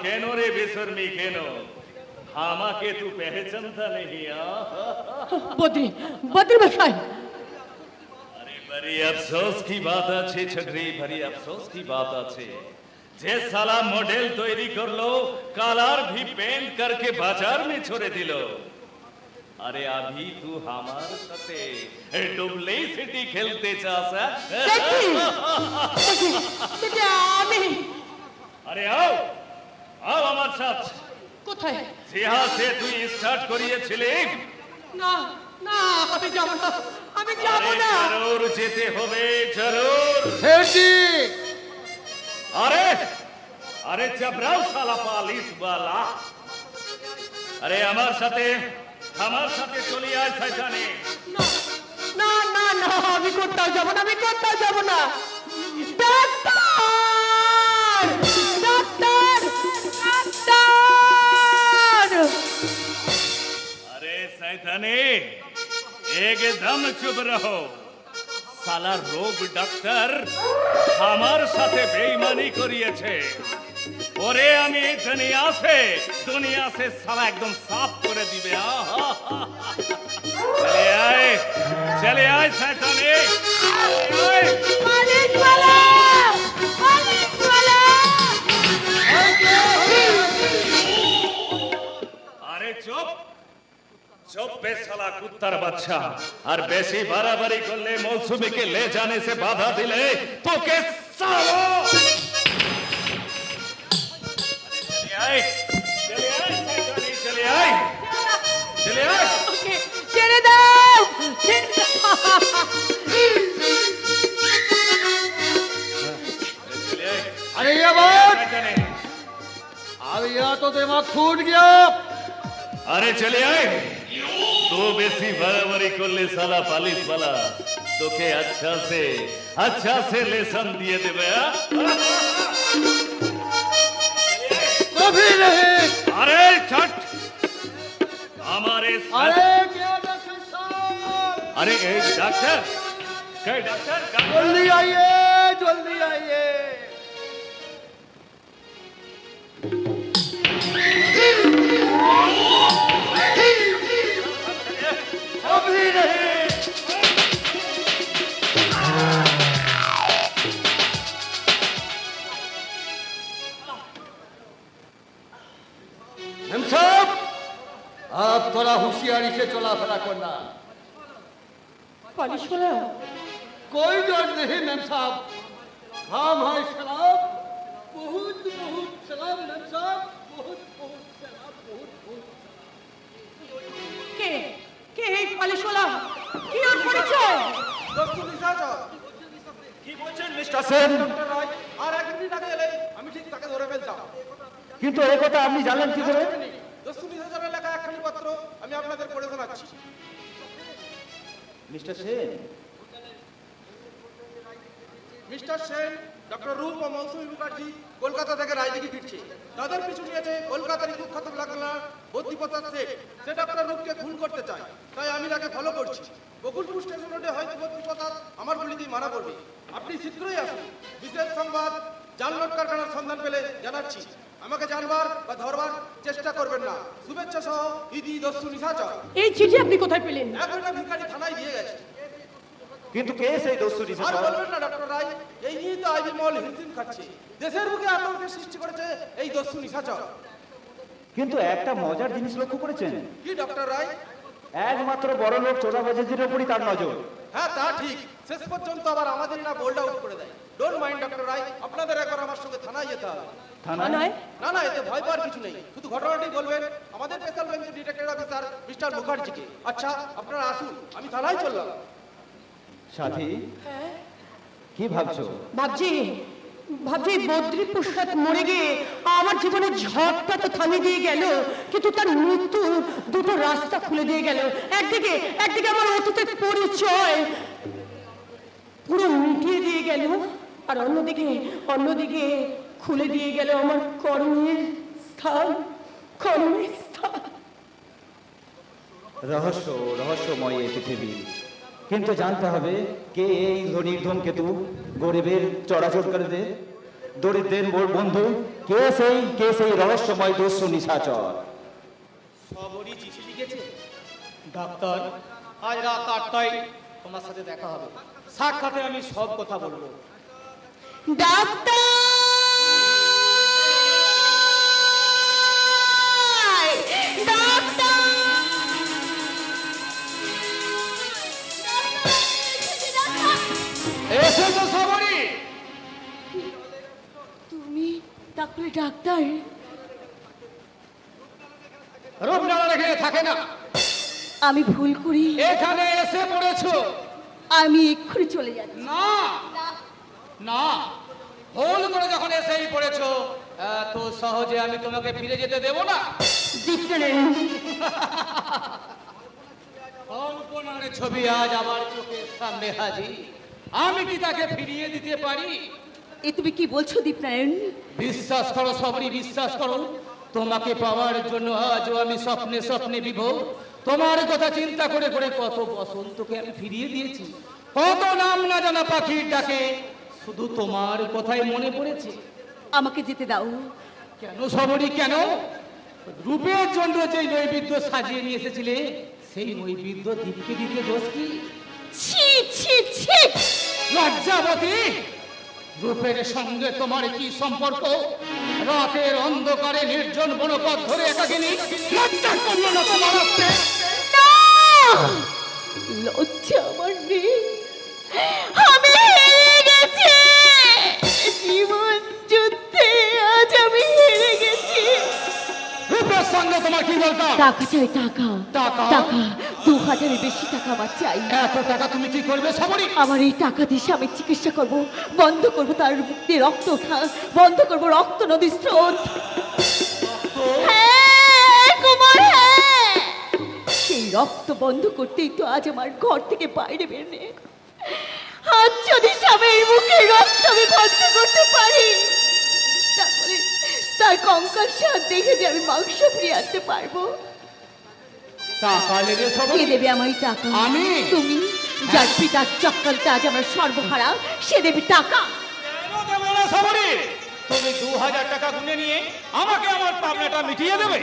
Speaker 9: কেন রে বেশর্মি কেন? আমাকে তু পেহচানতা নেহি?
Speaker 5: বদ্রি, বদ্রি মশাই।
Speaker 9: अरे बड़ी अफसोस की बात আছে छगरी, बड़ी अफसोस की बात আছে। যে সালা মডেল তৈরি করলো, কালার भी पेंट करके बाजार में छोड़े दिल। अरे अभी तू हमारे साथे डुबली सिटी खेलते चास?
Speaker 5: সেটি আমি।
Speaker 9: अरे आओ आओ আমার সাথে।
Speaker 5: কোথায়?
Speaker 9: যেহা সে তুই স্টার্ট করিয়েছিলি।
Speaker 5: না না, আমি যাব না, আমি যাব না।
Speaker 9: জরুর যেতে হবে, জরুর।
Speaker 1: सेठी
Speaker 9: अरे अरे चबराव साला पालिस वाला। अरे আমার সাথে চলে আয় শয়তানে।
Speaker 5: না না না, আমি কোথাও যাব না, আমি কোথাও যাব না। Doctor, doctor, doctor.
Speaker 9: अरे शैताने, एकदम चुप रहो। साला रोग डॉक्टर আমার সাথে বেঈমানি করিয়েছে। ওরে আমি দুনিয়া से साला एकदम साफ করে দিবে। चले आए शैताने, चले आए।
Speaker 5: পালিশ वाला, পালিশ वाला।
Speaker 9: अरे चुप चुप बे साला कुत्तार बच्चा। और बेसी बाराबारी करले मौसुमी के ले जाने से बाधा दिले तो के सालो। चले आए शैतानी, चले आए, चले आए।
Speaker 5: ওকে ছেড়ে দাও, ছেড়ে দাও।
Speaker 9: चले आए।
Speaker 1: अरे ये बात,
Speaker 9: शैतानी।
Speaker 1: अब यह तो दिमाग फूट गया।
Speaker 9: अरे चले आए। तो बेसी बाराबारी करले साला पालिश वाला तो के अच्छा से लेसन दिए देवे।
Speaker 1: कभी नहीं।
Speaker 9: अरे छट हमारे
Speaker 1: अरे क्या डॉक्टर साहब,
Speaker 9: अरे डॉक्टर डॉक्टर
Speaker 1: जल्दी आइए, जल्दी आइए। कभी नहीं। हम सब आप थोड़ा होशियारी से चला फरा करना।
Speaker 5: পালিশ वाला।
Speaker 1: कोई डर नहीं मैम साहब, हम हैं सलाम, बहुत बहुत सलाम मैम साहब, बहुत बहुत सलाम, बहुत बहुत।
Speaker 5: কে কে এই পালিশ वाला? কি ওর পরিচয়?
Speaker 7: কি বলছেন মিস্টার সেন?
Speaker 1: আর এক মিনিট আগে এলে আমি ঠিক তাকে ধরে ফেলতাম।
Speaker 7: কিন্তু এই কথা আপনি জানলেন কি করে?
Speaker 1: দস্তুনি হাজারের লেখা একখানি পত্র আমি আপনাদের পড়ে শোনাচ্ছি।
Speaker 7: Mister Sen,
Speaker 1: mister Sen, doctor রূপ ও মৌসুমী মুখার্জি কলকাতা থেকে রায়দিঘি ফিরছে। তাদের পিছু নিয়েছে কলকাতার কুখ্যাত ব্ল্যাকমেলার বদ্যিপ্রসাদ শেঠ। সে ডক্টর রূপকে খুন করতে চায়, তাই আমি তাকে ফলো করছি। বকুলপুর স্টেশন রোডে হয়তো বদ্যিপ্রসাদ আমার গুলিতেই মারা পড়বে। আপনি শীঘ্রই আসুন। বিশেষ সংবাদ, জালনোট কারখানার সন্ধান পেলে জানাচ্ছি। আমাকে জানবার বা ধরবার চেষ্টা করবেন না। শুভেচ্ছা সহ ইদি দস্যু নিশাচর।
Speaker 5: এই চিঠি আপনি কোথায় পেলেন?
Speaker 1: একটা ভিখারি থানায় দিয়ে গেছে।
Speaker 7: কিন্তু কে সেই দস্যু
Speaker 1: আর
Speaker 7: নিশাচর?
Speaker 1: বলবেন না ডক্টর রায়, এই নিয়ে তো আইবি মল হিমশিম খাচ্ছে। দেশের বুকে আতঙ্কের সৃষ্টি করেছে এই দস্যু নিশাচর।
Speaker 7: কিন্তু একটা মজার জিনিস লক্ষ্য করেছেন?
Speaker 1: কি ডক্টর রায়?
Speaker 7: একমাত্র বড় লোক চোরাবাজিদের উপরই তার নজর।
Speaker 1: হ্যাঁ তা ঠিক, শেষ পর্যন্ত আবার আমাদের না বোল্ড আউট করে দেয়। ডোন্ট মাইন্ড ডক্টর রায়, আপনাদের একবার আমার সঙ্গে থানায় যেতে হবে।
Speaker 7: থানায়?
Speaker 1: না না, এতে ভয় পাওয়ার কিছু নেই, শুধু ঘটনাটি বলবেন আমাদের স্পেশাল ব্রাঞ্চের ডিটেকটিভ অফিসার মিস্টার মুখার্জিকে। আচ্ছা আপনারা আসুন, আমি থানায় চললাম।
Speaker 7: সাথী, কি ভাবছো?
Speaker 2: ভাবছি বদ্রী প্রসাদ মরে গিয়ে আমার জীবনের ঝড়টা তো থামিয়ে দিয়ে গেল, কিন্তু তার মৃত্যু দুটো রাস্তা খুলে দিয়ে গেল। একদিকে আমার অতীতের পরিচয় পুরো মিটিয়ে দিয়ে গেল, আর অন্যদিকে খুলে দিয়ে গেল আমার কর্মের স্থান।
Speaker 7: রহস্যময় এই পৃথিবী, কিন্তু জানতে হবে কে এই ধনীর ধূমকেতু, গরিবের চড়াচড়কারীতে, দরিদ্রের বন্ধু, কে সেই রহস্যময় দস্যু নিশাচর।
Speaker 1: সবরই চিঠি লিখেছে। ডাক্তার, আজ রাত 8টায় তোমার সাথে দেখা হবে, সাক্ষাতে আমি সব কথা বলবো।
Speaker 3: এসেছো সবরি?
Speaker 2: তুমি তাহলে ডাক্তার?
Speaker 1: রূপনারায়ণ এখানে থাকে না,
Speaker 2: আমি ভুল করি,
Speaker 1: এখানে এসে পড়েছো।
Speaker 2: আমি এক্ষুনি চলে যাচ্ছি।
Speaker 1: না না, ভুল করে যখন এসেই পড়েছো, এত সহজে আমি তোমাকে ফিরে যেতে দেব না। কল্পনার ছবি আজ আমার চোখের সামনে হাজির, আমি কি তাকে ফিরিয়ে দিতে পারি?
Speaker 2: এ তুমি কি বলছো দীপনারায়ণ?
Speaker 1: বিশ্বাস করো সবরি, বিশ্বাস করো, তোমাকে পাওয়ার জন্য আজও আমি স্বপ্নে বিভোর। তোমার কথা চিন্তা করে কত বসন্তকে আমি ফিরিয়ে দিয়েছি, কত নাম না জানা পাখির ডাকে শুধু তোমার কথাই মনে পড়েছে।
Speaker 2: আমাকে যেতে দাও।
Speaker 1: কেন সবরি, কেন? রূপের জন্য যে নৈবেদ্য সাজিয়ে নিয়ে এসেছিলে, সেই নৈবেদ্য দীপকে দিতে দোষ কি?
Speaker 2: ছি ছি ছি!
Speaker 1: লজ্জাবতী, রূপের সঙ্গে তোমার কি সম্পর্ক? রাতের অন্ধকারে নির্জন বনপথ ধরে একাকিনী, লজ্জা করলো না তোমার আসতে?
Speaker 2: লজ্জা আমার নেই, আমি হেরে গেছি জীবন যুদ্ধে, আজ আমি হেরে গেছি।
Speaker 1: রূপের সঙ্গে তোমার কি বলতাম?
Speaker 2: টাকা চাই, টাকা।
Speaker 1: টাকা?
Speaker 2: 2000-এর বেশি টাকা আমার চাই।
Speaker 1: এত টাকা তুমি কি করবে সবরি?
Speaker 2: আমার এই টাকা দিয়ে আমি চিকিৎসা করব, বন্ধ করব তার মুখ দিয়ে রক্ত ওঠা, বন্ধ করব রক্ত নদীর স্রোত। হ্যাঁ কুমার, হ্যাঁ, সেই রক্ত বন্ধ করতেই তো আজ আমার ঘর থেকে বাইরে বেরোনে। আজ যদি স্বামীর মুখে রক্ত আমি বন্ধ করতে পারি, তাহলে তার কঙ্কাল স্বাদ দেখে যে আমি মাংস ফিরিয়ে আনতে পারবো।
Speaker 1: টাকা নেবে সবরি?
Speaker 2: কে দেবে আমার এই টাকা?
Speaker 1: আমি।
Speaker 2: তুমি, যার পিতার চক্রান্তে আজ আমার সর্বহারা, সে দেবে টাকা।
Speaker 1: কেন দেবো না সবরি? তুমি 2000 টাকা গুনে নিয়ে আমাকে আমার পাওনাটা মিটিয়ে দেবে।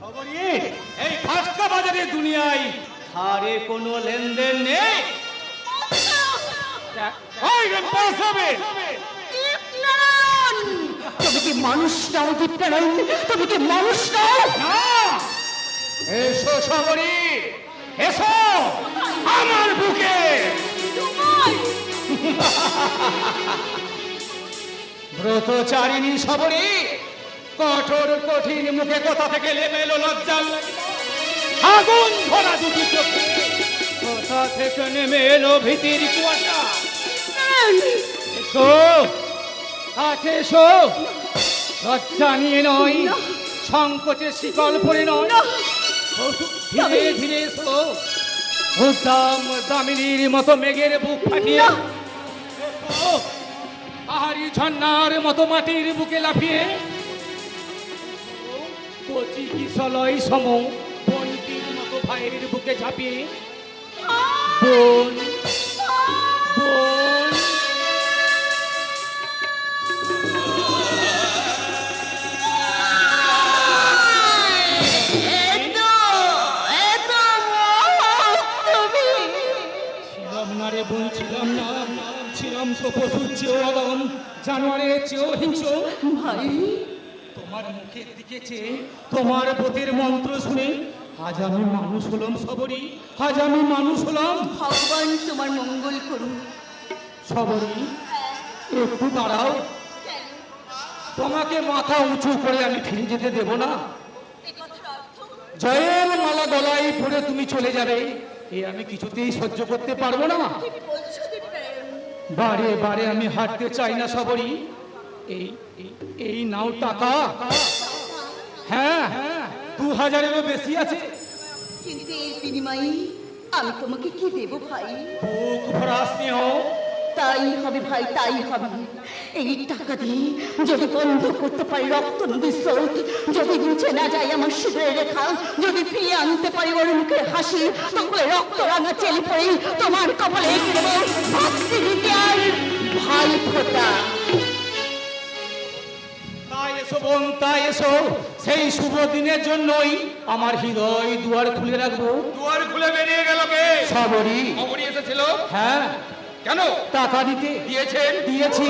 Speaker 1: সবরি, এই ফাঁসকা বাজারের দুনিয়ায় ধারে কোনো লেনদেন নেই।
Speaker 2: তুমি কি মানুষ নাও দীপনারায়ণ? তুমি কি মানুষ নাও?
Speaker 1: এসো সবরি, এসো আমার বুকে। ব্রতচারিণী সবরি, কঠোর কঠিন মুখে কথা থেকে নেমে এলো লজ্জাল আগুন ধরা দুটি চোখে, কথা থেকে নেমে এলো ভীতির কুয়াশা। এসো কাছে এসো, লজ্জা নিয়ে নয়, সংকোচে শিকল পরে নয়, ধীরে ধীরে এসো, উদ্দাম দামিনীর মতো মেঘের বুক ফাটিয়ে, পাহাড়ি ঝর্ণার মতো মাটির বুকে লাফিয়ে, কচি কিশলয় সম বন্টির মতো ভাইয়ের বুকে ঝাঁপিয়ে, বোন বোন ছিলাম তো পশুর চেয়েও আদম, জানোয়ারের চেয়েও হিংস্র।
Speaker 2: ভাই
Speaker 1: তোমার মুখের দিকে চেয়ে তোমার পতির মন্ত্র শুনে আজ আমি মানুষ হলাম সবরি, আজ আমি মানুষ হলাম।
Speaker 2: ভগবান তোমার মঙ্গল করুন।
Speaker 1: সবরি একটু দাঁড়াও, তোমাকে মাথা উঁচু করে আমি ফিরে যেতে দেব না। জয়ের মালা গলায় পরে তুমি চলে যাবে এ আমি কিছুতেই সহ্য করতে পারবো না। বারে বারে আমি হাঁটতে চাই না সবরি। এই এই নাও টাকা। হ্যাঁ 2000-এরও বেশি আছে।
Speaker 2: কিন্তু এর বিনিময়ে আমি তোমাকে কি দেব ভাই?
Speaker 1: বুক ভরা স্নেহ।
Speaker 2: তাই হবে ভাই, তাই হবে। এই টাকা দিয়ে যদি বন্ধ করতে পারি রক্ত নদীর স্রোত, যদি মুছে না যায় আমার শিবিরের রেখা, যদি ফিরিয়ে আনতে পারি ওর মুখের হাসি, তাহলে রক্ত রাঙা চেলি পড়ে তোমার কপালে এঁকে দেব ভক্তি হৃদয় ভাই ফোঁটা।
Speaker 1: তাই এসো বোন, তাই এসো, সেই শুভ দিনের জন্যই আমার হৃদয় দুয়ার খুলে রাখবো।
Speaker 3: দুয়ার খুলে বেরিয়ে গেল কে?
Speaker 1: সবরি।
Speaker 3: খবরই এসেছিল?
Speaker 1: হ্যাঁ।
Speaker 3: কেন?
Speaker 1: টাকা দিতে।
Speaker 3: দিয়েছেন?
Speaker 1: দিয়েছি।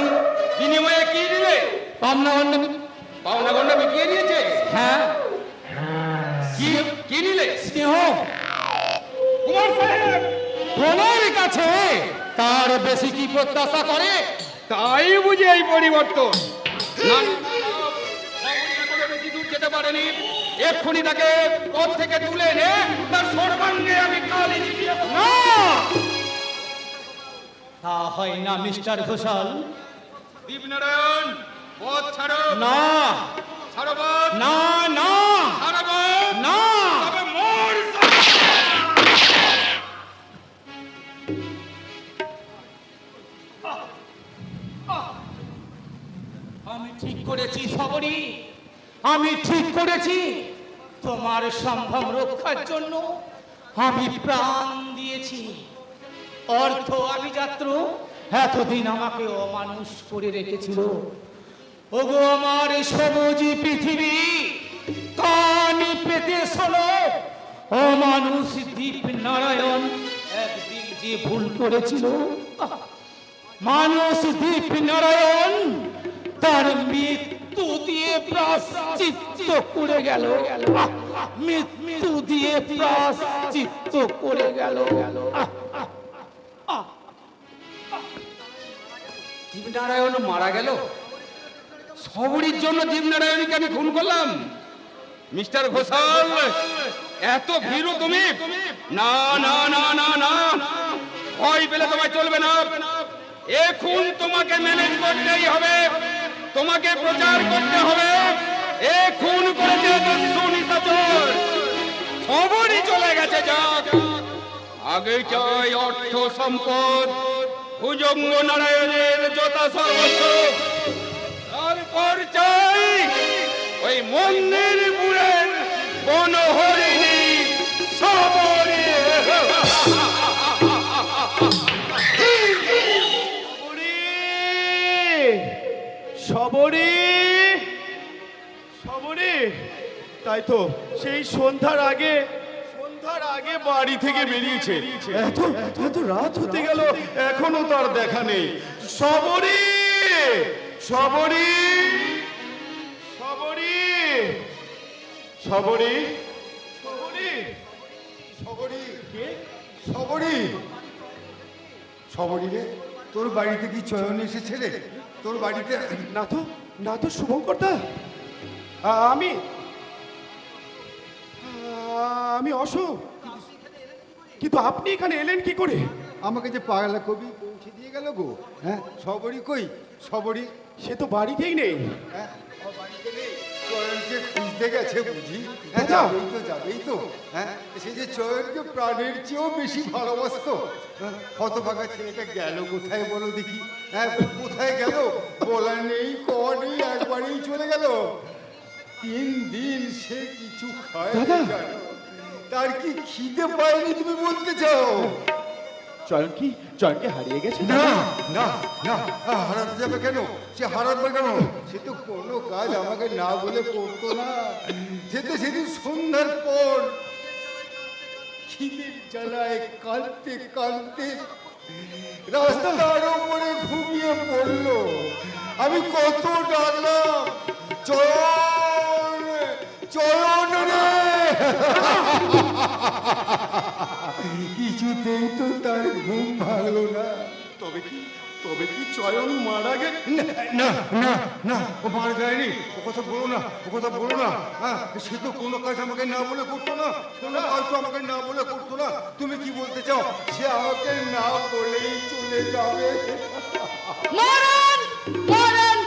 Speaker 3: বিনিময়ে কি দিলে?
Speaker 1: পাওনা গন্ডা।
Speaker 3: পাওনা গন্ডা মিটিয়ে দিয়েছে?
Speaker 1: হ্যাঁ।
Speaker 3: কি নিলে?
Speaker 1: স্নেহ।
Speaker 3: কুমার সাহেব
Speaker 1: বোনের কাছে তার বেশি কি প্রত্যাশা করে?
Speaker 3: তাই বুঝি এই পরিবর্তন? না না, খবরই এখনো বেশি দূর যেতে পারেনি। এক্ষুনি তাকে পথ থেকে তুলে এনে তার সর্বাঙ্গে আমি কালি চিঠিয়ে দেব।
Speaker 1: না, তা হয় না মিস্টার ঘোষাল।
Speaker 3: দীপনারায়ণ, পথ ছাড়ো।
Speaker 1: না,
Speaker 3: ছাড়ো পথ।
Speaker 1: না, না,
Speaker 3: ছাড়ো পথ।
Speaker 1: না।
Speaker 3: তবে মোর
Speaker 1: আমি ঠিক করেছি সবরি, আমি ঠিক করেছি। তোমার সম্ভব রক্ষার জন্য আমি প্রাণ দিয়েছি। অর্থ আভিযাত্র এতদিন আমাকে অমানুষ করে রেখেছিল। ওগো আমার সবুজ পৃথিবী, কান পেতে শোনো, অমানুষ দীপ নারায়ণ একদিন যে ভুল করেছিল, মানুষ দীপ নারায়ণ তার মৃত্যু দিয়ে প্রায়শ্চিত্ত করে গেল। মৃত্যু দিয়ে প্রায়শ্চিত্ত করে গেল।
Speaker 3: দীপনারায়ণ মারা গেল? সবরির জন্য দীপনারায়ণকে আমি খুন করলাম? মিস্টার ঘোষাল, এত ভীরু তুমি? না না না না না, ভয় পেলে তোমায় চলবে না। এখন তোমাকে ম্যানেজ করতেই হবে, তোমাকে প্রচার করতে হবে। এ খুন করেছে নিশাচর, সবরই চলে গেছে যাক। আগে চাই অর্থ সম্পদ, ভুজঙ্গ নারায়ণের যথা সর্বস্ব। তারপর চাই ওই মন্দির বুড়ের বনহরিণী সবরি।
Speaker 1: সবরি, সবরি, তাই তো সেই সন্ধ্যার আগে
Speaker 3: বাড়ি থেকে বেরিয়েছে।
Speaker 1: এত রাত হতে গেল
Speaker 3: এখনো তার দেখা নেই। সবরি, সবরি, সবরি, সবরি, সবরি,
Speaker 12: সবরি কে? সবরি, সবরি রে, তোর বাড়িতে কি চয়ন এসেছে রে? তোর বাড়িতে?
Speaker 1: না তো, না তো শুভঙ্কর দা। আমি অশোক, কিন্তু আপনি এখানে এলেন কি করে?
Speaker 12: আমাকে যে পাগলা কবি পৌঁছে দিয়ে গেল গো। হ্যাঁ, সবরি কই? সবরি
Speaker 1: সে তো বাড়িতেই নেই।
Speaker 12: হ্যাঁ, ও বাড়িতে নেই, চয়নকে খুঁজতে গেছে বুঝি। হ্যাঁ,
Speaker 1: দাদা।
Speaker 12: যাবেই তো, যাবেই তো। হ্যাঁ, সে যে চয়নকে প্রাণের চেয়েও বেশি ভালোবাসতো। হ্যাঁ, হতভাগা ছেলেটা গেল কোথায় বলো দেখি? হ্যাঁ, কোথায় গেল বলা নেই, কওয়া নেই, একবারেই চলে গেল। 3 দিন সে কিছু খায়
Speaker 1: দাদা।
Speaker 12: জানো? তার কি খিদে পায়নি তুমি বলতে চাও?
Speaker 1: চয়নকে হারিয়ে গেছে?
Speaker 12: না না না, হারাতে যাবে কেন? সে হারাবে কেন? সে তো কোনো কাজ আমাকে না বলে করতো না। সে তো সেদিন সন্ধ্যার পর খিদের জ্বালায় কাঁদতে কাঁদতে রাস্তার উপরে ঘুমিয়ে পড়লো। আমি কত ডাকলাম, চল কিছুতেই তো তার ঘুম ভাঙলো না।
Speaker 3: তবে কি চয়ন মারা গে
Speaker 12: না না না, ও মারা যায়নি। ও কথা বলো না, ও কথা বলো না। হ্যাঁ, সে তো কোনো কাজ আমাকে না বলে করতো না, কোনো কাজ তো আমাকে না বলে করতো না। তুমি কি বলতে চাও সে আমাকে না বলেই চলে যাবে?
Speaker 6: মরণ মরণ,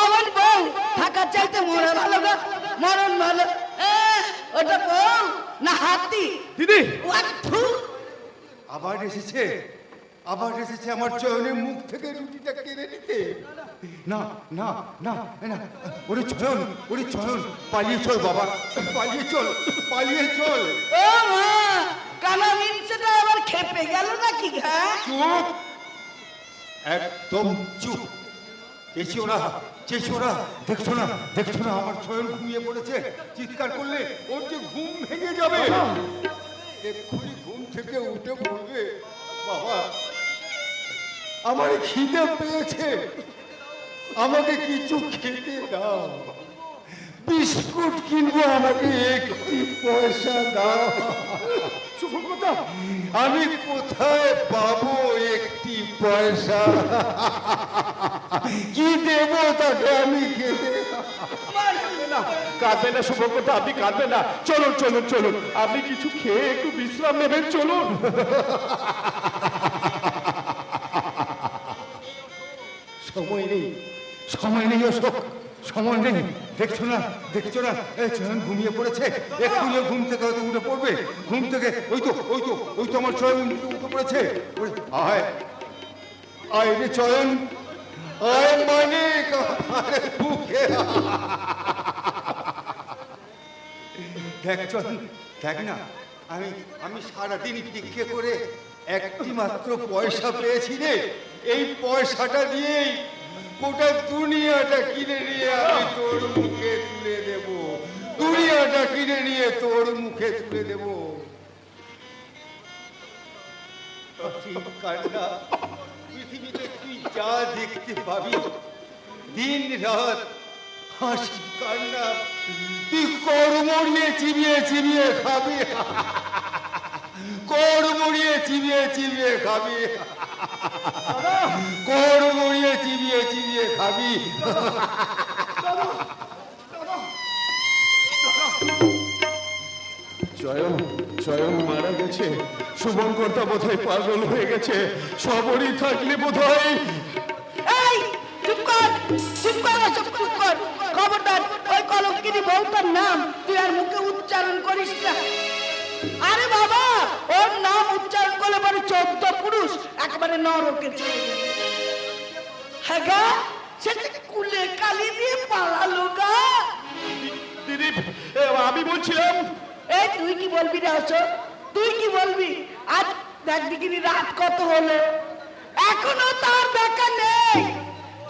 Speaker 6: আমার বউ থাকার চাইতে মরা ভালো গো, মরণ ভালো। ওটা বউ না হাতি?
Speaker 3: দিদি
Speaker 12: আবার এসেছে, আবার এসেছে আমার চয়নের মুখ থেকে রুটিটা কেড়ে নিতে। না না না না, ওরে চয়ন পালিয়ে চল বাবা, পালিয়ে চল, পালিয়ে চল।
Speaker 6: ও মা, কানা মিনসেটা আবার খেপে গেল নাকি? হ্যাঁ,
Speaker 12: চুপ, একদম চুপ। চেঁচিও না, দেখছো না আমার চয়ন ঘুমিয়ে পড়েছে। চিৎকার করলে ওর যে ঘুম ভেঙে যাবে। এক্ষুনি ঘুম থেকে উঠে পড়বে। বাবা, আমার খিদে পেয়েছে, আমাকে কিছু খেতে দাও। বিস্কুট কিনবো, আমাকে একটি পয়সা দাও। সুভদ্রা, আমি কোথায় পাবো একটি পয়সা? কি দেব তাকে আমি খেতে?
Speaker 3: কাঁদবেন না শুভকর্তা, আপনি কাঁদবেন না। চলুন, আপনি কিছু খেয়ে একটু বিশ্রাম নেবেন, চলুন।
Speaker 12: সময় নেই অশোক, সময় নেই। দেখছো না এই চয়ন ঘুমিয়ে পড়েছে। এক্ষুনি ঘুম থেকে হয়তো উঠে পড়বে। ঘুম থেকে ওই তো আমার চয়ন উঠে পড়েছে। আয় রে চয়ন, আয় মানিক, আরে বুকে দেখ চয়ন, দেখ না, আমি সারাদিন ভিক্ষে করে একটি মাত্র পয়সা পেয়েছি রে। এই পয়সাটা দিয়েই গোটা দুনিয়াটা কিনে নিয়ে আমি তোর মুখে তুলে দেব। দুনিয়াটা কিনে নিয়ে তোর মুখে তুলে দেব। কান্না, পৃথিবীতে তুই যা দেখতে পাবি দিন রাত হাসি কান্না, তুই কর্ম নিয়ে চিবিয়ে খাবি। কর্ম নিয়ে চিবিয়ে খাবি। কর্ম নিয়ে চিবিয়ে খাবি।
Speaker 3: চয়ন মারা গেছে। শুভঙ্কর্তা বোধহয় পাগল হয়ে গেছে। সবরই থাকলে বোধহয়।
Speaker 6: এই চুপ কর, খবরদার ওই কলঙ্কিনী বউটার নাম তুই আর মুখে উচ্চারণ করিস না। আরে বাবা, ওর নাম উচ্চারণ করলে পরে 14 পুরুষ একেবারে নরকে চলে যাবে। হ্যাঁ গা, সেটা কুলে কালি দিয়ে পালালো গা।
Speaker 3: দিদি, আমি বলছিলাম।
Speaker 6: এই তুই কি বলবি রে অশোক, তুই কি বলবি? আজ দেখ দেখিনি রাত কত হলো, এখনো তার দেখা নেই।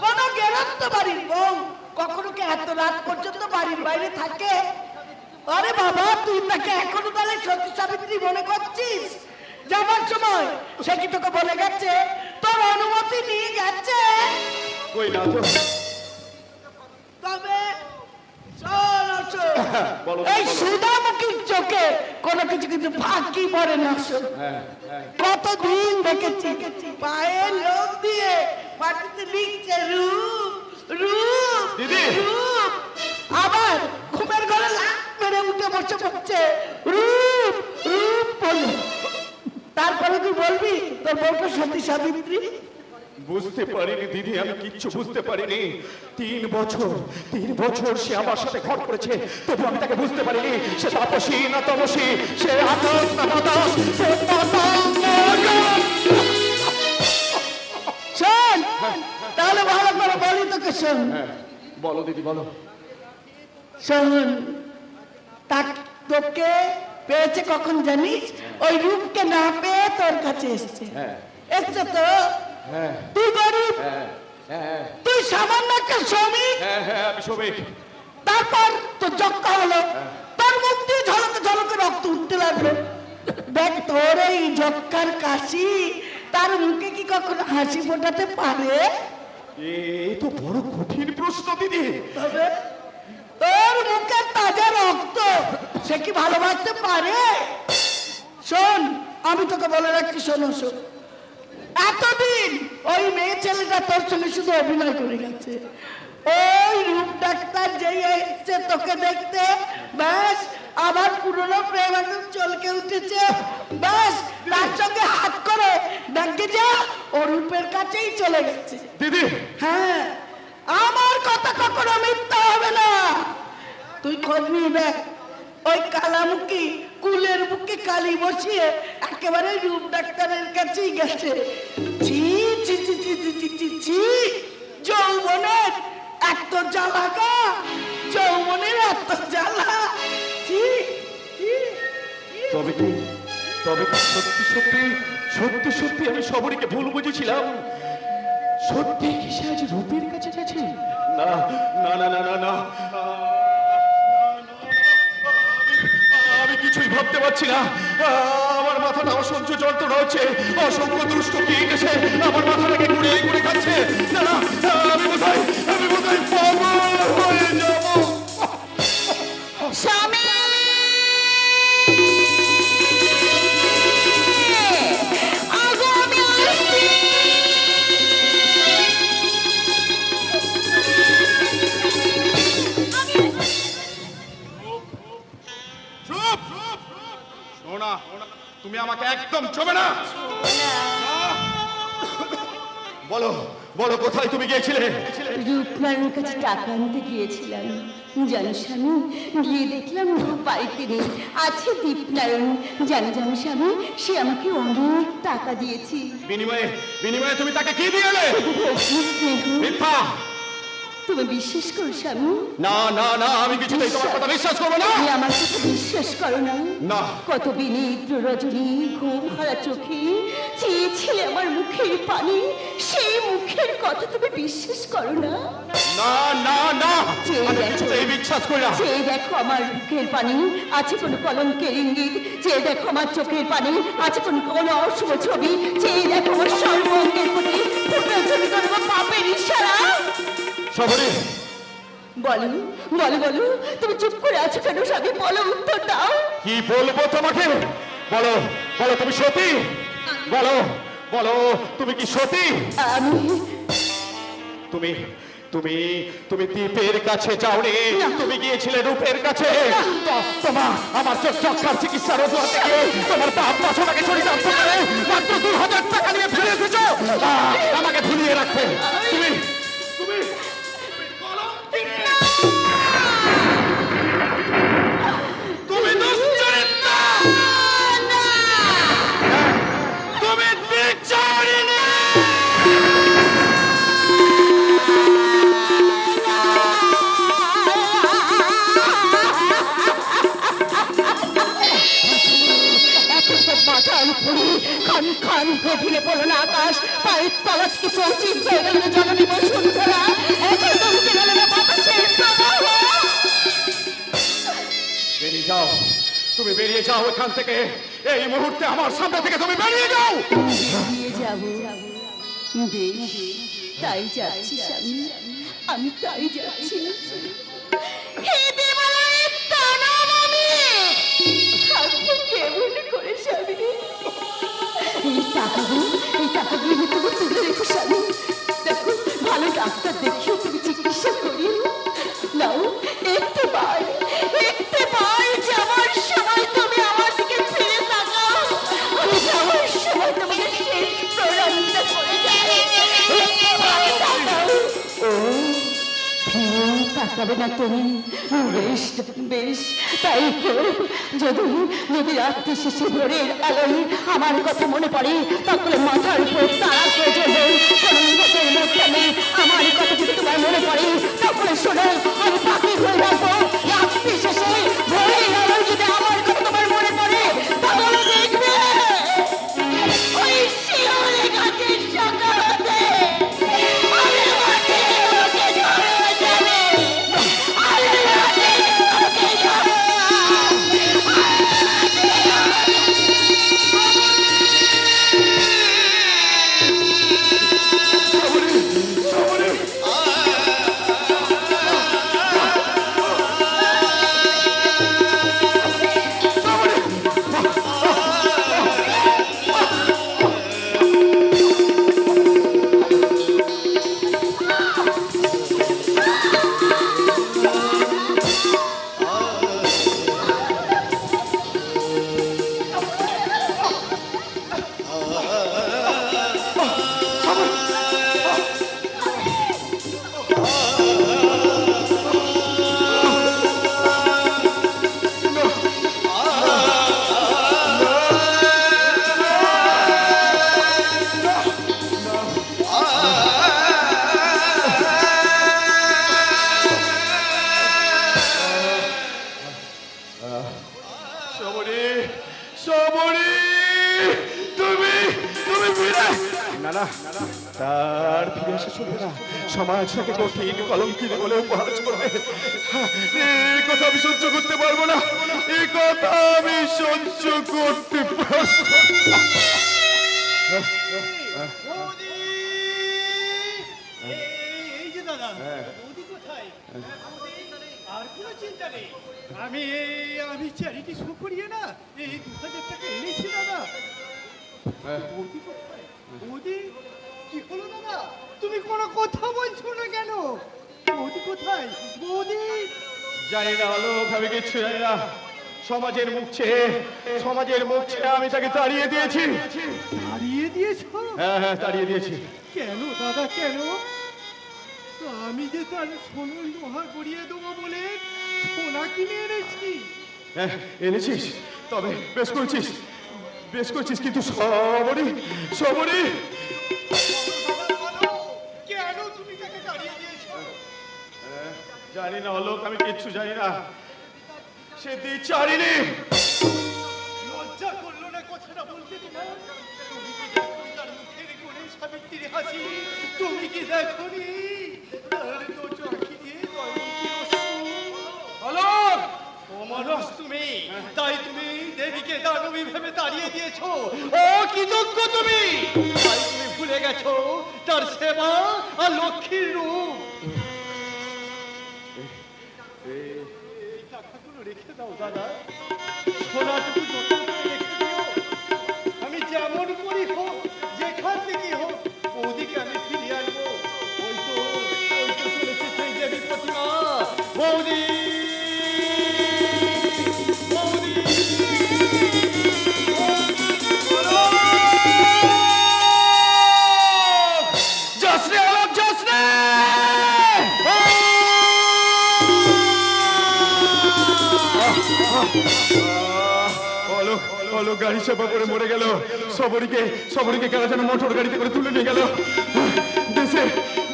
Speaker 6: কোন গেরস্ত বাড়ির বউ কখনো কি এত রাত পর্যন্ত বাড়ির বাইরে থাকে? আরে বাবা, তুই তাকে এখনো তাহলে সতী সাবিত্রী মনে করছিস? যাবার সময় সে কি তোকে বলে গেছে? তোর অনুমতি নিয়ে গেছে?
Speaker 3: কই না তো।
Speaker 6: তবে চল অশোক, এই সুধামুখীর চোখে কোনো কিছু কিন্তু ফাঁকি পড়ে না অশোক। কতদিন দেখেছি পায়ের লোক দিয়ে মাটিতে লিখছে রূপ রূপ রূপ, আবার ঘুমের ঘরে লাফ মেরে উঠে বসে পড়ছে রূপ রূপ বলে। তারপরে তুই বলবি তোর বউটা সতী সাবিত্রী?
Speaker 3: বুঝতে পারিনি দিদি, আমি কিচ্ছু বুঝতে পারিনি। 3 বছর সে আমার সাথে ঘর করেছে, তবু আমি তাকে বুঝতে পারিনি। সে তাপসী না তমসী, সে আকাশ না বাতাস, সে পাতাল না আকাশ।
Speaker 6: শোন, তাহলে ভালো করে বলি তোকে, শোন।
Speaker 3: বলো দিদি, বলো।
Speaker 6: শোন, তোকে পেয়েছে কখন জানিস? ওই রূপকে না পেয়ে তোর কাছে এসছে। এসছে তো? তুই গরিব, তুই সামান্য একটা শ্রমিক।
Speaker 3: আমি শ্রমিক।
Speaker 6: তারপর তোর যক্ষা হলো, তোর মুখ দিয়ে ঝলকে ঝলকে রক্ত উঠতে লাগলো। দেখ, তোর এই যক্ষার কাশি তার মুখে কি কখনো হাসি ফোটাতে পারে?
Speaker 3: এই তো বড় কঠিন প্রশ্ন দিদি।
Speaker 6: তবে তোর মুখে তাজা রক্ত, সে কি ভালোবাসতে পারে? শোন, আমি তোকে বলে রাখছি, শোনো শোন, এতদিন ওই মেয়ে ছেলেটা তোর সঙ্গে শুধু অভিনয় করে গেছে। ওই রূপ ডাক্তার যেই এসছে তোকে দেখতে, ব্যাস আবার পুরনো প্রেম একদম চলকে উঠেছে। ব্যাস তার সঙ্গে হাত করে ডাকে যা, ও রূপের কাছেই চলে গেছে।
Speaker 3: দিদি,
Speaker 6: হ্যাঁ, আমার কথা কখনো মিথ্যা হবে না। তুই খোঁজ নিয়ে দেখ, ওই কালামুখী কুলের বুকে কালি বসিয়ে একেবারে রূপ ডাক্তারের কাছেই গেছে। ছি ছি ছি ছি ছি ছি ছি ছি, যৌবনের এত জ্বালা গা, যৌবনের এত জ্বালা। ছি ছি ছি।
Speaker 3: তবে কি সত্যি সত্যি সত্যি সত্যি আমি সবরীকে ভুল বুঝেছিলাম? সত্যি কি সে আজ রূপের কাছে গেছে? না না না না না না, আমি কিছুই ভাবতে পারছি না। আমার মাথাটা অসহ্য যন্ত্রণা হচ্ছে। অসংখ্য দুষ্ট কি এসে আমার মাথাটাকে ঘুরে ঘুরে খাচ্ছে। না না, আমি বোধহয় পাগল হয়ে যাবো।
Speaker 2: স্বামী, আগো আমি আসছি।
Speaker 3: চুপ! শোনা, তুমি আমাকে একদম চবে না। বলো বলো, কোথায় তুমি গিয়েছিলে?
Speaker 2: রূপনারায়ণের কাছে টাকা আনতে গিয়েছিলাম। জানো স্বামী, গিয়ে দেখলাম রূপ বাড়িতে নেই, আছে দীপনারায়ণ। জানো স্বামী, সে আমাকে অনেক টাকা দিয়েছে।
Speaker 3: বিনিময়ে তুমি তাকে কি দিয়ে এলে?
Speaker 2: স্নেহ।
Speaker 3: মিথ্যা!
Speaker 2: তুমি বিশ্বাস করো স্বামী?
Speaker 3: না না না, আমি কিছুতেই তোমার কথা বিশ্বাস করবো না।
Speaker 2: তুমি আমার কথা বিশ্বাস করো না?
Speaker 3: না।
Speaker 2: কত বিনিদ্র রজনী ঘুম হারা চোখে চেয়েছিলে আমার মুখের পানি, সেই মুখের কথা তুমি বিশ্বাস করো না?
Speaker 3: না না না,
Speaker 2: চেয়ে
Speaker 3: আমি
Speaker 2: দেখো।
Speaker 3: কিছুতেই বিশ্বাস করি না।
Speaker 2: চেয়ে দেখো আমার মুখের পানি, আছে কোনো কলঙ্কের ইঙ্গিত? চেয়ে দেখো আমার চোখের পানি, আছে কোনো অশুভ ছবি? চেয়ে দেখো আমার সর্বঙ্গের প্রতি ফুটে ছবি করবো পাপের ইশারা?
Speaker 3: সবরী,
Speaker 2: বলো বলো বলো, তুমি চুপ করে আছো কেন স্বামী? বলো, উত্তর দাও।
Speaker 3: কি বলবো তোমাকে? বলো বলো, তুমি সতী? বলো বলো, তুমি কি সতী?
Speaker 2: আমি
Speaker 3: তুমি তুমি তুমি দীপের কাছে যাওনি, তুমি গিয়েছিলে রূপের কাছে। তোমার আমার চক্ষার চিকিৎসার অজুহাত থেকে তোমার বাপ মা সোনাকে চরিতার্থ করে মাত্র 2000 টাকা নিয়ে ফিরে এসেছো আমাকে ভুলিয়ে রাখতে। তুমি তুমি তুমি দুশ্চরিত্র, তুমি বিচারিণী।
Speaker 2: মাথার উপরে খান খান গভীরে পড়লো না আকাশ, পায়ের তলা থেকে চৌচিত হয়ে গেল না জননী বসুন্ধরা। এখন তুমি গেল না বাতাসের প্রবাহ।
Speaker 3: বেরিয়ে যাও, তুমি বেরিয়ে যাও এখান থেকে। এই মুহূর্তে আমার সামনে থেকে তুমি বেরিয়ে যাও।
Speaker 2: বেরিয়ে যাব, বেশ তাই যাচ্ছি স্বামী, আমি তাই যাচ্ছি। হে দেবালয়ের দানব আমি, থাকবো কেমন করে স্বামী? এই টাকাগুলো তুমি তুলে রেখো স্বামী। দেখো, ভালো ডাক্তার দেখিয়ে তুমি চিকিৎসা করিও। নাও, একটু বার যাওয়ার সময় তুমি আমার দিকে ফিরে তাকাও। আমি যাওয়ার সময় তোমাকে শেষ প্রণামটা করে যাই। তাকাবে না তুমি? বেশ বেশ, তাই হোক। যদি রাত্রি শেষে ভোরের আলোয় আমার কথা মনে পড়ে, তাহলে মাথার উপর তারা প্রয়োজন ভোটের মধ্যে আমার কথা যদি তোমার মনে পড়ে, তাহলে শোনো, আমি পাখি হয়ে রাখবো। রাত্রি শেষে ভোরের আলোয় যদি আমার কথা তোমার মনে পড়ে, তাহলে দেখবে ওই শিয়ালে গাছের শাখা হতে
Speaker 3: না না তার ফিরে আসা চলবে না। সমাজ তাকে কঠিন কলঙ্কিত বলে উপহাস করবে। এই কথা আমি সহ্য করতে পারবো না, এই কথা আমি সহ্য করতে পারবো না।
Speaker 1: বৌদি! এই যে দাদা, বৌদি কোথায়? বৌদি, আর কোনো চিন্তা নেই। আমি চ্যারিটি শো করিয়ে না এই 2000 টাকা এনেছি দাদা। বৌদি কোথায়? বৌদি, কি হলো দাদা? তুমি কোনো কথা বলছো না কেন? বৌদি কোথায়? বৌদি!
Speaker 3: জানি না আলোক, আমি কিচ্ছু জানি না। সমাজের মুখ চেয়ে আমি তাকে তাড়িয়ে দিয়েছি।
Speaker 1: হারিয়ে দিয়েছো?
Speaker 3: হ্যাঁ হ্যাঁ, তাড়িয়ে দিয়েছি।
Speaker 1: কেন দাদা, কেন? আমি যে তার সোনার লোহা গড়িয়ে দেবো বলে সোনা কিনে এনেছি।
Speaker 3: হ্যাঁ, এনেছিস, তবে বেশ করেছিস, কিন্তু সবরই
Speaker 1: কেন তুমি তাকে তাড়িয়ে দিয়েছো?
Speaker 3: জানি না আলোক, আমি কিচ্ছু জানি না। সে দ্বিচারিণী।
Speaker 1: লজ্জা করলো না কথাটা বলতে তোমার? তুমি কি দেখোনি তার মুখের কোণে সাবিত্রীর হাসি? তুমি কি দেখোনি তার দুটো আঁখি দিয়ে দয়বন্তীর অশ্রু? আলোক! অমানুষ তুমি, তাই তুমি দেবীকে দানবী ভেবে তাড়িয়ে দিয়েছো। ও কৃতজ্ঞ তুমি, তাই তুমি ভুলে গেছো তার সেবা আর লক্ষ্মীর রূপ। এই টাকাগুলো রেখে দাও দাদা, সোনাটুকু যত্ন করে রেখে দিও। আমি যেমন করি হোক, যেখান থেকে হোক, বৌদিকে আমি ফিরিয়ে আনবো। ওই তো চলেছে সেই দেবী প্রতিমা। বৌদি!
Speaker 3: অলোক গাড়ি চাপা করে মরে গেল। সবরীকে কারা যেন মোটর গাড়িতে করে তুলে নিয়ে গেল।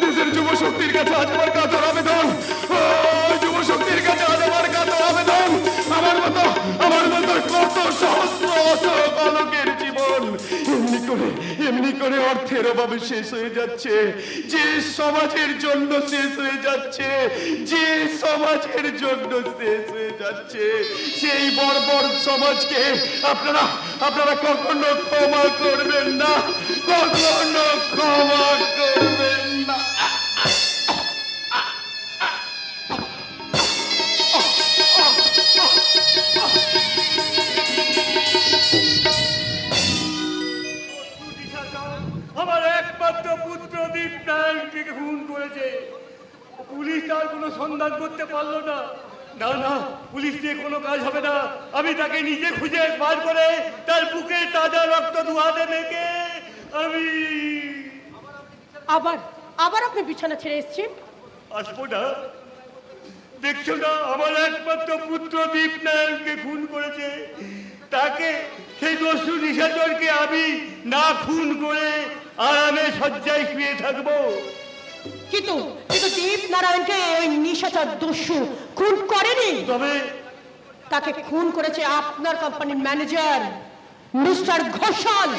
Speaker 3: দেশের যুব শক্তির কাছে আজ আমার কাতর আবেদন, যুব শক্তির কাছে আজ আমার কাতর আবেদন। আমার মতো কত সহস্র অশোক অলোকের জীবন এমনি করে অর্থের অভাবে শেষ হয়ে যাচ্ছে, যে সমাজের জন্য শেষ হয়ে যাচ্ছে, সেই বর্বর সমাজকে আপনারা কখনো ক্ষমা করবেন না, কখনো ক্ষমা করবেন না।
Speaker 10: আমার একমাত্র পুত্র দীপনারায়ণকে খুন করেছে। পুলিশ তার কোনো সন্ধান করতে পারলো না। না, পুলিশ দিয়ে কোনো কাজ হবে না। আমি তাকে নিজে খুঁজে বার করে তার বুকে তাজা রক্ত দুহাতে মেখে আমি
Speaker 5: আবার আপনি বিছানা ছেড়ে এসেছেন?
Speaker 10: আসবো না? দেখছো না আমার একমাত্র পুত্র দীপনারায়ণকে খুন করেছে। তাকে, সেই দস্যু নিশাচরকে আমি না খুন করে আরামে শয্যায় শুয়ে থাকবো।
Speaker 5: কিন্তু দীপনারায়ণকে ওই নিশাচর দস্যু খুন করেনি।
Speaker 10: তবে
Speaker 5: তাকে খুন করেছে আপনার কোম্পানির manager mister Ghoshal.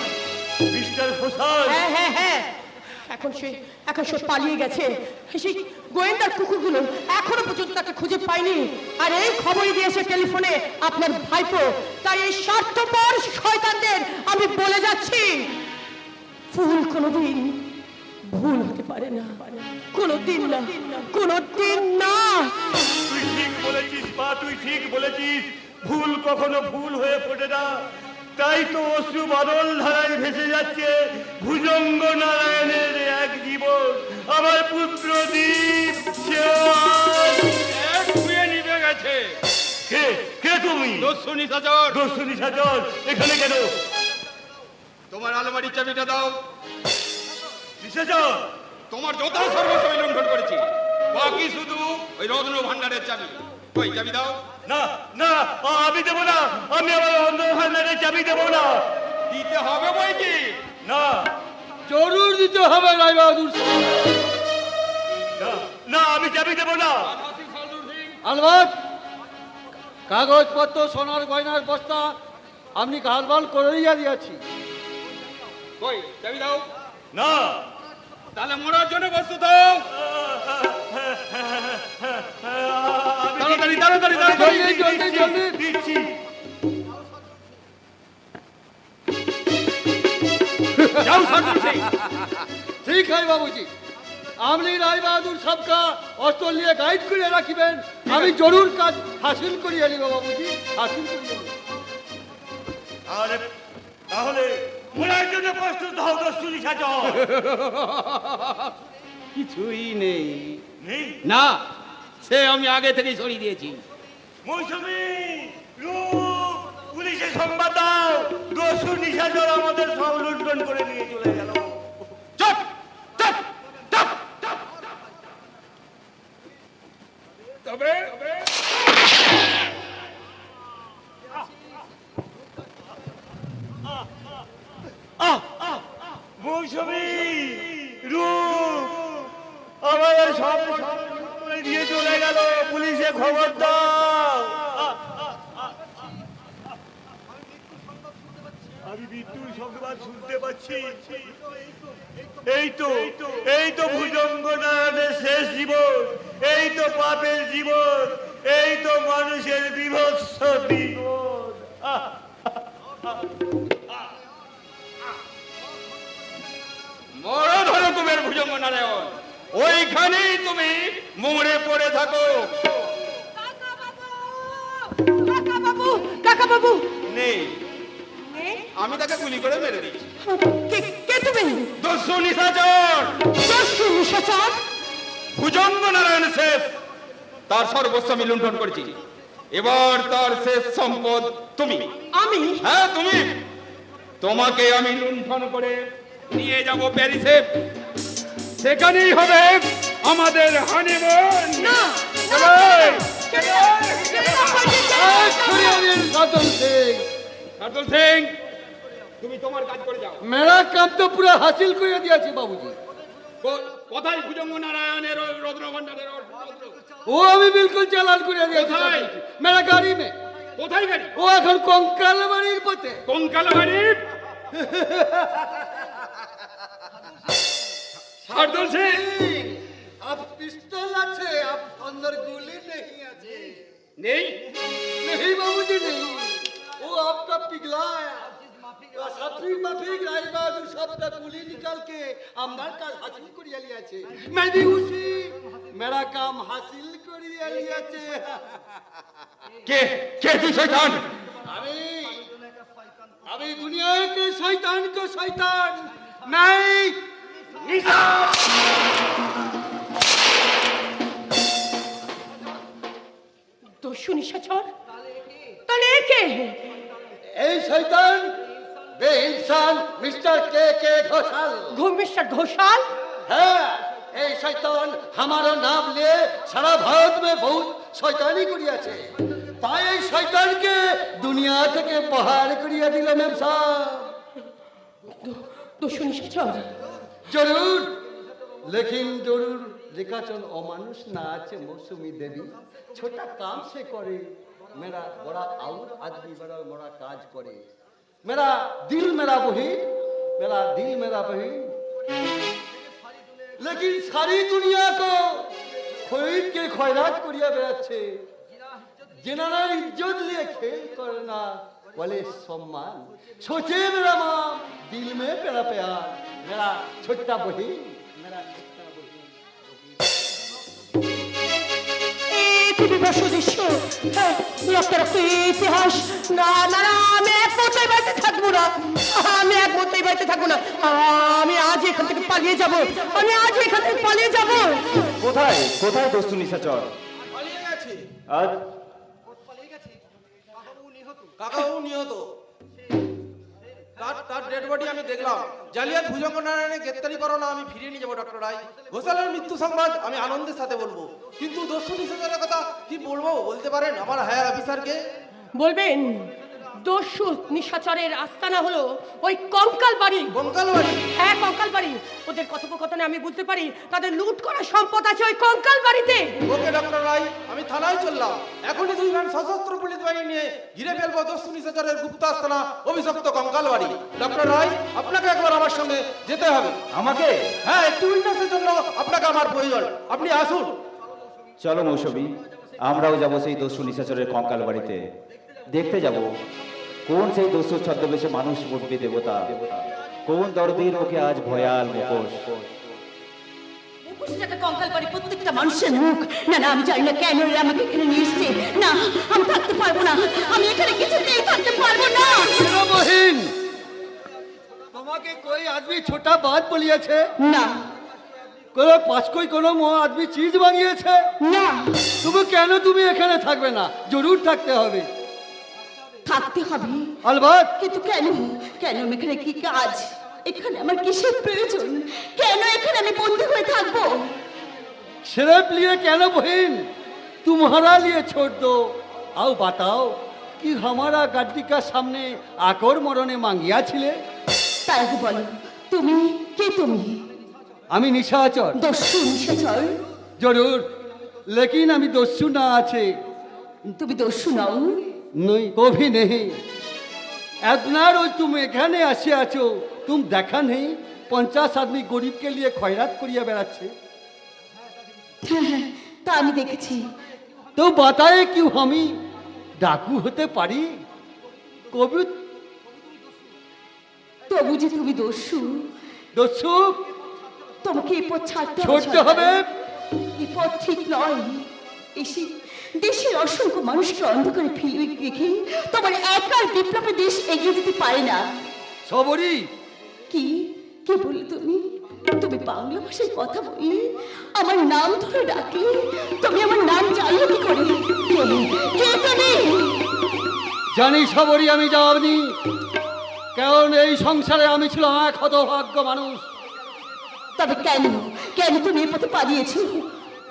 Speaker 10: Mister Ghoshal?
Speaker 5: হ্যাঁ, এখন সে পালিয়ে গেছে। সেই গোয়েন্দার কুকুরগুলো এখনো পর্যন্ত তাকে খুঁজে পায়নি। আর এই খবরই দিয়েছে টেলিফোনে আপনার ভাইপো। তাই এই স্বার্থপর শয়তানদের আমি বলে যাচ্ছি, ফুল কোনোদিন ভুল হতে পারে না, কোনোদিন না।
Speaker 10: তুই ঠিক বলেছিস মা, তুই ঠিক বলেছিস। ভুল কখনো ভুল হয়ে ফোটে না। তাই তো অশ্রু বাদল ধারায় ভেসে যাচ্ছে ভুজঙ্গ নারায়ণের এক জীবন। আমার পুত্র দীপ নিভে গেছে। কে তুমি?
Speaker 3: দস্যু নিশাচর।
Speaker 10: এখানে কেন?
Speaker 3: তোমার আলমারির চাবিটা দাও।
Speaker 10: নিশাচর,
Speaker 3: তোমার যত সর্বস্ব লঙ্ঘন করেছি, বাকি শুধু ওই রত্ন ভান্ডারের চাবি। ওই চাবি দাও।
Speaker 10: না, আমি দেবো না। আমি আমার অন্য ভান্ডারের চাবি দেবো না।
Speaker 3: দিতে হবে বইকি?
Speaker 10: না,
Speaker 1: জরুর দিতে হবে রায় বাহাদুর।
Speaker 10: না, আমি চাবি দেবো না।
Speaker 1: আলবাত কাগজপত্র, সোনার গয়নার বস্তা আপনি কারবাল করেই দিয়েছি।
Speaker 3: কই চাবি দাও।
Speaker 10: না।
Speaker 3: তাহলে মরার জন্য প্রস্তুত হও। তাড়াতাড়ি তাড়াতাড়ি তাড়াতাড়ি
Speaker 10: দিচ্ছি।
Speaker 3: যাও সার্জেন্ট সিং।
Speaker 1: ঠিক হয় বাবুজি, আপনি রায় বাহাদুর সবকা অস্ত্র নিয়ে গাইড করে রাখিবেন, আমি জরুর কাজ হাসিল করিয়া নিব বাবুজি, হাসিল করিয়া নিব।
Speaker 10: আরে তাহলে মরার জন্য প্রস্তুত হও দস্যু নিশাচর।
Speaker 3: কিছুই নেই।
Speaker 10: নেই?
Speaker 3: না, সে আমি আগে থেকেই সরিয়ে দিয়েছি।
Speaker 10: মৌসুমী, রূপ, পুলিশে সংবাদ দাও, দস্যু নিশাচর আমাদের সব লুণ্ঠন করে নিয়ে চলে গেল।
Speaker 3: চুপ চুপ চুপ। তবে
Speaker 10: মৌসুমী, রূপ, আমাদের সব করে নিয়ে চলে গেল, পুলিশে খবর দাও। আমি মৃত্যুর সংবাদ শুনতে পাচ্ছি। এই তো ভুজঙ্গ নারায়ণের শেষ জীবন, এই তো পাপের জীবন, এই তো মানুষের বিভৎস জীবন।
Speaker 3: মরো ধরো কুবের ভুজঙ্গ নারায়ণ, ওইখানেই তুমি মোড়ে পড়ে থাকো।
Speaker 5: কাকা বাবু
Speaker 3: নেই, আমি তাকে গুলি করে মেরে দিয়েছি।
Speaker 5: কে তুমি?
Speaker 3: দস্যু নিশাচর।
Speaker 5: দস্যু নিশাচর?
Speaker 3: ভুজঙ্গ নারায়ণ শেষ, তার সর্বস্ব আমি লুণ্ঠন করেছি। এবার তার শেষ সম্পদ তুমি।
Speaker 5: আমি?
Speaker 3: হ্যাঁ তুমি। তোমাকে আমি লুণ্ঠন করে নিয়ে যাব প্যারিসে, সেখানেই হবে আমাদের হানিমুন।
Speaker 5: না,
Speaker 3: শার্দুল সিং, তুমি তোমার কাজ করে যাও।
Speaker 1: মেরা কাম তো পুরো হাসিল করে দিয়েছি বাবুজি।
Speaker 3: কোথায় ভুজঙ্গ নারায়ণের রত্নভাণ্ডারের
Speaker 1: ও আমি বিলকুল চালান করে দিয়েছি।
Speaker 3: কোথায়?
Speaker 1: মেরা গাড়ি মে।
Speaker 3: কোথায় গাড়ি?
Speaker 1: ও এখন কঙ্কাল বাড়ির পথে।
Speaker 3: কঙ্কাল বাড়ি? শার্দুল সিং,
Speaker 1: आप पिस्तौल আছে, आप अंदर गोली नहीं আছে।
Speaker 3: নেই?
Speaker 1: नहीं बाबूजी नहीं, वो आपका पिघला है। साथी माफिक राय बहादुर सबका गोली निकाल के अंदर का हासिल करिया लिया छे। मैं भी उसी मेरा काम हासिल करिया लिया छे।
Speaker 3: কে কে তুই শয়তান?
Speaker 1: अभी दुनिया के शैतान को शैतान नहीं
Speaker 5: দস্যু নিশাচর? তাহলে কে?
Speaker 1: এই শৈতান বেইনসান মিস্টার কে কে ঘোষাল।
Speaker 5: ঘুমিষ্টার ঘোষাল?
Speaker 1: है এই শৈতান हमारा नाम ले सारा भारत में बहुत শয়তানি করিয়াছে, তাই এই শয়তানকে দুনিয়া থেকে প্রহার করিয়া দিলাম সাহেব।
Speaker 5: দস্যু নিশাচর?
Speaker 1: जरूर, लेकिन जरूर लिखाचन अमानुष ना আছে मौसुमी देवी, छोटा काम से करे, मेरा बड़ा और आदमी बड़ा बड़ा काज करे। मेरा दिल मेरा वही, मेरा दिल मेरा वही, लेकिन सारी दुनिया को खरीद के खैरात करिया बेড়াচ্ছে। जिनारा इज्जत लिए खेल करना बोले सम्मान, सोचे मेरा माँ दिल में मेरा प्यार, मेरा छोटा बही, मेरा छोटा बही।
Speaker 5: তুমি বসো দস্যু, রক্ত রক্ত ইতিহাস। না না না, আমি এক মুহূর্তেই বাড়িতে থাকবো না, আমি এক মুহূর্তেই বাড়িতে থাকবো না। আমি আজ এখান থেকে পালিয়ে যাব, আমি আজ এখান থেকে পালিয়ে যাব।
Speaker 7: কোথায় কোথায় দস্যু নিশাচর?
Speaker 1: পালিয়ে গেছে।
Speaker 7: আর
Speaker 1: পালিয়ে গেছে। কাকাবাবু নিহত। তার ডেড বডি আমি দেখলাম। জালিয়াত ভুজঙ্গ নারায়ণের গ্রেফতারি করো না, আমি ফিরিয়ে নিয়ে যাবো ডক্টর রায়। ঘোষালের মৃত্যু সংবাদ আমি আনন্দের সাথে বলবো, কিন্তু দস্যু নিশাচরের কথা কি বলবো বলতে পারেন আমার হায়ার অফিসারকে?
Speaker 5: বলবেন
Speaker 4: দস্যু নিশাচরের আস্তানা হলো ওই কঙ্কাল বাড়ি।
Speaker 1: কঙ্কাল বাড়ি?
Speaker 4: হ্যাঁ, কঙ্কাল বাড়ি। ওদের কথোপকথনে আমি বুঝতে পারি তাদের লুট করা সম্পদ আছে ওই কঙ্কাল বাড়িতে।
Speaker 1: ওকে ডক্টর রায়, আমি থানায় চললাম। এখনই 2 জন সশস্ত্র পুলিশ বাহিনী নিয়ে ঘিরে ফেলবো দস্যু নিশাচরের গুপ্ত আস্তানা অভিশপ্ত কঙ্কাল বাড়ি। ডক্টর রায়, আপনাকে একবার আমার সঙ্গে যেতে হবে।
Speaker 7: আমাকে?
Speaker 1: হ্যাঁ, একটু উইটনেসের জন্য আপনাকে আমার প্রয়োজন। আপনি আসুন।
Speaker 7: চলো মৌসুমী, আমরাও যাবো সেই দস্যু নিশাচরের কঙ্কাল বাড়িতে। দেখতে যাব কোন সেই দস্যুর ছদ্মবেশে মানুষ মুখবি দেবতা, কোন দরদির মুখে আজ ভয়াল মুখোশ।
Speaker 2: মুখোশটাকে কঙ্কাল বাড়ি প্রত্যেকটা মানুষের মুখ। না না, আমি জানি না কেন এরা আমাকে এখানে নিয়ে এসছে। না, আমি থাকতে পারবো না, আমি এখানে কিছুতেই থাকতে পারবো না।
Speaker 1: বহিন, তোমাকে कोई आदमी छोटा बात বলিয়েছে?
Speaker 2: না।
Speaker 1: কোনো পাঁচকই কোনো আদমি চিজ বানিয়েছে?
Speaker 2: না।
Speaker 1: তুমি এখানে থাকবে না, জরুর থাকতে হবে।
Speaker 2: থাকতে হবে?
Speaker 1: আলবাত।
Speaker 2: কিন্তু কেন? কেন আমি এখানে কি কাজ? এখানে আমার কিসের প্রয়োজন? কেন এখানে আমি বন্দী হয়ে থাকবো?
Speaker 1: सिर्फ लिए क्या ना बहन, तुम्हारा लिए छोड़ दो। आओ बताओ कि हमारा गड्डी का सामने आकर मरने मांगिया छिले?
Speaker 2: তাই আগে বলো, তুমি কে? তুমি?
Speaker 1: আমি নিশাচর।
Speaker 2: দস্যু নিশাচর?
Speaker 1: জরুর, लेकिन আমি দস্যু না আছে।
Speaker 2: তুমি দস্যু নাও?
Speaker 1: नहीं, कभी नहीं। इतना रोज तुम এখানে আসে আছো, तुम देखा नहीं 50 आदमी गरीब के लिए खैरात करिया बेড়াচ্ছে?
Speaker 2: তা আমি দেখেছি।
Speaker 1: तो बताए क्यों আমি ডাকু হতে পারি? কবি
Speaker 2: তবু যে তুমি দস্যু।
Speaker 1: দস্যু?
Speaker 2: তোমাকে এই পথ
Speaker 1: ছাড়তে হবে।
Speaker 2: এই পথ ঠিক নয়। এসে দেশের অসংখ্য মানুষকে অন্ধকারে ফেলে রেখে তোমার একার বিপ্লবে দেশ এগিয়ে যেতে পারে না।
Speaker 1: সবরি?
Speaker 2: কি কি বললে তুমি? তুমি বাংলা ভাষায় কথা বললে, আমার নাম ধরে ডাকলে, তুমি আমার নাম জানলে কি করে? কে তুমি?
Speaker 1: জানি সবরি আমি যাবনি, কারণ এই সংসারে আমি ছিলাম এক হতভাগ্য মানুষ।
Speaker 2: তবে কেন কেন তুমি এই পথে পা দিয়েছো?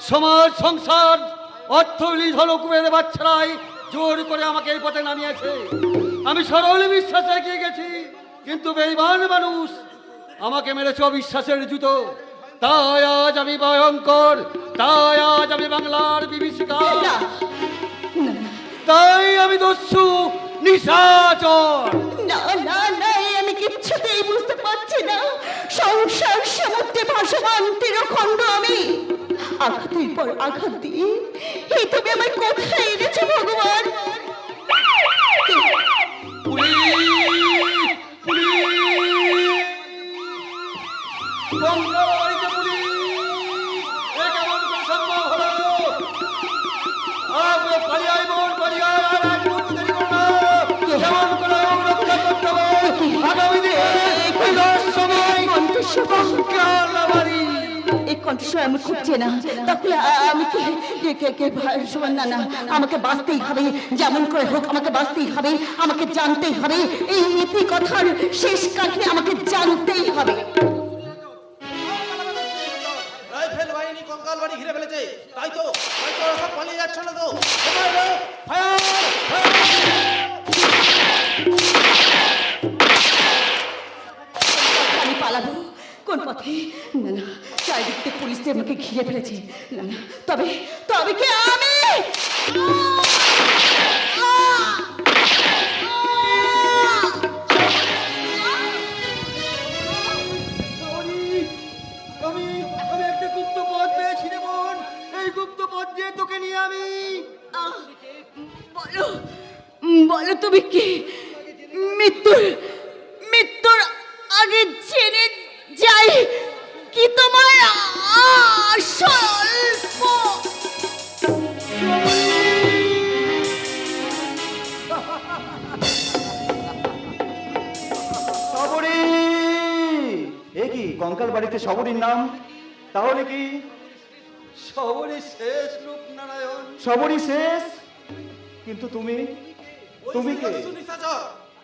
Speaker 1: সমাজ সংসার অর্থলি ধনকুবের বাচ্চারাই জোর করে আমাকে এই পথে নামিয়েছে। আমি সরল বিশ্বাসে এগিয়ে গেছি, কিন্তু বেঈমান মানুষ আমাকে মেরেছে অবিশ্বাসের জুতো। তাই আজ আমি ভয়ঙ্কর, তাই আজ আমি বাংলার বিভীষিকা, তাই আমি দস্যু নিশাচর।
Speaker 2: না না না, আমি কিচ্ছুতেই বুঝতে পারছি না। সংসার সমুদ্রে ভাসমান তীরখণ্ড আমি, আঘাতের পর আঘাত দিয়ে এই তুমি আমার কোথায় এনেছো ভগবান? এই কণ্ঠস্বর আমি খুব চেনা, তাহলে আমি না না, আমাকে বাঁচতেই হবে, যেমন করে হোক আমাকে বাঁচতেই হবে, আমাকে জানতেই হবে। এই নীতি কথার শেষ কাহিনী আমাকে জানতেই হবে।
Speaker 1: রাইফেল বাহিনী কঙ্কাল বাড়ি ঘিরে ফেলেছে, তাই তো ওরা সব পালিয়ে যাচ্ছে না তো?
Speaker 2: আমি পালাবো কোন পথে? না না, চারিদিক থেকে পুলিশ আমাকে ঘিরে ফেলেছে। না না, তবে তবে কি আমি?
Speaker 1: আমি একটা গুপ্ত পথ পেয়েছি রে বোন, এই গুপ্ত পথ দিয়ে তোকে নিয়ে আমি।
Speaker 2: বলো বলো, তুমি কি মৃত্যুর মৃত্যুর আগে জেনে যাই কি তোমার স্বল্প?
Speaker 7: সবরি! এ কি কঙ্কাল বাড়িতে সবরির নাম? তাহলে কি
Speaker 1: সবরই শেষ রূপনারায়ণ?
Speaker 7: সবরি শেষ? কিন্তু তুমি তুমি কে?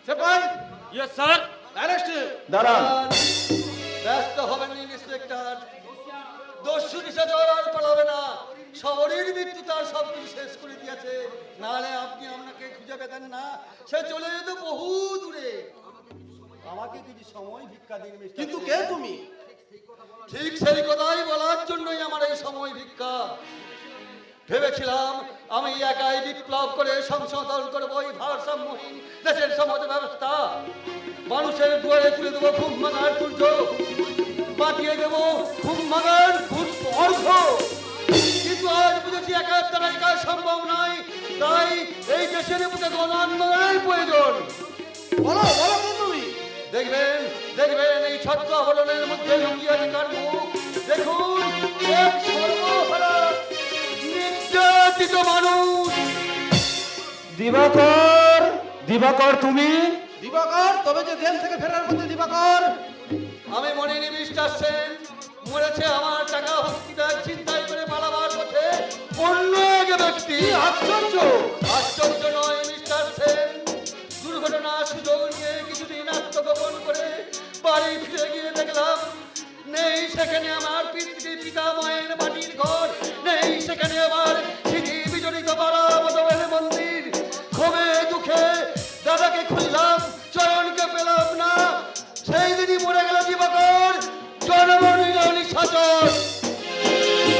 Speaker 1: সেপাই,
Speaker 10: ইয়েস স্যার।
Speaker 1: অ্যারেস্ট।
Speaker 7: দাঁড়ান।
Speaker 1: ব্যস্ত হবেন ইন্সপেক্টর। দস্যু নিশাচর আর পালাবে না। শহরের মৃত্যু তার সব কিছু শেষ করে দিয়েছে। নাহলে আপনি আপনাকে খুঁজে পেতেন না, সে চলে যেত বহু দূরে। আমাকে কিছু সময় ভিক্ষা দিন মিস্টার।
Speaker 3: কিন্তু কে তুমি?
Speaker 1: ঠিক সেই কথাই বলার জন্যই আমার এই সময় ভিক্ষা। ভেবেছিলাম আমি একাই বিপ্লব করে সংশোধন করবো এই ভারসাম্যহীন দেশের সমাজ ব্যবস্থা। মানুষের দুয়ারে তুলে দেবো ঘুম ভাঙার সূর্য, বাঁচিয়ে দেবো ঘুম ভাঙার অর্ঘ। কিন্তু আজ বুঝেছি একার দ্বারা একা সম্ভব নয়। তাই এই দেশের বুকে গণ আন্দোলনের প্রয়োজন।
Speaker 3: বলো বলো কে তুমি?
Speaker 1: দেখবেন দেখবেন এই ছত্র আবরণের মধ্যে লুকিয়ে আছে কার মুখ। দেখুন, এক সর্বহারা নির্যাতিত মানুষ।
Speaker 7: দিবাকর, দিবাকর তুমি?
Speaker 3: দিবাকর, তবে যে জেল থেকে ফেরার মধ্যে দিবাকর।
Speaker 1: আমি মনে নি মিস্টার সেন মরেছে আমার টাকা হসপিটাল চিন্তাই করে পালাবার পথে অন্য এক ব্যক্তি।
Speaker 3: আশ্চর্য!
Speaker 1: আশ্চর্য নয় মিস্টার সেন, দুর্ঘটনা সুযোগ নিয়ে কিছুদিন আত্মগোপন করে বাড়ি ফিরে গিয়ে দেখলাম নেই সেখানে আমার পিতামহের মাটির ঘর, নেই সেখানে আমার স্মৃতি বিজড়িত পাড়া বদলের মন্দির। ক্ষোভে দুঃখে দাদাকে খুঁজলাম, চয়নকে পেলাম না। সেই দিনই মরে গেল দিবাকর, জনমনিল নিশাচর।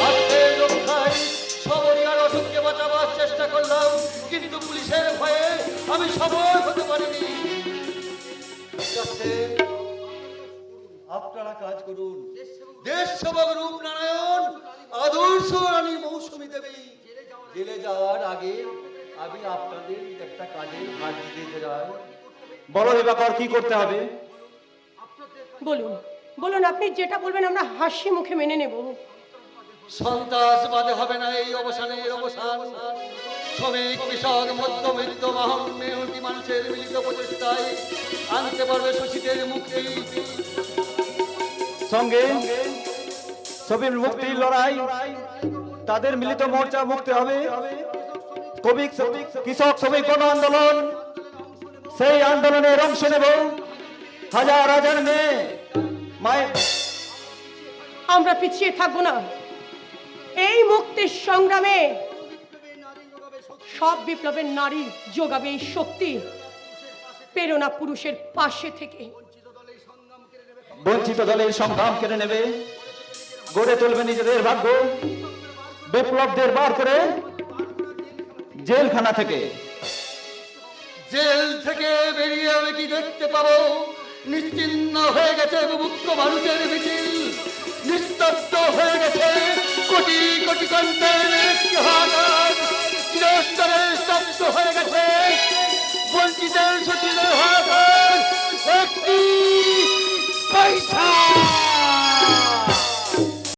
Speaker 1: আত্মের রক্ষায় সবরিয়ার অসুখকে বাঁচাবার চেষ্টা করলাম, কিন্তু পুলিশের ভয়ে আমি সফল হতে পারিনি। আপনারা কাজ করুন। দেশ সেবক রূপনারায়ণ, আদর্শ রানী মৌসুমী দেবী জেলে যাওয়ার আগে আমি আপনাদের একটা কাজের হাত দিতে যাই।
Speaker 7: বলো দিবাকর, কি করতে হবে?
Speaker 2: বলুন বলুন, আপনি যেটা বলবেন আমরা হাসি মুখে মেনে নেব।
Speaker 1: সন্ত্রাসবাদে হবে না এই অবসানের অবসান। শ্রমিক, কৃষক, মধ্যবিত্ত, মেহনতি মানুষের মিলিত প্রচেষ্টায় আনতে পারবে শোষিতের মুক্তি।
Speaker 7: সঙ্গে সবির মুক্তির লড়াই, তাদের মিলিত মোর্চা মুক্তি হবে। কৃষক শ্রমিক গণ আন্দোলন, সেই আন্দোলনের অংশ নেব। হাজার হাজার মেয়ে মায়ের।
Speaker 2: আমরা পিছিয়ে থাকবো না এই মুক্তির সংগ্রামে। সব বিপ্লবের নারী যোগাবে এই শক্তি, প্রেরণা পুরুষের পাশে থেকে।
Speaker 7: বঞ্চিত দলের সংগ্রাম কেড়ে নেবে, গড়ে তুলবে নিজেদের ভাগ্য। বিপ্লবদের বার করে জেলখানা থেকে।
Speaker 1: জেল থেকে বেরিয়ে আমি কি দেখতে পাবো? নিশ্চিহ্ন হয়ে গেছে মুক্ত মানুষের মিছিল, নিস্তব্ধ হয়ে গেছে কোটি কোটি কণ্ঠের হাহাকার, চিরস্তরে স্তব্ধ হয়ে গেছে বঞ্চিতের শোষিতের হাহাকার। একটি পয়সা